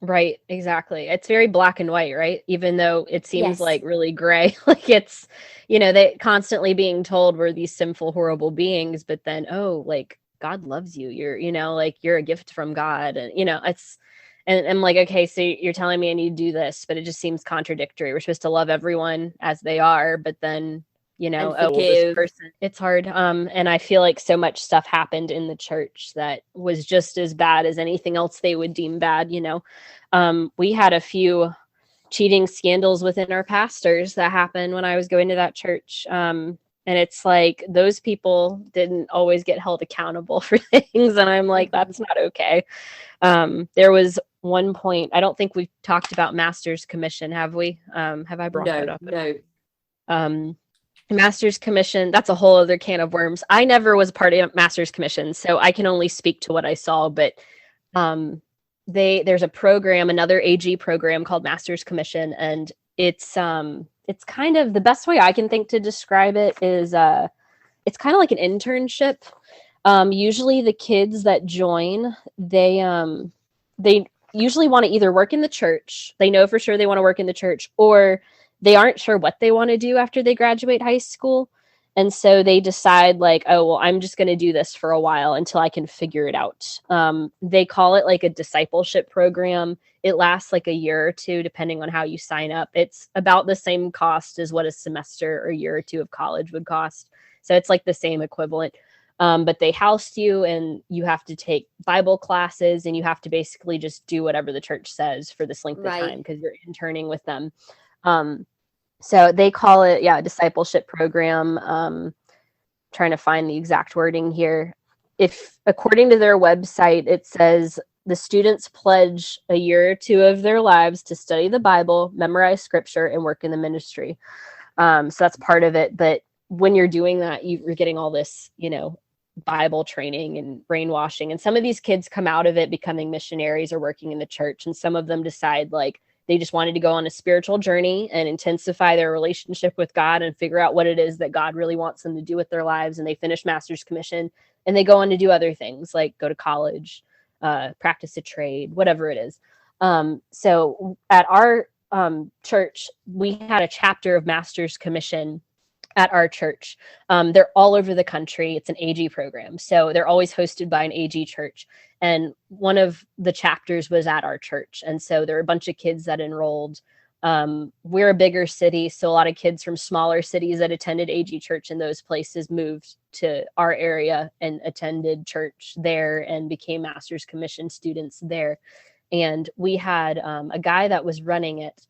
Right, exactly. It's very black and white, right? Even though it seems like really gray. Like, it's, you know, they constantly being told we're these sinful, horrible beings, but then, oh, like, God loves you. You're, you know, like, you're a gift from God. And, you know, it's, and I'm like, okay, so you're telling me I need to do this, but it just seems contradictory. We're supposed to love everyone as they are, but then, you know, oh, well, this person, it's hard. And I feel like so much stuff happened in the church that was just as bad as anything else they would deem bad. You know, we had a few cheating scandals within our pastors that happened when I was going to that church. And it's like, those people didn't always get held accountable for things. And I'm like, that's not okay. There was one point, I don't think we've talked about Master's Commission, have we? Have I brought that up? No. Master's Commission, that's a whole other can of worms. I never was part of Master's Commission, so I can only speak to what I saw, but there's a program, another AG program called Master's Commission, and it's kind of, the best way I can think to describe it is it's kind of like an internship. Usually the kids that join, they usually want to either work in the church, they know for sure they want to work in the church, or they aren't sure what they want to do after they graduate high school. And so they decide like, oh, well, I'm just going to do this for a while until I can figure it out. They call it like a discipleship program. It lasts like a year or two, depending on how you sign up. It's about the same cost as what a semester or a year or two of college would cost. So it's like the same equivalent. But they house you, and you have to take Bible classes, and you have to basically just do whatever the church says for this length of time, because you're interning with them. So they call it, a discipleship program. Trying to find the exact wording here. If according to their website, it says the students pledge a year or two of their lives to study the Bible, memorize scripture, and work in the ministry. So that's part of it. But when you're doing that, you're getting all this, Bible training and brainwashing. And some of these kids come out of it becoming missionaries or working in the church. And some of them decide like they just wanted to go on a spiritual journey and intensify their relationship with God and figure out what it is that God really wants them to do with their lives. And they finish master's commission, and they go on to do other things like go to college, practice a trade, whatever it is. So at our church, we had a chapter of master's commission at our church. They're all over the country. It's an AG program. So they're always hosted by an AG church. And one of the chapters was at our church. And so there were a bunch of kids that enrolled. We're a bigger city, so a lot of kids from smaller cities that attended AG church in those places moved to our area and attended church there and became master's commission students there. And we had a guy that was running it.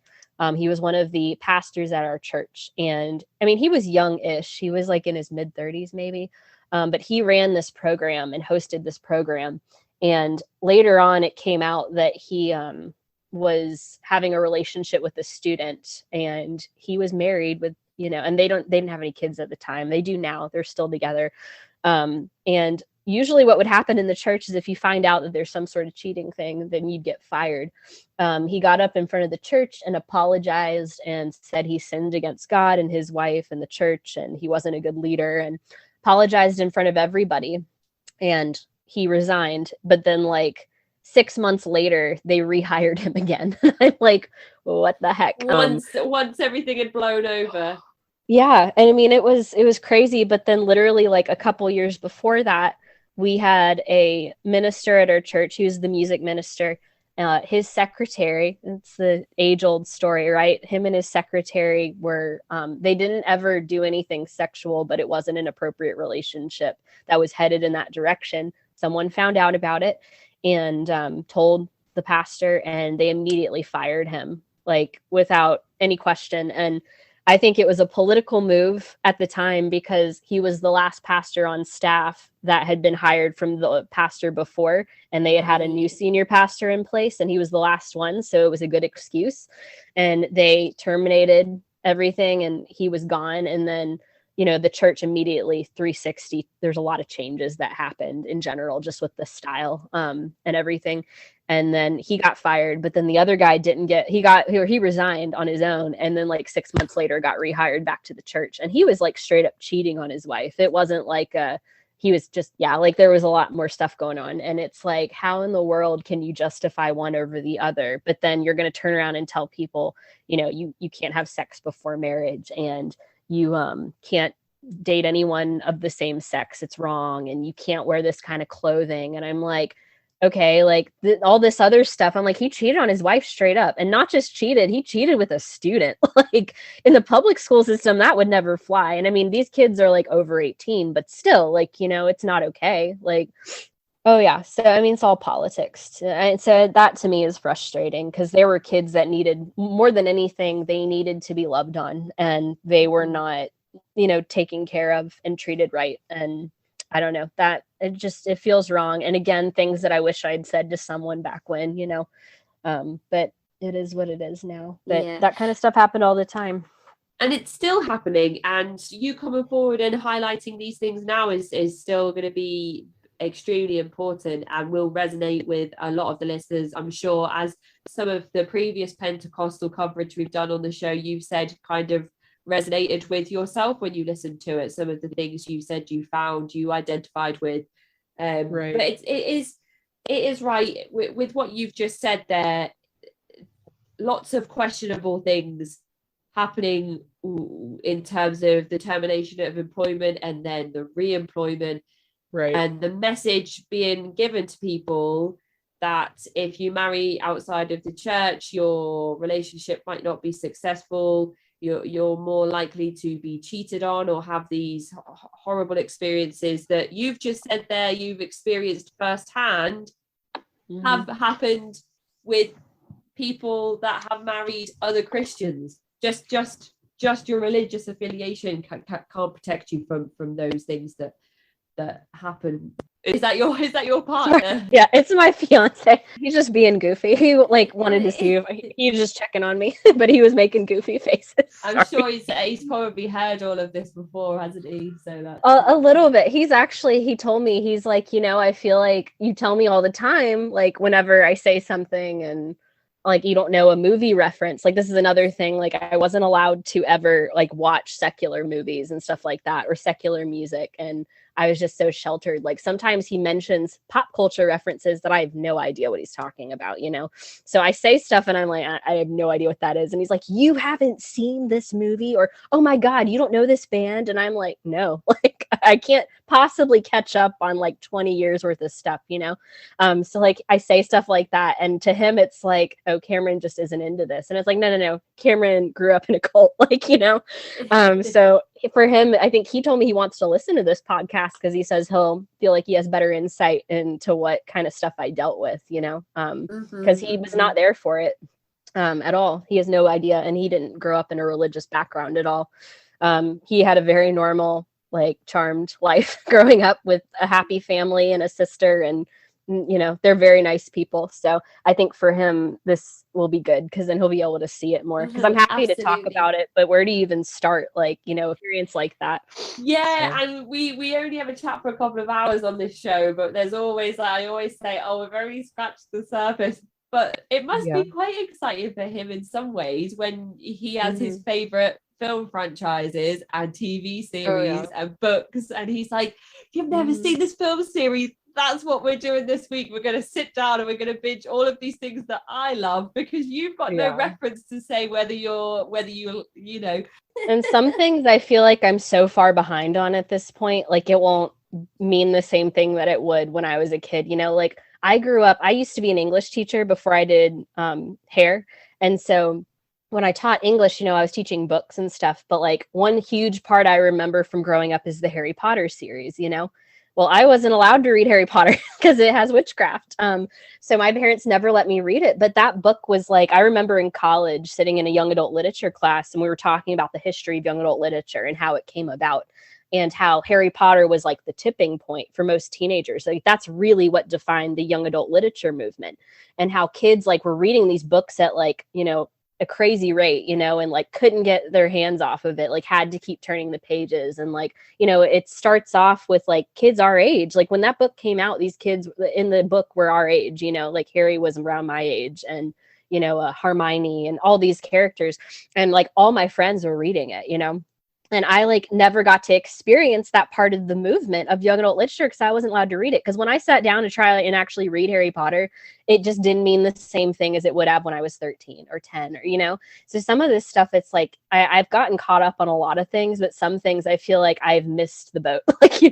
He was one of the pastors at our church. And I mean, he was young-ish. He was like in his mid-30s maybe. But he ran this program and hosted this program. And later on, it came out that he was having a relationship with a student, and he was married with, and they didn't have any kids at the time. They do now. They're still together. And usually what would happen in the church is if you find out that there's some sort of cheating thing, then you'd get fired. He got up in front of the church and apologized and said he sinned against God and his wife and the church, and he wasn't a good leader, and apologized in front of everybody. And he resigned. But then like 6 months later, they rehired him again. I'm like, what the heck? Once everything had blown over. Yeah. And I mean, it was crazy. But then literally like a couple years before that, we had a minister at our church. He was the music minister. His secretary, it's the age-old story, right? Him and his secretary were, they didn't ever do anything sexual, but it wasn't an appropriate relationship that was headed in that direction. Someone found out about it and told the pastor, and they immediately fired him, like without any question. And I think it was a political move at the time because he was the last pastor on staff that had been hired from the pastor before, and they had a new senior pastor in place, and he was the last one. So it was a good excuse, and they terminated everything, and he was gone. And then, the church immediately 360, there's a lot of changes that happened in general, just with the style and everything. And then he got fired, but then the other guy he resigned on his own. And then like 6 months later got rehired back to the church. And he was like straight up cheating on his wife. It wasn't like he was just, like there was a lot more stuff going on. And it's like, how in the world can you justify one over the other? But then you're going to turn around and tell people, you can't have sex before marriage, and you can't date anyone of the same sex. It's wrong. And you can't wear this kind of clothing. And I'm like, okay, like all this other stuff. I'm like, he cheated on his wife straight up, and not just cheated, he cheated with a student. Like in the public school system, that would never fly. And I mean, these kids are like over 18, but still like, it's not okay. Like, oh yeah. So, I mean, it's all politics. And so that to me is frustrating because there were kids that needed more than anything, they needed to be loved on, and they were not, taken care of and treated right. And I don't know, that it feels wrong. And again, things that I wish I'd said to someone back when, but it is what it is now. But that kind of stuff happened all the time. And it's still happening. And you coming forward and highlighting these things now is still going to be extremely important and will resonate with a lot of the listeners, I'm sure. As some of the previous Pentecostal coverage we've done on the show, you've said kind of resonated with yourself when you listened to it. Some of the things you said you found, you identified with. Right. But it is right with what you've just said there. Lots of questionable things happening in terms of the termination of employment and then the re-employment, Right. and the message being given to people that if you marry outside of the church, your relationship might not be successful. You're more likely to be cheated on or have these horrible experiences that you've just said there, you've experienced firsthand, have happened with people that have married other Christians. Just your religious affiliation can't protect you from those things that happen. Is that your partner? Yeah, it's my fiance. He's just being goofy. He wanted to see if he was just checking on me, but he was making goofy faces. I'm sure he's probably heard all of this before, hasn't he? So that's a little bit. He told me, he's like, I feel like you tell me all the time, like whenever I say something and like you don't know a movie reference. Like this is another thing. Like I wasn't allowed to ever like watch secular movies and stuff like that, or secular music, and I was just so sheltered. Like sometimes he mentions pop culture references that I have no idea what he's talking about, So I say stuff and I'm like, I have no idea what that is. And he's like, you haven't seen this movie? Or, oh my God, you don't know this band? And I'm like, no, like I can't possibly catch up on like 20 years worth of stuff, So like I say stuff like that. And to him, it's like, oh, Cameron just isn't into this. And it's like, no. Cameron grew up in a cult, So for him, I think he told me he wants to listen to this podcast because he says he'll feel like he has better insight into what kind of stuff I dealt with, because he was not there for it at all. He has no idea, and he didn't grow up in a religious background at all. He had a very normal, like charmed life growing up with a happy family and a sister, and they're very nice people. So I think for him, this will be good because then he'll be able to see it more. Because I'm happy to talk about it, but where do you even start? Like, experience like that. Yeah, so. And we only have a chat for a couple of hours on this show, but there's always, I always say, oh, we've only scratched the surface. But it must be quite exciting for him in some ways when he has his favorite film franchises and TV series and books, and he's like, you've never seen this film series? That's what we're doing this week. We're going to sit down and we're going to binge all of these things that I love, because you've got no reference to say whether you And some things I feel like I'm so far behind on at this point, like it won't mean the same thing that it would when I was a kid. Like I used to be an English teacher before I did hair. And so when I taught English, I was teaching books and stuff, but like one huge part I remember from growing up is the Harry Potter series, Well, I wasn't allowed to read Harry Potter because it has witchcraft. So my parents never let me read it. But that book was like, I remember in college sitting in a young adult literature class, and we were talking about the history of young adult literature and how it came about, and how Harry Potter was like the tipping point for most teenagers. Like that's really what defined the young adult literature movement, and how kids like were reading these books at like, a crazy rate, and like couldn't get their hands off of it, like had to keep turning the pages. And like, it starts off with like kids our age. Like when that book came out, these kids in the book were our age, like Harry was around my age, and Hermione and all these characters, and like all my friends were reading it, And I like never got to experience that part of the movement of young adult literature because I wasn't allowed to read it. Because when I sat down to try and actually read Harry Potter, it just didn't mean the same thing as it would have when I was 13 or 10, or, So some of this stuff, it's like I've gotten caught up on a lot of things, but some things I feel like I've missed the boat. Like,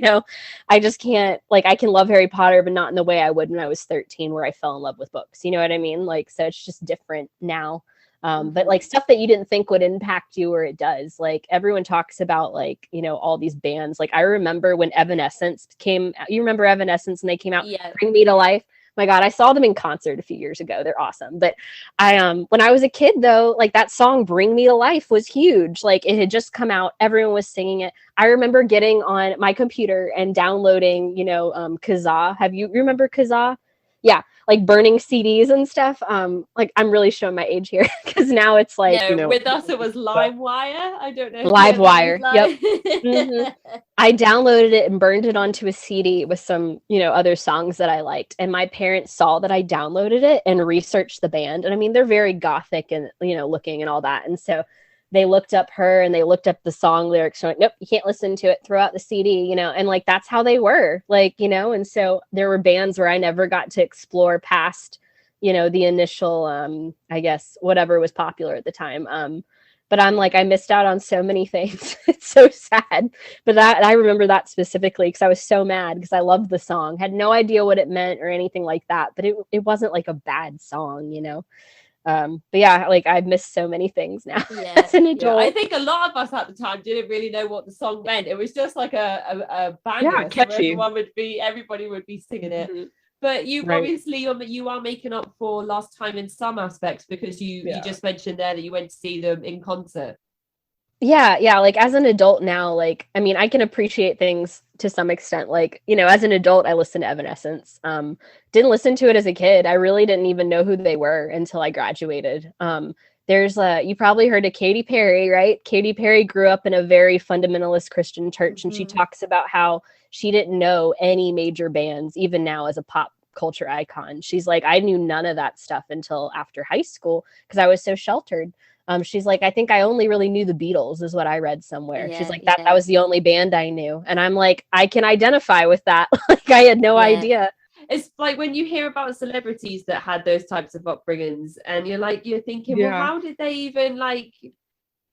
I just can't, like, I can love Harry Potter, but not in the way I would when I was 13, where I fell in love with books. You know what I mean? Like, so it's just different now. But like stuff that you didn't think would impact you, or it does. Like everyone talks about like, all these bands. Like I remember when Evanescence came, you remember Evanescence, and they came out, Bring Me to Life. My God, I saw them in concert a few years ago. They're awesome. But when I was a kid though, like that song Bring Me to Life was huge. Like it had just come out. Everyone was singing it. I remember getting on my computer and downloading, Kazaa. You remember Kazaa? Yeah, like burning CDs and stuff. Like I'm really showing my age here because now it's like, with us it was LimeWire. I don't know. LimeWire. Yep. I downloaded it and burned it onto a CD with some, other songs that I liked. And my parents saw that I downloaded it and researched the band. And I mean, they're very gothic and, looking and all that. And so they looked up her and they looked up the song lyrics. Like, nope, you can't listen to it. Throw out the CD, and like, that's how they were like, and so there were bands where I never got to explore past, the initial, I guess, whatever was popular at the time. but I'm like, I missed out on so many things. It's so sad. But I remember that specifically because I was so mad because I loved the song, had no idea what it meant or anything like that. But it wasn't like a bad song, you know? But yeah, like I've missed so many things now as an adult. I think a lot of us at the time didn't really know what the song meant. It was just like a banger. Yeah, catchy. So everybody would be singing it. Mm-hmm. But you obviously you are making up for lost time in some aspects because you just mentioned there that you went to see them in concert. Yeah. Like as an adult now, like, I mean, I can appreciate things to some extent. Like, you know, as an adult, I listened to Evanescence. Didn't listen to it as a kid. I really didn't even know who they were until I graduated. There's you probably heard of Katy Perry, right? Katy Perry grew up in a very fundamentalist Christian church, and she talks about how she didn't know any major bands, even now as a pop culture icon. She's like, I knew none of that stuff until after high school because I was so sheltered. She's like, I think I only really knew the Beatles is what I read somewhere. She's like, that was the only band I knew. And I'm like, I can identify with that. Like I had no idea. It's like when you hear about celebrities that had those types of upbringings and you're thinking, well, how did they even like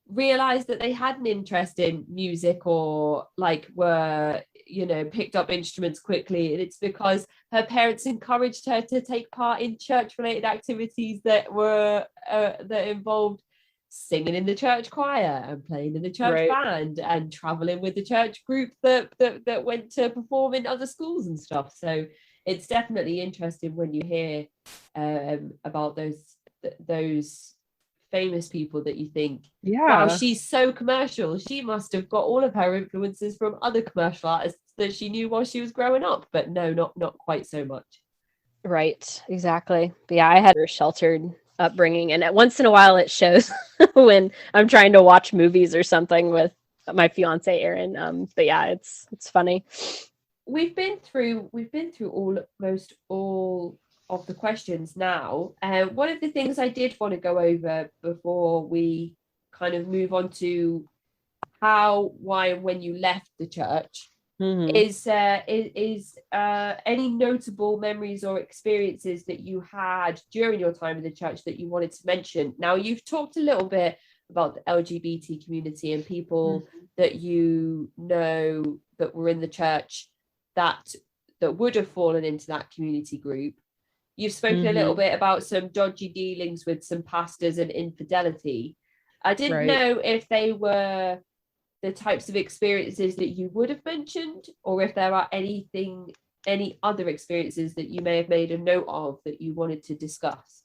realize that they had an interest in music or like were, you know, picked up instruments quickly? And it's because her parents encouraged her to take part in church related activities that were that involved singing in the church choir and playing in the church band and traveling with the church group that went to perform in other schools and stuff. So it's definitely interesting when you hear about those famous people that you think, wow, she's so commercial. She must have got all of her influences from other commercial artists that she knew while she was growing up. But no, not quite so much. Right, exactly. But yeah, I had a sheltered upbringing, and once in a while it shows when I'm trying to watch movies or something with my fiance Aaron. But yeah, it's funny. We've been through almost all of the questions now. One of the things I did want to go over before we kind of move on to how, why, and when you left the church is any notable memories or experiences that you had during your time in the church that you wanted to mention. Now, you've talked a little bit about the LGBT community and people that you know that were in the church that would have fallen into that community group. You've spoken a little bit about some dodgy dealings with some pastors and infidelity. I didn't know if they were the types of experiences that you would have mentioned, or if there are any other experiences that you may have made a note of that you wanted to discuss.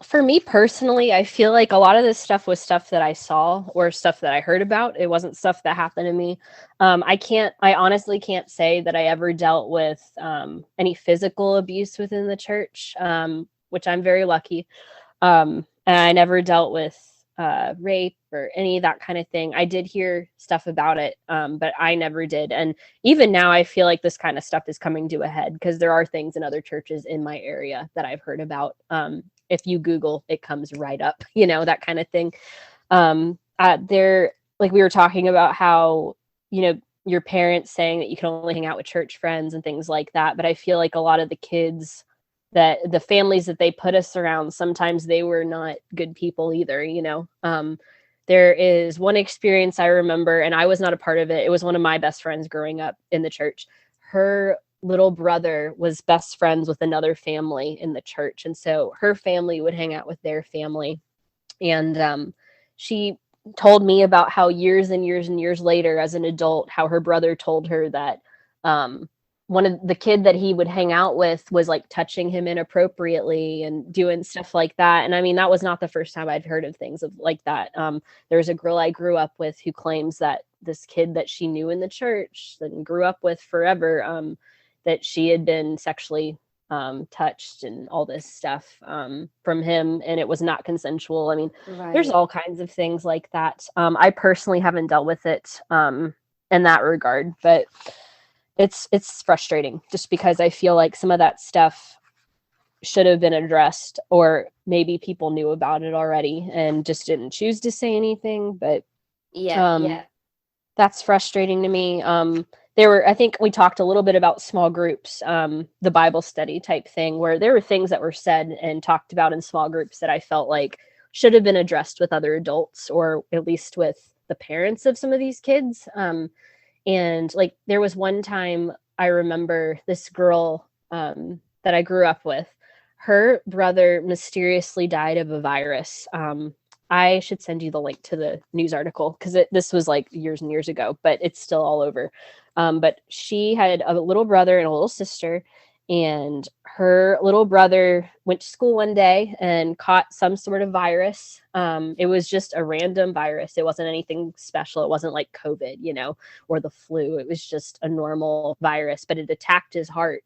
For me personally, I feel like a lot of this stuff was stuff that I saw or stuff that I heard about. It wasn't stuff that happened to me. I honestly can't say that I ever dealt with any physical abuse within the church, which I'm very lucky. And I never dealt with rape or any of that kind of thing. I did hear stuff about it, but I never did. And even now I feel like this kind of stuff is coming to a head because there are things in other churches in my area that I've heard about. If you Google, it comes right up, you know, that kind of thing. Like we were talking about how, you know, your parents saying that you can only hang out with church friends and things like that. But I feel like a lot of the kids that the families that they put us around, sometimes they were not good people either, you know. There is one experience I remember, and I was not a part of it. It was one of my best friends growing up in the church. Her little brother was best friends with another family in the church. And so her family would hang out with their family. And she told me about how years and years and years later, as an adult, how her brother told her that one of the kid that he would hang out with was like touching him inappropriately and doing stuff like that. And I mean, that was not the first time I'd heard of things like that. There's a girl I grew up with who claims that this kid that she knew in the church and grew up with forever, that she had been sexually touched and all this stuff from him, and it was not consensual. I mean, there's all kinds of things like that. I personally haven't dealt with it in that regard, but it's frustrating just because I feel like some of that stuff should have been addressed, or maybe people knew about it already and just didn't choose to say anything. But that's frustrating to me. I think we talked a little bit about small groups, the Bible study type thing, where there were things that were said and talked about in small groups that I felt like should have been addressed with other adults, or at least with the parents of some of these kids. And like there was one time I remember this girl that I grew up with, her brother mysteriously died of a virus. I should send you the link to the news article because this was like years and years ago, but it's still all over. But she had a little brother and a little sister, and her little brother went to school one day and caught some sort of virus. It was just a random virus. It wasn't anything special. It wasn't like COVID, or the flu. It was just a normal virus, but it attacked his heart.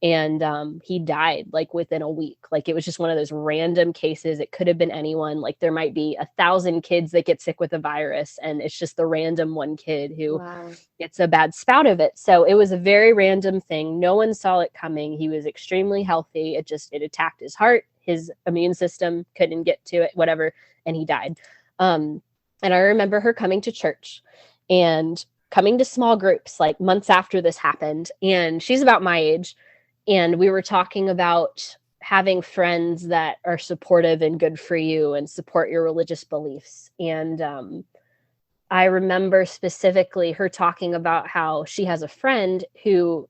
And he died like within a week. Like it was just one of those random cases. It could have been anyone. Like there might be 1,000 kids that get sick with a virus, and it's just the random one kid who gets a bad spout of it. So it was a very random thing. No one saw it coming. He was extremely healthy. It attacked his heart. His immune system couldn't get to it, whatever, and he died. And I remember her coming to church and coming to small groups like months after this happened. And she's about my age. And we were talking about having friends that are supportive and good for you and support your religious beliefs. And I remember specifically her talking about how she has a friend who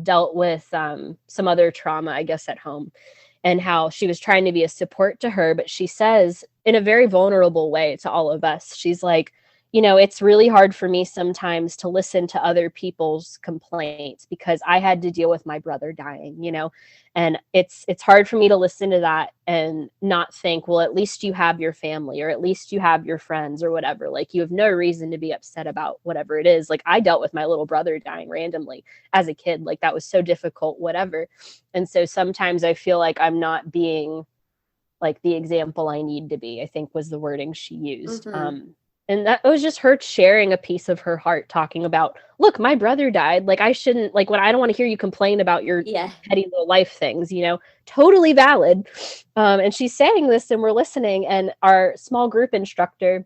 dealt with some other trauma, I guess, at home, and how she was trying to be a support to her. But she says in a very vulnerable way to all of us, she's like, it's really hard for me sometimes to listen to other people's complaints because I had to deal with my brother dying, and it's hard for me to listen to that and not think, well, at least you have your family, or at least you have your friends, or whatever. Like you have no reason to be upset about whatever it is. Like I dealt with my little brother dying randomly as a kid. Like that was so difficult, whatever. And so sometimes I feel like I'm not being like the example I need to be, I think was the wording she used. Mm-hmm. And that was just her sharing a piece of her heart, talking about, look, my brother died. Like I shouldn't, like when I don't want to hear you complain about your petty little life things, totally valid. And she's saying this and we're listening, and our small group instructor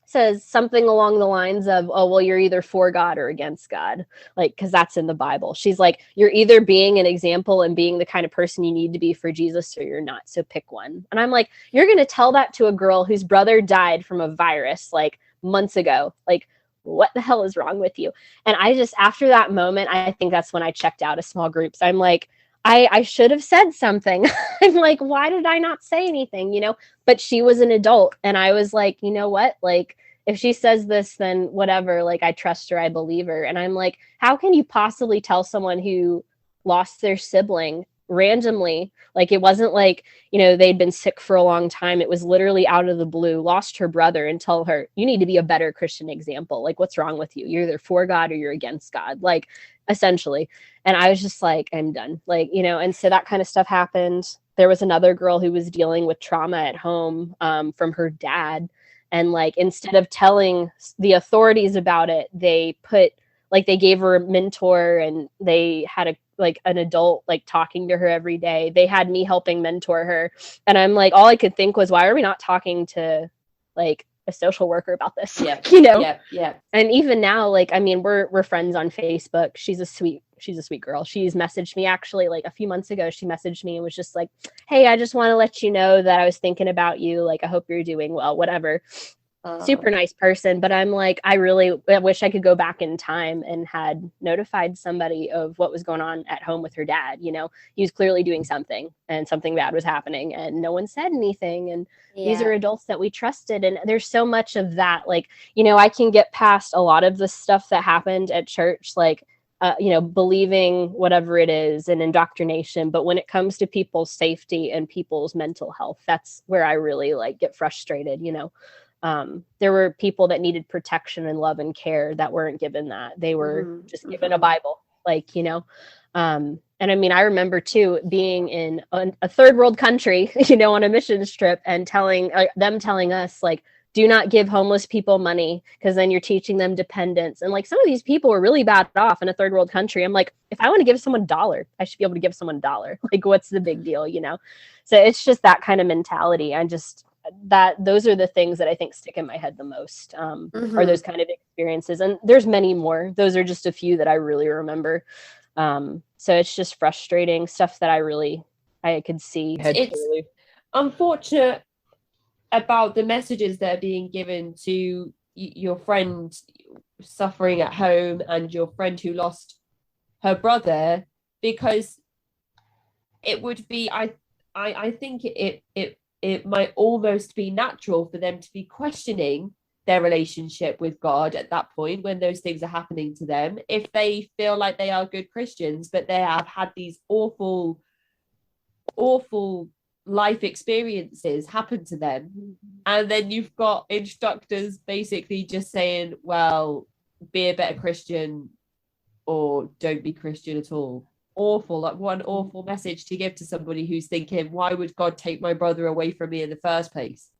says something along the lines of, oh, well, you're either for God or against God. Like, cause that's in the Bible. She's like, you're either being an example and being the kind of person you need to be for Jesus, or you're not. So pick one. And I'm like, you're going to tell that to a girl whose brother died from a virus, like months ago. Like, what the hell is wrong with you? And I just, after that moment, I think that's when I checked out of small groups. I'm like, I should have said something. I'm like, why did I not say anything, But she was an adult, and I was like, you know what? Like, if she says this, then whatever, like, I trust her, I believe her. And I'm like, how can you possibly tell someone who lost their sibling randomly? Like, it wasn't like, they'd been sick for a long time. It was literally out of the blue, lost her brother, and tell her, you need to be a better Christian example. Like, what's wrong with you? You're either for God or you're against God, like, essentially. And I was just like, I'm done. Like, and so that kind of stuff happened. There was another girl who was dealing with trauma at home from her dad. And like, instead of telling the authorities about it, they gave her a mentor, and they had an adult like talking to her every day. They had me helping mentor her. And I'm like, all I could think was, why are we not talking to like a social worker about this? Yeah. Yeah. And even now, like, I mean, we're friends on Facebook. She's a sweet girl. She's messaged me actually like a few months ago. She messaged me and was just like, hey, I just want to let you know that I was thinking about you. Like, I hope you're doing well, whatever. Super nice person. But I'm like, I wish I could go back in time and had notified somebody of what was going on at home with her dad. He was clearly doing something, and something bad was happening, and no one said anything. And these are adults that we trusted. And there's so much of that. Like, I can get past a lot of the stuff that happened at church, like, believing whatever it is and indoctrination. But when it comes to people's safety and people's mental health, that's where I really like get frustrated. There were people that needed protection and love and care that weren't given that. They were just given a Bible, like, and I mean, I remember too, being in a third world country, on a missions trip, and telling us like, do not give homeless people money, because then you're teaching them dependence. And like, some of these people were really bad off in a third world country. I'm like, if I want to give someone $1, I should be able to give someone $1. Like, what's the big deal, So it's just that kind of mentality. Those are the things that I think stick in my head the most, are those kind of experiences. And there's many more. Those are just a few that I really remember. So it's just frustrating stuff that I could see. It's unfortunate about the messages that are being given to your friend suffering at home and your friend who lost her brother, because it would be, I think it might almost be natural for them to be questioning their relationship with God at that point when those things are happening to them, if they feel like they are good Christians, but they have had these awful life experiences happen to them. And then you've got instructors basically just saying, well, be a better Christian or don't be Christian at all. Awful, like one awful message to give to somebody who's thinking, why would God take my brother away from me in the first place?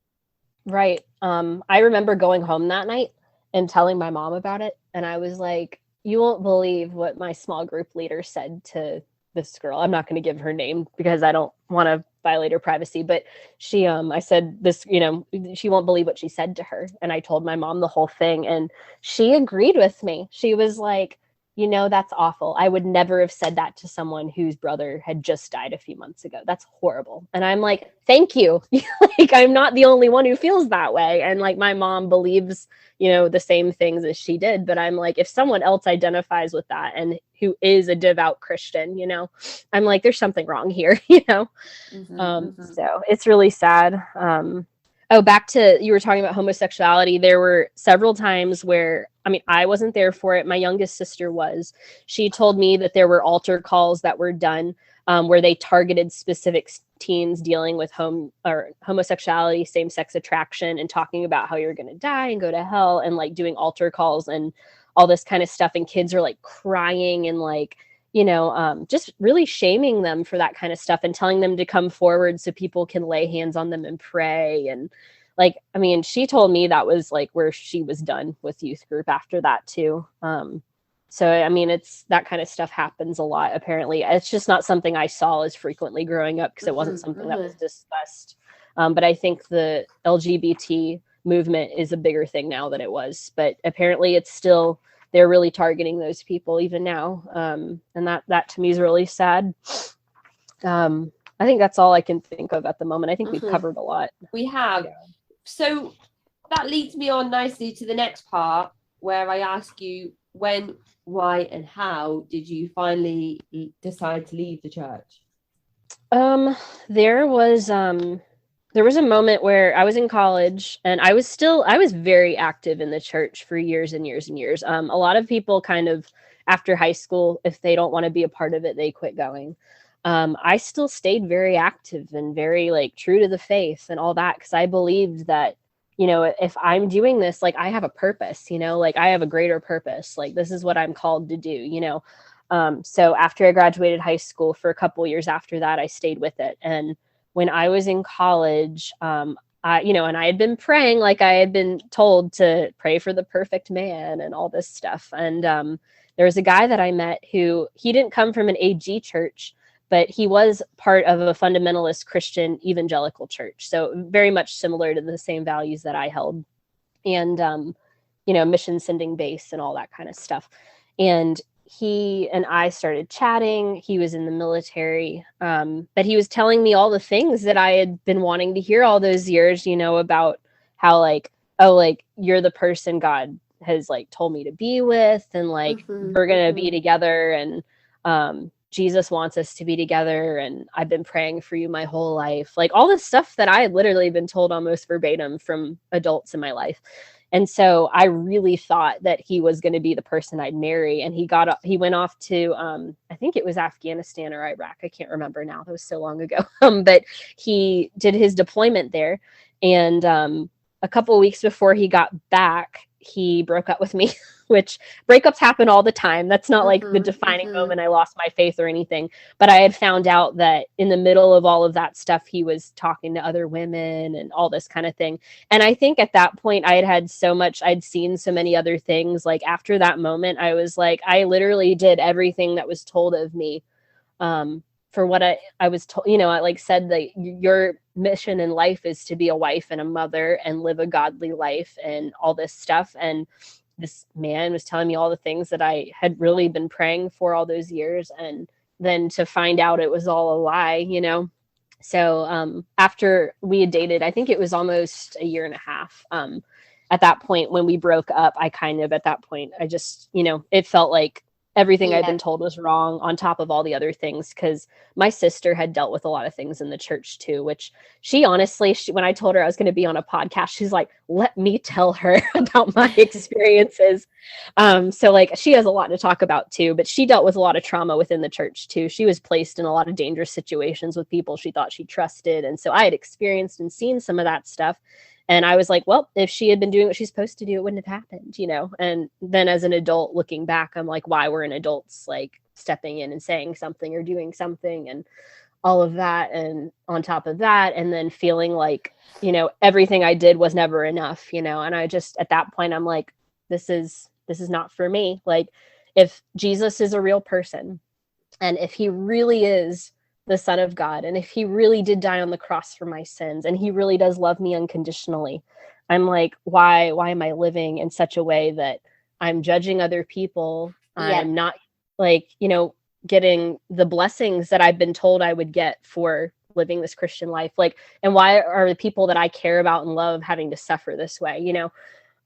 Right. I remember going home that night and telling my mom about it. And I was like, you won't believe what my small group leader said to this girl. I'm not going to give her name because I don't want to violate her privacy, but she, I said this, she won't believe what she said to her. And I told my mom the whole thing and she agreed with me. She was like, that's awful. I would never have said that to someone whose brother had just died a few months ago. That's horrible. And I'm like, thank you. Like, I'm not the only one who feels that way. And like, my mom believes, the same things as she did. But I'm like, if someone else identifies with that and who is a devout Christian, I'm like, there's something wrong here, So it's really sad. Back to, you were talking about homosexuality. There were several times where, I wasn't there for it. My youngest sister was. She told me that there were altar calls that were done where they targeted specific teens dealing with homosexuality, same-sex attraction, and talking about how you're going to die and go to hell, and like doing altar calls and all this kind of stuff. And kids are like crying and like, just really shaming them for that kind of stuff and telling them to come forward so people can lay hands on them and pray. And like, she told me that was like where she was done with youth group after that too. So, it's that kind of stuff happens a lot. Apparently it's just not something I saw as frequently growing up because it wasn't something that was discussed. But I think the LGBT movement is a bigger thing now than it was, but apparently it's still, they're really targeting those people even now. And that to me is really sad. I think that's all I can think of at the moment. I think we've covered a lot. We have. Yeah. So that leads me on nicely to the next part where I ask you, when, why, and how did you finally decide to leave the church? There was a moment where I was in college and I was very active in the church for years and years and years. A lot of people kind of after high school, if they don't want to be a part of it, they quit going. I still stayed very active and very like true to the faith and all that. 'Cause I believed that, if I'm doing this, like I have a purpose, like I have a greater purpose, like this is what I'm called to do, so after I graduated high school for a couple years after that, I stayed with it. And when I was in college, and I had been praying, like I had been told to pray for the perfect man and all this stuff. And there was a guy that I met who, he didn't come from an AG church, but he was part of a fundamentalist Christian evangelical church. So very much similar to the same values that I held and, mission sending base and all that kind of stuff. And he and I started chatting. He was in the military, but he was telling me all the things that I had been wanting to hear all those years, about how like, oh, like you're the person God has like told me to be with, and like we're going to be together, and Jesus wants us to be together, and I've been praying for you my whole life. Like all this stuff that I had literally been told almost verbatim from adults in my life. And so I really thought that he was going to be the person I'd marry. And he went off to, I think it was Afghanistan or Iraq. I can't remember now. That was so long ago. But he did his deployment there. And a couple of weeks before he got back, he broke up with me, which breakups happen all the time. That's not like the defining moment I lost my faith or anything. But I had found out that in the middle of all of that stuff, he was talking to other women and all this kind of thing. And I think at that point I'd seen so many other things. Like after that moment, I was like, I literally did everything that was told of me. For what I was told, I like said that your mission in life is to be a wife and a mother and live a godly life and all this stuff. And this man was telling me all the things that I had really been praying for all those years. And then to find out it was all a lie, So after we had dated, I think it was almost a year and a half. At that point, when we broke up, I just, it felt like everything I'd been told was wrong on top of all the other things, because my sister had dealt with a lot of things in the church too, which she honestly, when I told her I was going to be on a podcast, she's like, let me tell her about my experiences. So like she has a lot to talk about too, but she dealt with a lot of trauma within the church too. She was placed in a lot of dangerous situations with people she thought she trusted. And so I had experienced and seen some of that stuff. And I was like, well, if she had been doing what she's supposed to do, it wouldn't have happened, And then as an adult looking back, I'm like, why weren't adults like stepping in and saying something or doing something and all of that. And on top of that, and then feeling like, everything I did was never enough, and I just, at that point, I'm like, this is not for me. Like, if Jesus is a real person, and if he really is the Son of God, and if he really did die on the cross for my sins, and he really does love me unconditionally, I'm like, why am I living in such a way that I'm judging other people? I'm not like, getting the blessings that I've been told I would get for living this Christian life. Like, and why are the people that I care about and love having to suffer this way,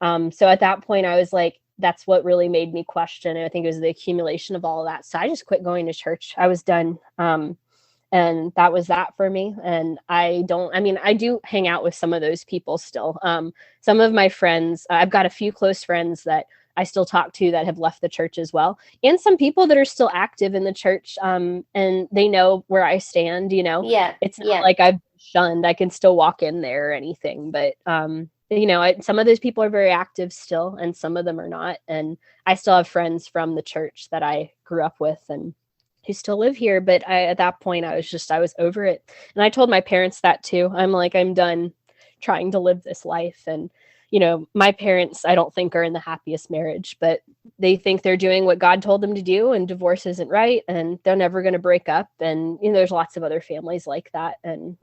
So at that point I was like, that's what really made me question. And I think it was the accumulation of all of that. So I just quit going to church. I was done. And that was that for me. And I do hang out with some of those people still. Some of my friends, I've got a few close friends that I still talk to that have left the church as well. And some people that are still active in the church, and they know where I stand, It's not like I've been shunned. I can still walk in there or anything. But, some of those people are very active still, and some of them are not. And I still have friends from the church that I grew up with and who still live here. But at that point, I was over it. And I told my parents that too. I'm like, I'm done trying to live this life. And, my parents, I don't think, are in the happiest marriage, but they think they're doing what God told them to do, and divorce isn't right, and they're never going to break up. And, there's lots of other families like that. And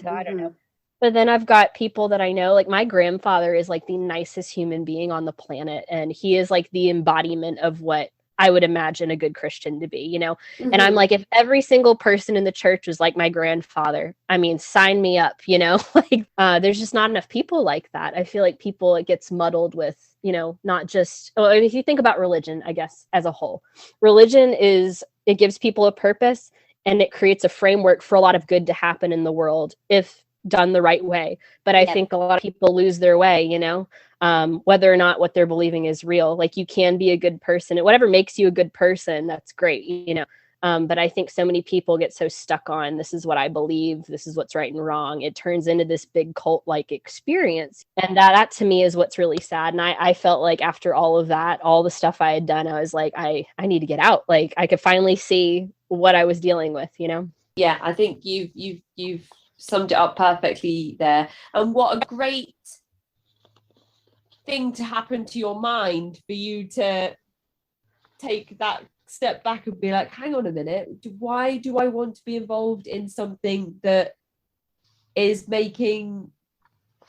so I don't know. But then I've got people that I know, like my grandfather is like the nicest human being on the planet. And he is like the embodiment of what I would imagine a good Christian to be, And I'm like, if every single person in the church was like my grandfather, I mean, sign me up, like there's just not enough people like that. I feel like it gets muddled with, not just, if you think about religion, I guess, as a whole, religion it gives people a purpose, and it creates a framework for a lot of good to happen in the world if done the right way. But I think a lot of people lose their way, whether or not what they're believing is real. Like, you can be a good person, and whatever makes you a good person, that's great, but I think so many people get so stuck on, this is what I believe, this is what's right and wrong. It turns into this big cult-like experience. And that to me is what's really sad. And I felt like after all of that, all the stuff I had done, I was like, I need to get out. Like, I could finally see what I was dealing with, Yeah, I think you've summed it up perfectly there. And what a great thing to happen to your mind for you to take that step back and be like, hang on a minute, why do I want to be involved in something that is making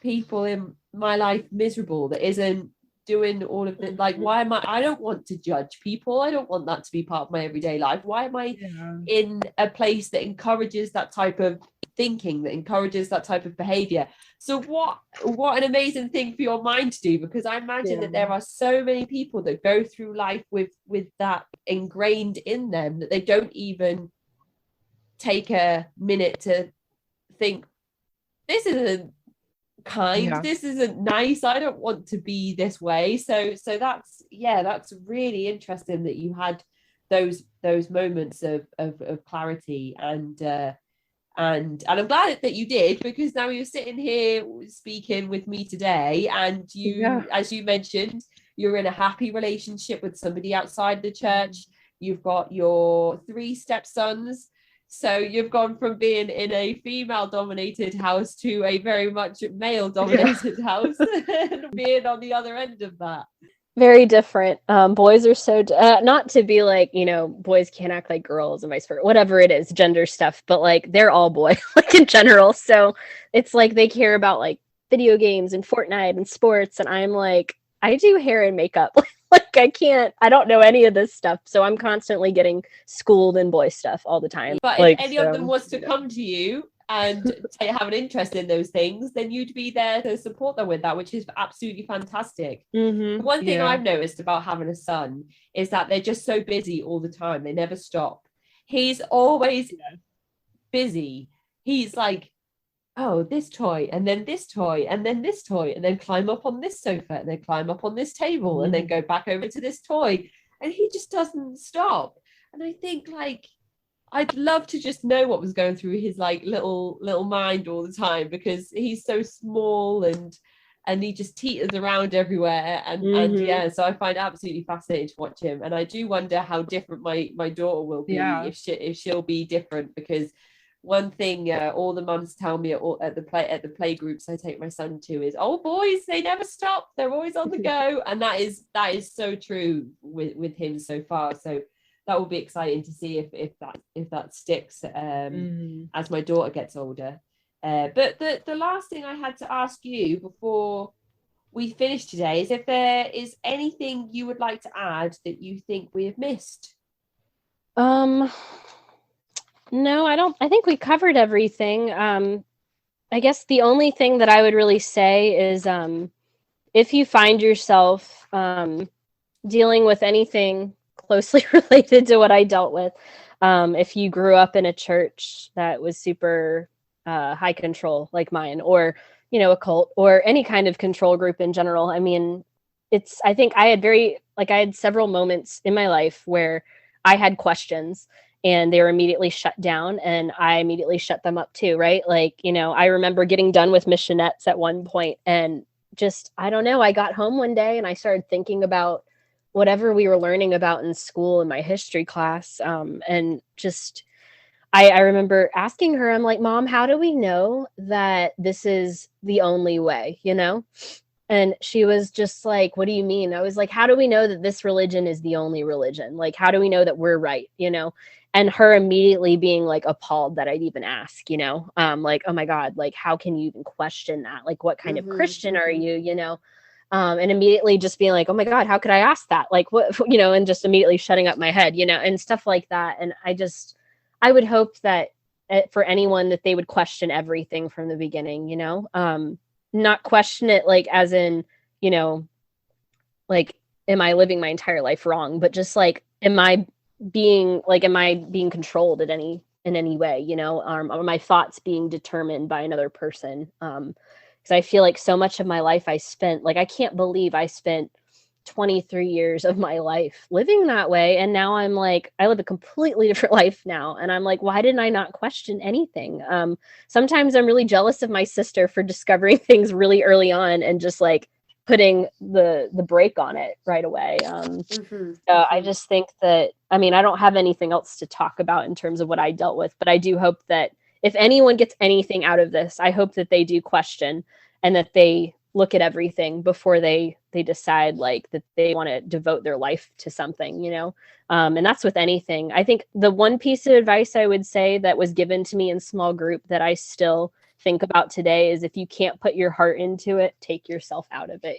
people in my life miserable, that isn't doing all of the, like, why am I don't want to judge people. I don't want that to be part of my everyday life. Why am I in a place that encourages that type of thinking, that encourages that type of behavior? So what an amazing thing for your mind to do, because I imagine that there are so many people that go through life with that ingrained in them, that they don't even take a minute to think, this isn't kind, this isn't nice, I don't want to be this way. So that's really interesting that you had those moments of clarity, and I'm glad that you did, because now you're sitting here speaking with me today, and you, as you mentioned, you're in a happy relationship with somebody outside the church. You've got your 3 stepsons. So you've gone from being in a female-dominated house to a very much male-dominated house, and being on the other end of that. Very different. Boys are so not to be like, boys can't act like girls and vice versa, whatever it is, gender stuff, but like they're all boy, like in general. So it's like they care about like video games and Fortnite and sports, and I'm like, I do hair and makeup. Like I don't know any of this stuff. So I'm constantly getting schooled in boy stuff all the time. But like, if any of them was to come to you and have an interest in those things, then you'd be there to support them with that, which is absolutely fantastic. One thing I've noticed about having a son is that they're just so busy all the time. They never stop. He's always busy. He's like, oh, this toy, and then this toy, and then this toy, and then climb up on this sofa, and then climb up on this table, and then go back over to this toy. And he just doesn't stop. And I think, like, I'd love to just know what was going through his like little mind all the time, because he's so small and he just teeters around everywhere. And yeah, so I find it absolutely fascinating to watch him. And I do wonder how different my daughter will be, if she'll be different, because one thing all the mums tell me at the play groups I take my son to is, oh, boys, they never stop, they're always on the go. And that is so true with him so far. So that will be exciting to see if that sticks as my daughter gets older. But the last thing I had to ask you before we finish today is if there is anything you would like to add that you think we have missed. No, I don't. I think we covered everything. I guess the only thing that I would really say is if you find yourself dealing with anything closely related to what I dealt with, if you grew up in a church that was super high control like mine, or, a cult, or any kind of control group in general. I mean, I think I had several moments in my life where I had questions and they were immediately shut down, and I immediately shut them up too, right? Like, I remember getting done with Missionettes at one point, and just, I don't know, I got home one day and I started thinking about whatever we were learning about in school in my history class. And just, I remember asking her, I'm like, Mom, how do we know that this is the only way, And she was just like, what do you mean? I was like, how do we know that this religion is the only religion? Like, how do we know that we're right? And her immediately being like appalled that I'd even ask, like, oh my God, like, how can you even question that? Like, what kind of Christian are you, and immediately just being like, oh my God, how could I ask that? Like, what, and just immediately shutting up my head, and stuff like that. And I would hope that for anyone that they would question everything from the beginning, not question it like as in, like, am I living my entire life wrong? But just like, am I being controlled in any way, are my thoughts being determined by another person? Because I feel like so much of my life I spent, like, I can't believe I spent 23 years of my life living that way. And now I'm like, I live a completely different life now. And I'm like, why didn't I not question anything? Sometimes I'm really jealous of my sister for discovering things really early on and just like putting the brake on it right away. So I just think that, I mean, I don't have anything else to talk about in terms of what I dealt with, but I do hope that if anyone gets anything out of this, I hope that they do question and that they look at everything before they decide like that they want to devote their life to something, and that's with anything. I think the one piece of advice I would say that was given to me in small group that I still think about today is, if you can't put your heart into it, take yourself out of it,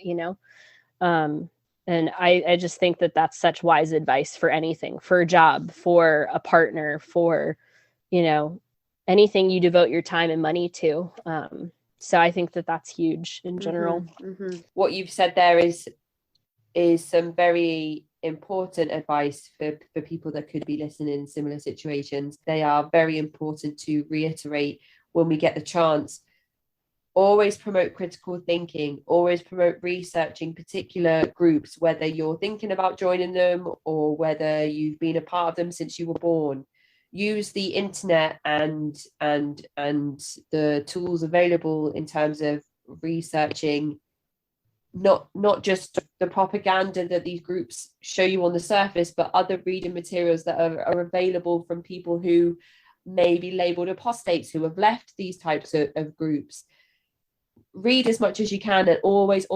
and I just think that that's such wise advice for anything, for a job, for a partner, for, anything you devote your time and money to. So I think that that's huge in general. What you've said there is some very important advice for people that could be listening in similar situations. They are very important to reiterate when we get the chance. Always promote critical thinking, always promote researching particular groups, whether you're thinking about joining them or whether you've been a part of them since you were born. Use the internet and the tools available in terms of researching not just the propaganda that these groups show you on the surface, but other reading materials that are available from people who may be labeled apostates, who have left these types of groups. Read as much as you can, and always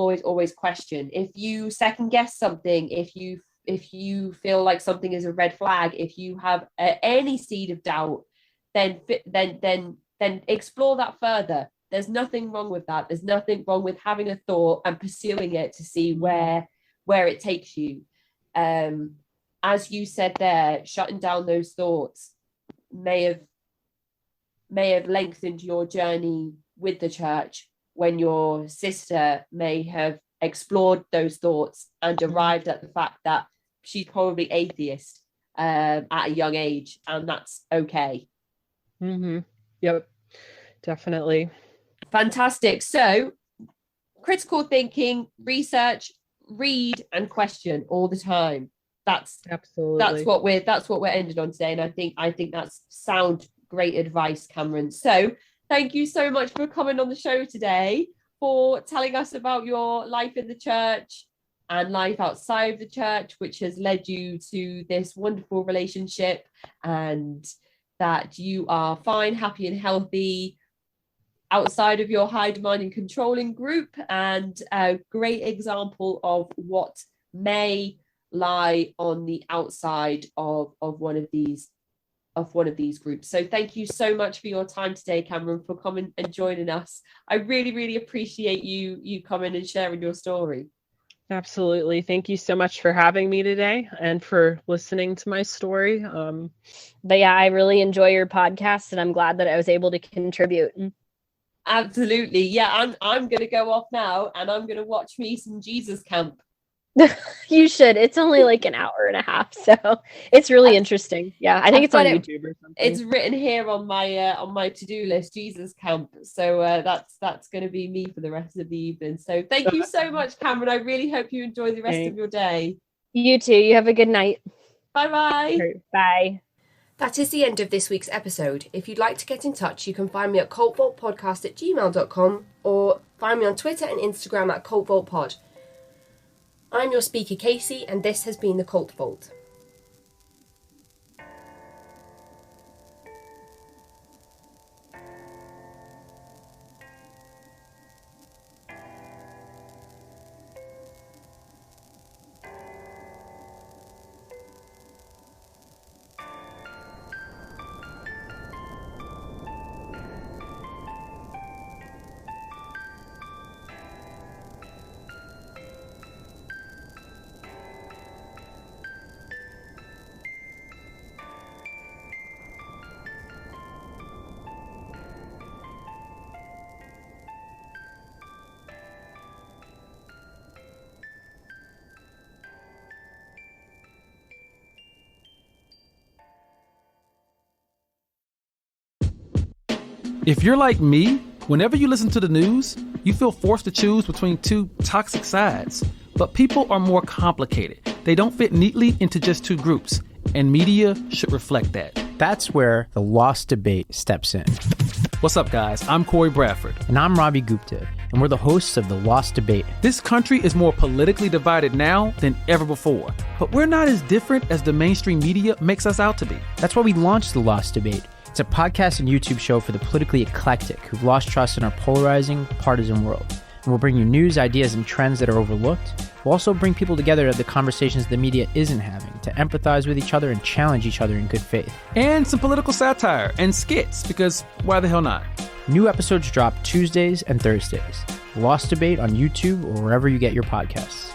question. If you second guess something, if you feel like something is a red flag, if you have any seed of doubt, then explore that further. There's nothing wrong with that. There's nothing wrong with having a thought and pursuing it to see where it takes you. As you said there, shutting down those thoughts may may have lengthened your journey with the church, when your sister may have explored those thoughts and arrived at the fact that she's probably atheist at a young age, and that's okay. Yep, definitely. Fantastic. So critical thinking, research, read and question all the time. That's what we're ended on today, and I think that's sound great advice, Cameron. So thank you so much for coming on the show today, for telling us about your life in the church and life outside of the church, which has led you to this wonderful relationship, and that you are fine, happy and healthy outside of your high demand and controlling group, and a great example of what may lie on the outside of one of these groups. So thank you so much for your time today, Cameron, for coming and joining us. I really, really appreciate you coming and sharing your story. Absolutely. Thank you so much for having me today and for listening to my story. But yeah, I really enjoy your podcast, and I'm glad that I was able to contribute. Absolutely. Yeah, I'm going to go off now, and I'm going to watch me some Jesus Camp. You should. It's only like an hour and a half, so it's really interesting. Yeah, I think it's on YouTube or something. It's written here on my to-do list, Jesus Camp. So that's going to be me for the rest of the evening. So thank you so much, Cameron. I really hope you enjoy the rest of your day. You too. You have a good night. Bye-bye. Bye. That is the end of this week's episode. If you'd like to get in touch, you can find me at cultvaultpodcast@gmail.com or find me on Twitter and Instagram at cultvaultpod. I'm your speaker, Casey, and this has been the Cult Vault. If you're like me, whenever you listen to the news, you feel forced to choose between two toxic sides. But people are more complicated. They don't fit neatly into just two groups, and media should reflect that. That's where the Lost Debate steps in. What's up, guys? I'm Corey Bradford. And I'm Ravi Gupta, and we're the hosts of the Lost Debate. This country is more politically divided now than ever before, but we're not as different as the mainstream media makes us out to be. That's why we launched the Lost Debate. It's a podcast and YouTube show for the politically eclectic who've lost trust in our polarizing, partisan world. And we'll bring you news, ideas, and trends that are overlooked. We'll also bring people together to have the conversations the media isn't having, to empathize with each other and challenge each other in good faith. And some political satire and skits, because why the hell not? New episodes drop Tuesdays and Thursdays. Lost Debate on YouTube or wherever you get your podcasts.